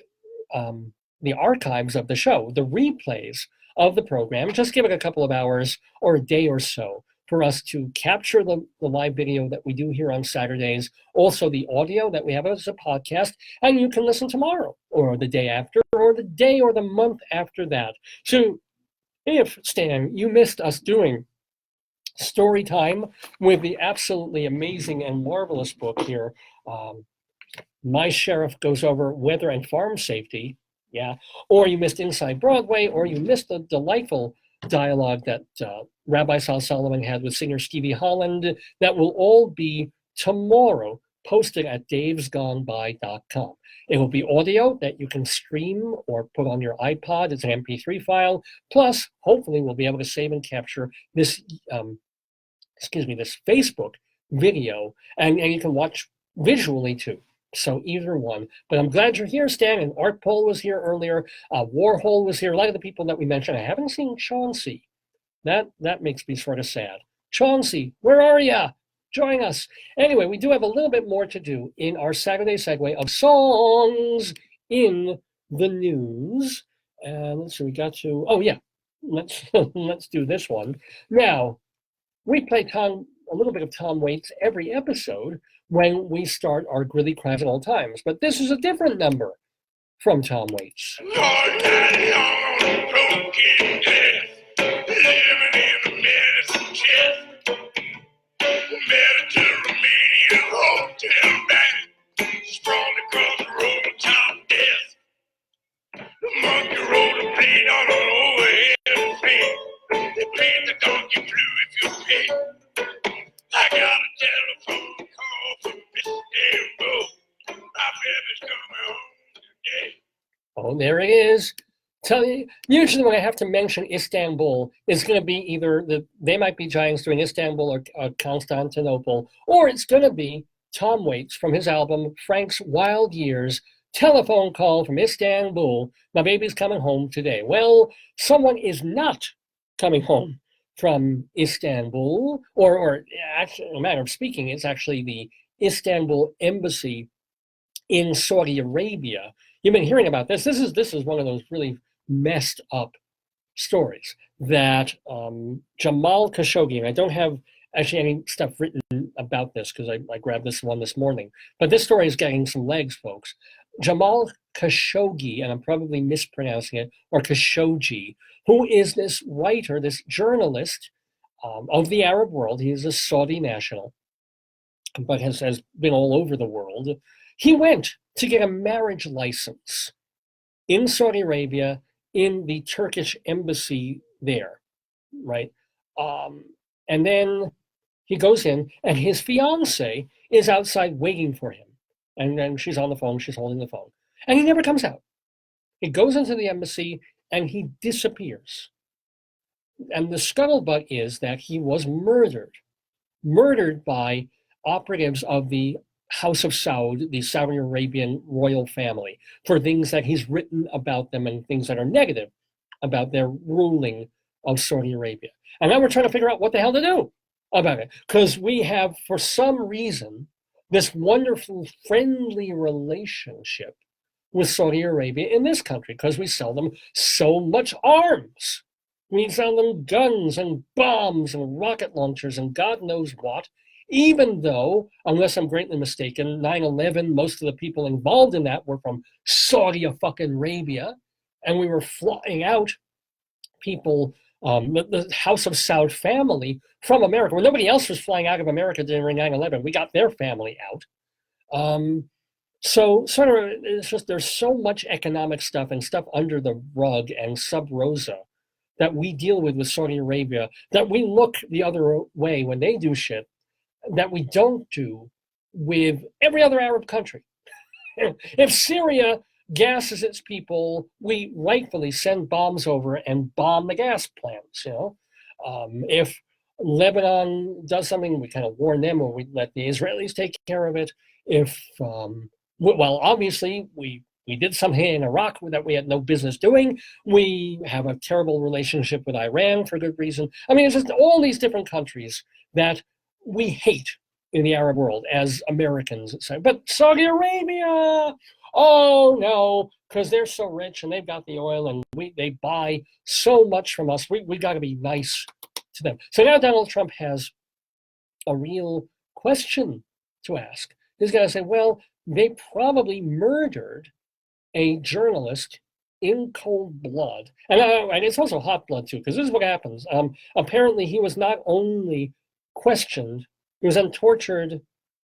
the archives of the show, the replays of the program. Just give it a couple of hours or a day or so for us to capture the live video that we do here on Saturdays, also the audio that we have as a podcast, and you can listen tomorrow or the day after or the day or the month after that. So if, Stan, you missed us doing story time with the absolutely amazing and marvelous book here, My Sheriff goes over weather and farm safety, yeah, or you missed Inside Broadway, or you missed the delightful dialogue that Rabbi Sal Solomon had with singer Stevie Holland. That will all be tomorrow, posted at davesgoneby.com. It will be audio that you can stream or put on your iPod. It's an MP3 file. Plus, hopefully, we'll be able to save and capture this, this Facebook video, and you can watch visually too. So either one. But I'm glad you're here, Stan. And Art Paul was here earlier. Warhol was here. A lot of the people that we mentioned. I haven't seen Chauncey. That makes me sort of sad. Chauncey, where are ya? Join us. Anyway, we do have a little bit more to do in our Saturday segue of songs in the news. And let's see, we got to, oh yeah, let's do this one. Now, we play a little bit of Tom Waits every episode when we start our Greeley Crimes at All Times. But this is a different number from Tom Waits. Mediterranean hotel band sprawled across the road of Tom Death. The monkey rode a plane on an overhead train. They paid the donkey blue if you pay. I got a telephone call from Istanbul. My baby's coming home today. Oh, there it is. Tell you, usually when I have to mention Istanbul, it's going to be either They Might Be Giants doing Istanbul or Constantinople, or it's going to be Tom Waits from his album Frank's Wild Years, telephone call from Istanbul. My baby's coming home today. Well, someone is not coming home from Istanbul, or actually, in a matter of speaking, it's actually the Istanbul embassy in Saudi Arabia. You've been hearing about this. This is one of those really messed up stories that Jamal Khashoggi, and I don't have actually any stuff written about this because I grabbed this one this morning, but this story is getting some legs, folks. Jamal Khashoggi, and I'm probably mispronouncing it, or Khashoggi, who is this writer, this journalist of the Arab world. He is a Saudi national, but has been all over the world. He went to get a marriage license in Saudi Arabia, in the Turkish embassy there, right? And then he goes in, and his fiance is outside waiting for him. And then she's on the phone, she's holding the phone. And he never comes out. He goes into the embassy, and he disappears. And the scuttlebutt is that he was murdered by operatives of the House of Saud, the Saudi Arabian royal family, for things that he's written about them and things that are negative about their ruling of Saudi Arabia. And now we're trying to figure out what the hell to do about it, because we have, for some reason, this wonderful friendly relationship with Saudi Arabia in this country, because we sell them so much arms. We sell them guns and bombs and rocket launchers and God knows what. Even though, unless I'm greatly mistaken, 9/11, most of the people involved in that were from Saudi fucking Arabia, and we were flying out people, the House of Saud family from America. Well, nobody else was flying out of America during 9/11. We got their family out. So sort of, it's just there's so much economic stuff and stuff under the rug and sub rosa that we deal with Saudi Arabia, that we look the other way when they do shit that we don't do with every other Arab country. If Syria gasses its people, we rightfully send bombs over and bomb the gas plants, If Lebanon does something, we kind of warn them, or we let the Israelis take care of it. If, well, obviously, we did something in Iraq that we had no business doing. We have a terrible relationship with Iran for good reason. I mean, it's just all these different countries that we hate in the Arab world as Americans. But Saudi Arabia, oh no, because they're so rich and they've got the oil and they buy so much from us. We got to be nice to them. So now Donald Trump has a real question to ask. He's got to say, well, they probably murdered a journalist in cold blood. And it's also hot blood too, because this is what happens. Apparently he was not only questioned, he was then tortured,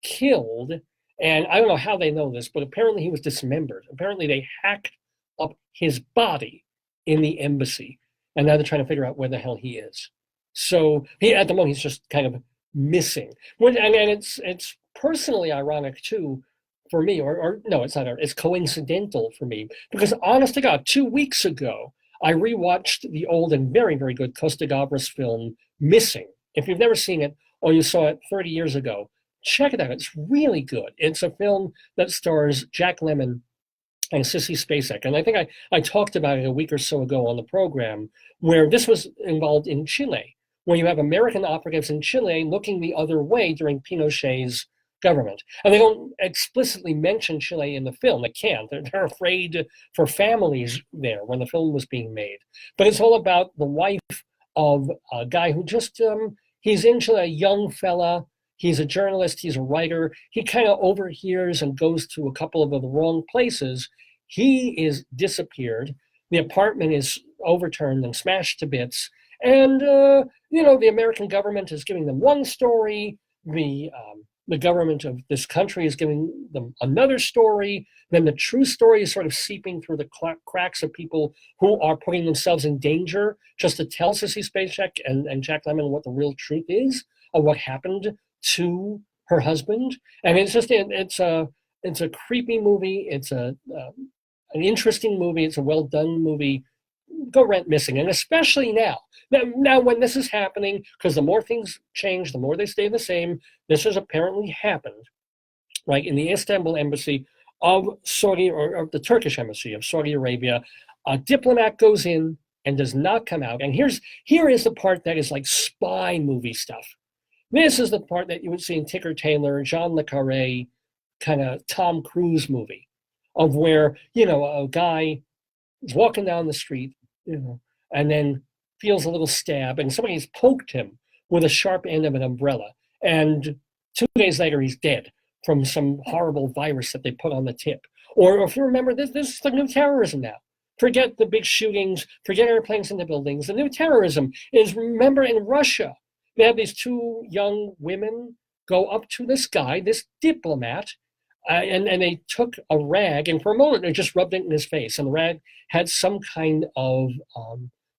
killed, And I don't know how they know this, but apparently he was dismembered. Apparently they hacked up his body in the embassy. And now they're trying to figure out where the hell he is. So at the moment, he's just kind of missing. And it's personally ironic, too, for me, or no, it's not. It's coincidental for me, because honest to God, 2 weeks ago, I rewatched the old and very, very good Costa Gavras film, Missing. If you've never seen it, or you saw it 30 years ago, check it out. It's really good. It's a film that stars Jack Lemmon and Sissy Spacek. And I think I talked about it a week or so ago on the program, where this was involved in Chile, where you have American operatives in Chile looking the other way during Pinochet's government. And they don't explicitly mention Chile in the film. They can't. They're afraid for families there when the film was being made. But it's all about the wife of a guy who just, he's in Chile, a young fella. He's a journalist. He's a writer. He kind of overhears and goes to a couple of the wrong places. He is disappeared. The apartment is overturned and smashed to bits. And, the American government is giving them one story. The government of this country is giving them another story. Then the true story is sort of seeping through the cracks of people who are putting themselves in danger just to tell Sissy Spacek and Jack Lemmon what the real truth is of what happened to her husband. And it's just, it's a creepy movie. It's an interesting movie. It's a well-done movie. Go rent Missing, and especially now. Now, when this is happening, because the more things change, the more they stay the same, this has apparently happened, right, in the Istanbul embassy of Saudi, or the Turkish embassy of Saudi Arabia. A diplomat goes in and does not come out. And here is the part that is like spy movie stuff. This is the part that you would see in Ticker Taylor, Jean Le Carré, kind of Tom Cruise movie, of where, a guy is walking down the street, and then feels a little stab, and somebody's poked him with a sharp end of an umbrella. And 2 days later, he's dead from some horrible virus that they put on the tip. Or if you remember, this is the new terrorism now. Forget the big shootings, forget airplanes in the buildings. The new terrorism is, remember, in Russia, they have these 2 young women go up to this guy, this diplomat, and they took a rag, and for a moment they just rubbed it in his face, and the rag had some kind of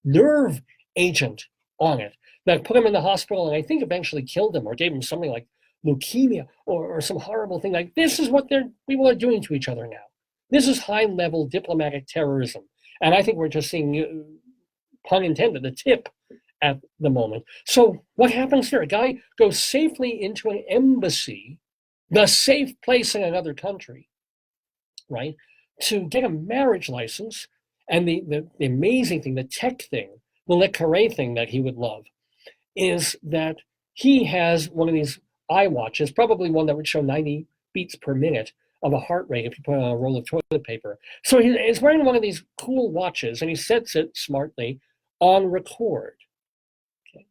nerve agent on it that put him in the hospital, and I think eventually killed him or gave him something like leukemia or some horrible thing. Like, this is what people are doing to each other now. This is high-level diplomatic terrorism, and I think we're just seeing, pun intended, the tip at the moment. So what happens here? A guy goes safely into an embassy, the safe place in another country, right, to get a marriage license. And the amazing thing, the tech thing, the Le Carré thing that he would love, is that he has one of these iWatches, probably one that would show 90 beats per minute of a heart rate if you put it on a roll of toilet paper. So he's wearing one of these cool watches, and he sets it smartly on record. Okay.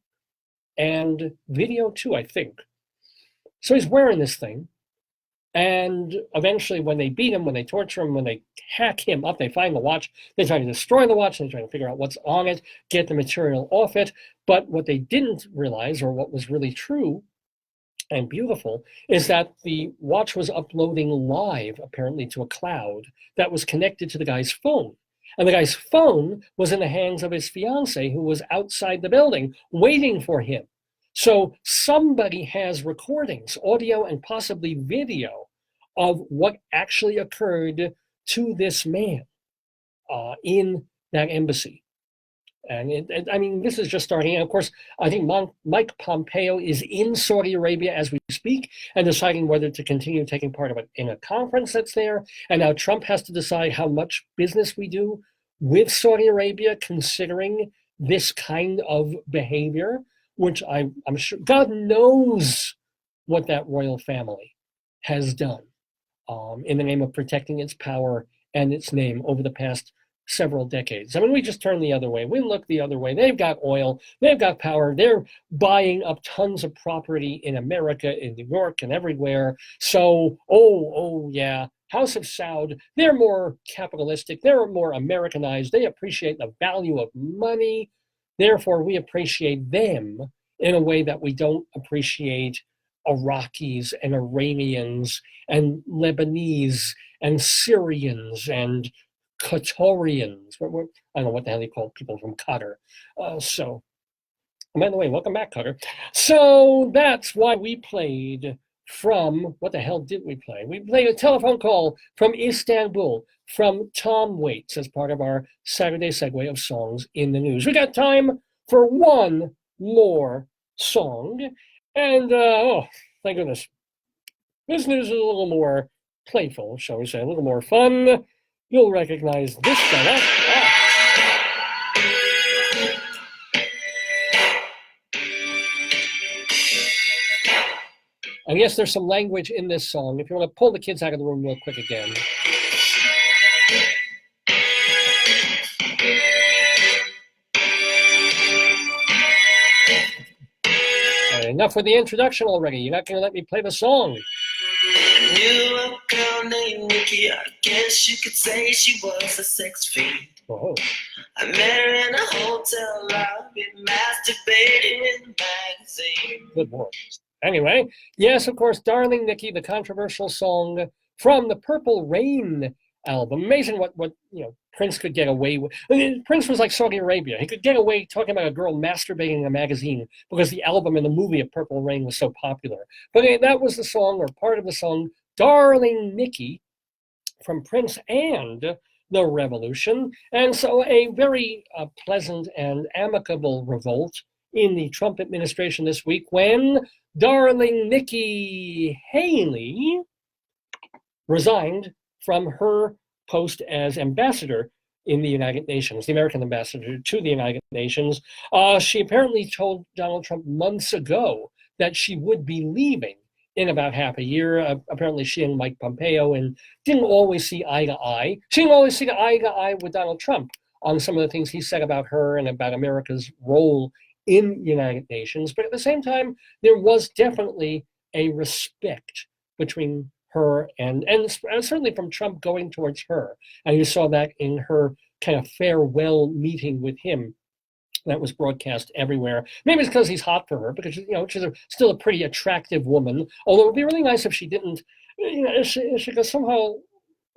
And video too, I think. So he's wearing this thing, and eventually when they beat him, when they torture him, when they hack him up, they find the watch, they try to destroy the watch, they try to figure out what's on it, get the material off it. But what they didn't realize, or what was really true and beautiful, is that the watch was uploading live, apparently, to a cloud that was connected to the guy's phone. And the guy's phone was in the hands of his fiancée, who was outside the building waiting for him. So somebody has recordings, audio and possibly video, of what actually occurred to this man in that embassy. And this is just starting. And of course, I think Mike Pompeo is in Saudi Arabia as we speak and deciding whether to continue taking part of it in a conference that's there. And now Trump has to decide how much business we do with Saudi Arabia, considering this kind of behavior, which I'm sure God knows what that royal family has done in the name of protecting its power and its name over the past several decades. I mean, we just turn the other way. We look the other way. They've got oil. They've got power. They're buying up tons of property in America, in New York, and everywhere. So, yeah, House of Saud, they're more capitalistic. They're more Americanized. They appreciate the value of money. Therefore, we appreciate them in a way that we don't appreciate Iraqis and Iranians and Lebanese and Syrians and Qatarians. I don't know what the hell they call people from Qatar. So, by the way, welcome back, Qatar. So that's why we played from, what the hell did we play? We played a telephone call from Istanbul from Tom Waits as part of our Saturday Segue of songs in the news. We got time for one more song. And, oh, thank goodness. This news is a little more playful, shall we say, a little more fun. You'll recognize this fella. And yes, there's some language in this song. If you want to pull the kids out of the room real quick again. Enough with the introduction already. You're not going to let me play the song. Knew a girl named Nikki. I guess you could say she was a sex fiend. Oh. I met her in a hotel lobby, masturbating in a magazine. Good boy. Anyway, yes, of course, Darling Nikki, the controversial song from the Purple Rain album. Amazing what Prince could get away with. I mean, Prince was like Saudi Arabia. He could get away talking about a girl masturbating in a magazine because the album and the movie of Purple Rain was so popular. But that was the song, or part of the song, Darling Nikki, from Prince and the Revolution. And so a very pleasant and amicable revolt in the Trump administration this week when Darling Nikki Haley resigned from her post as ambassador in the United Nations, the American ambassador to the United Nations. She apparently told Donald Trump months ago that she would be leaving in about half a year. Apparently she and Mike Pompeo and didn't always see eye to eye. She didn't always see eye to eye with Donald Trump on some of the things he said about her and about America's role in the United Nations. But at the same time, there was definitely a respect between her and certainly from Trump going towards her. And you saw that in her kind of farewell meeting with him that was broadcast everywhere. Maybe it's because he's hot for her, because she's still a pretty attractive woman. Although it would be really nice if she didn't, if she could somehow,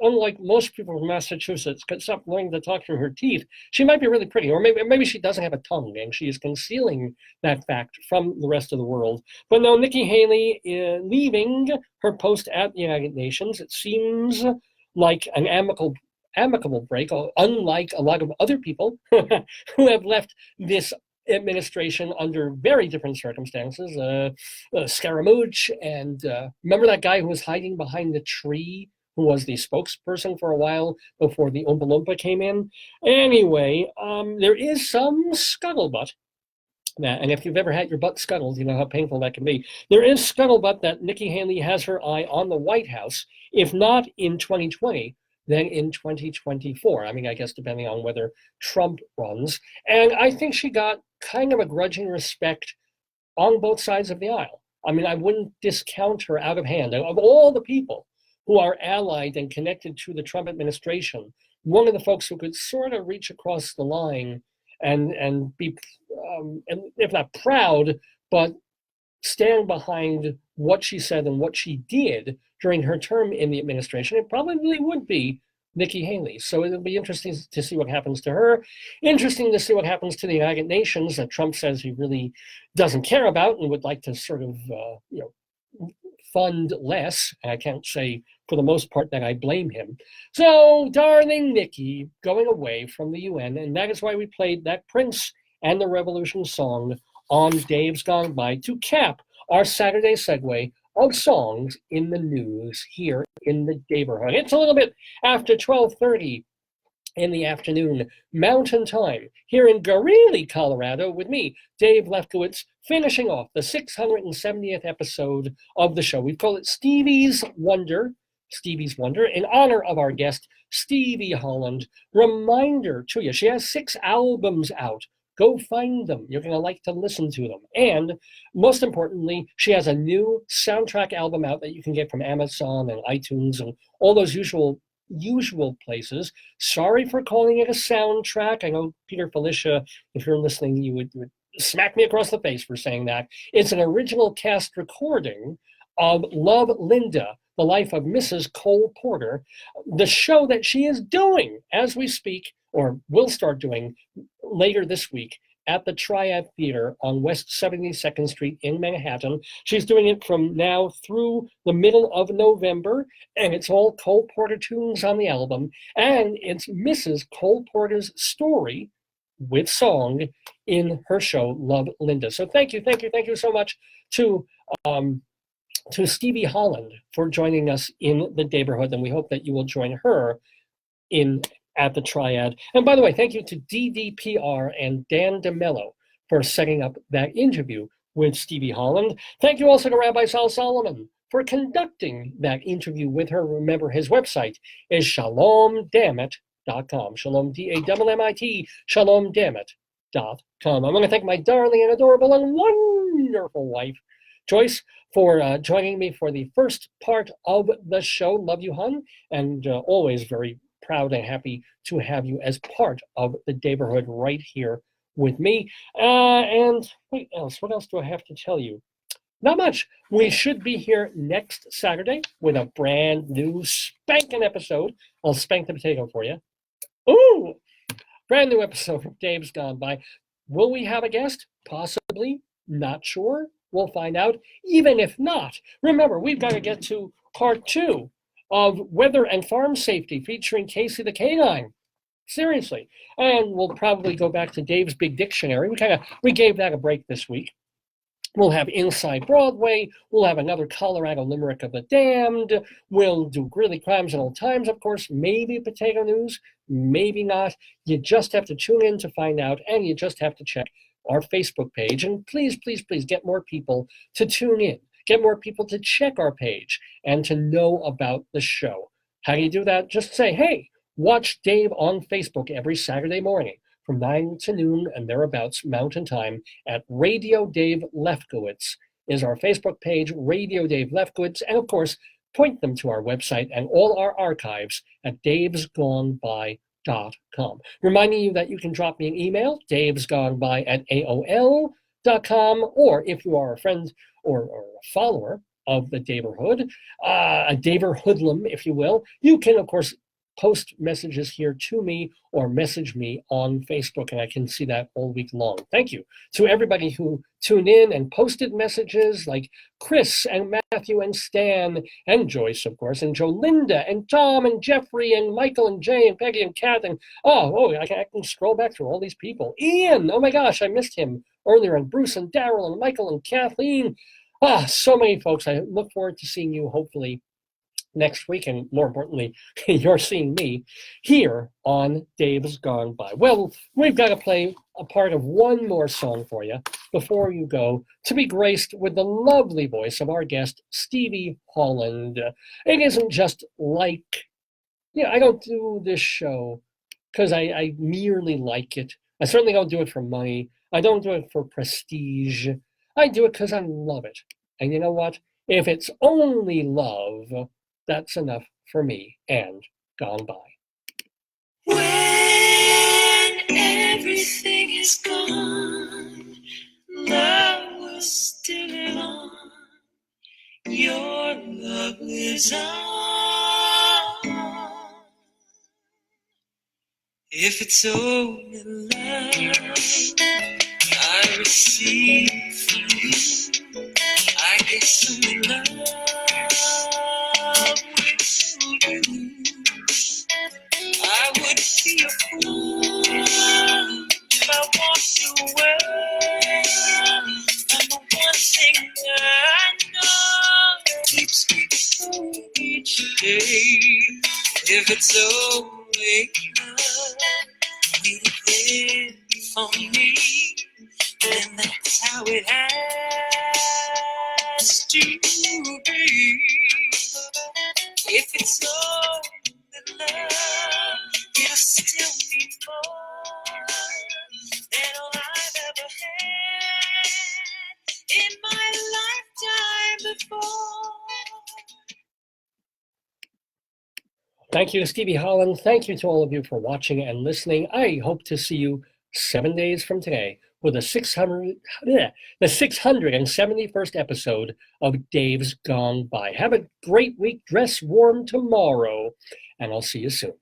unlike most people from Massachusetts, could stop learning to talk through her teeth. She might be really pretty, or maybe she doesn't have a tongue, and she is concealing that fact from the rest of the world. But no, Nikki Haley is leaving her post at the United Nations. It seems like an amicable break, unlike a lot of other people who have left this administration under very different circumstances. Scaramouche, and remember that guy who was hiding behind the tree, who was the spokesperson for a while before the Oompa Loompa came in. Anyway, there is some scuttlebutt. And if you've ever had your butt scuttled, you know how painful that can be. There is scuttlebutt that Nikki Haley has her eye on the White House, if not in 2020, then in 2024. I mean, I guess depending on whether Trump runs. And I think she got kind of a grudging respect on both sides of the aisle. I mean, I wouldn't discount her out of hand. Of all the people who are allied and connected to the Trump administration, one of the folks who could sort of reach across the line and be, and if not proud, but stand behind what she said and what she did during her term in the administration, it probably would be Nikki Haley. So it'll be interesting to see what happens to her. Interesting to see what happens to the United Nations that Trump says he really doesn't care about and would like to sort of, fund less. I can't say for the most part that I blame him. So, Darling Nikki going away from the UN, and that is why we played that Prince and the Revolution song on Dave's Gone By to cap our Saturday Segue of songs in the news here in the Daverhood. It's a little bit after 12:30 in the afternoon, Mountain Time, here in Greeley, Colorado, with me, Dave Lefkowitz, finishing off the 670th episode of the show. We call it Stevie's Wonder, in honor of our guest, Stevie Holland. Reminder to you, she has 6 albums out. Go find them. You're going to like to listen to them. And most importantly, she has a new soundtrack album out that you can get from Amazon and iTunes and all those usual places. Sorry for calling it a soundtrack. I know Peter Felicia, if you're listening, you would smack me across the face for saying that. It's an original cast recording of Love, Linda, the life of Mrs. Cole Porter, the show that she is doing as we speak, or will start doing later this week at the Triad Theater on West 72nd Street in Manhattan. She's doing it from now through the middle of November, and it's all Cole Porter tunes on the album, and it's Mrs. Cole Porter's story with song in her show, Love, Linda. So thank you so much to Stevie Holland for joining us in the Daverhood, and we hope that you will join her at the Triad. And by the way, thank you to DDPR and Dan DeMello for setting up that interview with Stevie Holland. Thank you also to Rabbi Sal Solomon for conducting that interview with her. Remember, his website is shalomdammit.com. Shalom, D-A-M-M-I-T, shalomdammit.com. I'm going to thank my darling and adorable and wonderful wife, Joyce, for joining me for the first part of the show. Love you, hon, and always very proud and happy to have you as part of the Daverhood right here with me. And what else do I have to tell you? Not much. We should be here next Saturday with a brand new spanking episode. I'll spank the potato for you. Ooh, brand new episode of Dave's Gone By. Will we have a guest? Possibly. Not sure. We'll find out. Even if not, remember, we've got to get to part 2 of Weather and Farm Safety featuring Casey the Canine. Seriously. And we'll probably go back to Dave's Big Dictionary. We gave that a break this week. We'll have Inside Broadway. We'll have another Colorado Limerick of the Damned. We'll do Greeley Crimes and Old Times, of course. Maybe Potato News. Maybe not. You just have to tune in to find out, and you just have to check our Facebook page. And please, please, please get more people to tune in. Get more people to check our page and to know about the show. How do you do that? Just say, hey, watch Dave on Facebook every Saturday morning from 9 to noon and thereabouts Mountain Time at Radio Dave Lefkowitz is our Facebook page, Radio Dave Lefkowitz, and of course, point them to our website and all our archives at davesgoneby.com. Reminding you that you can drop me an email, davesgoneby@aol.com, or if you are a friend or a follower of the Daverhood, a Daverhoodlum, if you will, you can, of course, post messages here to me or message me on Facebook, and I can see that all week long. Thank you to everybody who tuned in and posted messages, like Chris and Matthew and Stan and Joyce, of course, and Jolinda and Tom and Jeffrey and Michael and Jay and Peggy and Kat, and I can scroll back through all these people. Ian, oh my gosh, I missed him earlier, and Bruce and Daryl and Michael and Kathleen. So many folks. I look forward to seeing you hopefully next week, and more importantly, you're seeing me here on Dave's Gone By. Well, we've got to play a part of one more song for you before you go, to be graced with the lovely voice of our guest, Stevie Holland. It isn't just like, I don't do this show because I merely like it. I certainly don't do it for money. I don't do it for prestige. I do it because I love it. And you know what? If it's only love, that's enough for me and Gone By. When everything is gone, love was still on. Your love lives on. If it's only love I receive from you, I guess only love will do. I would be a fool if I walked away from the one thing that I know keeps me going each day. If it's only love waiting for me, then that's how it has to be. If it's all the love, it'll still be more than all I've ever had in my lifetime before. Thank you to Stevie Holland. Thank you to all of you for watching and listening. I hope to see you 7 days from today for the 671st episode of Dave's Gone By. Have a great week. Dress warm tomorrow, and I'll see you soon.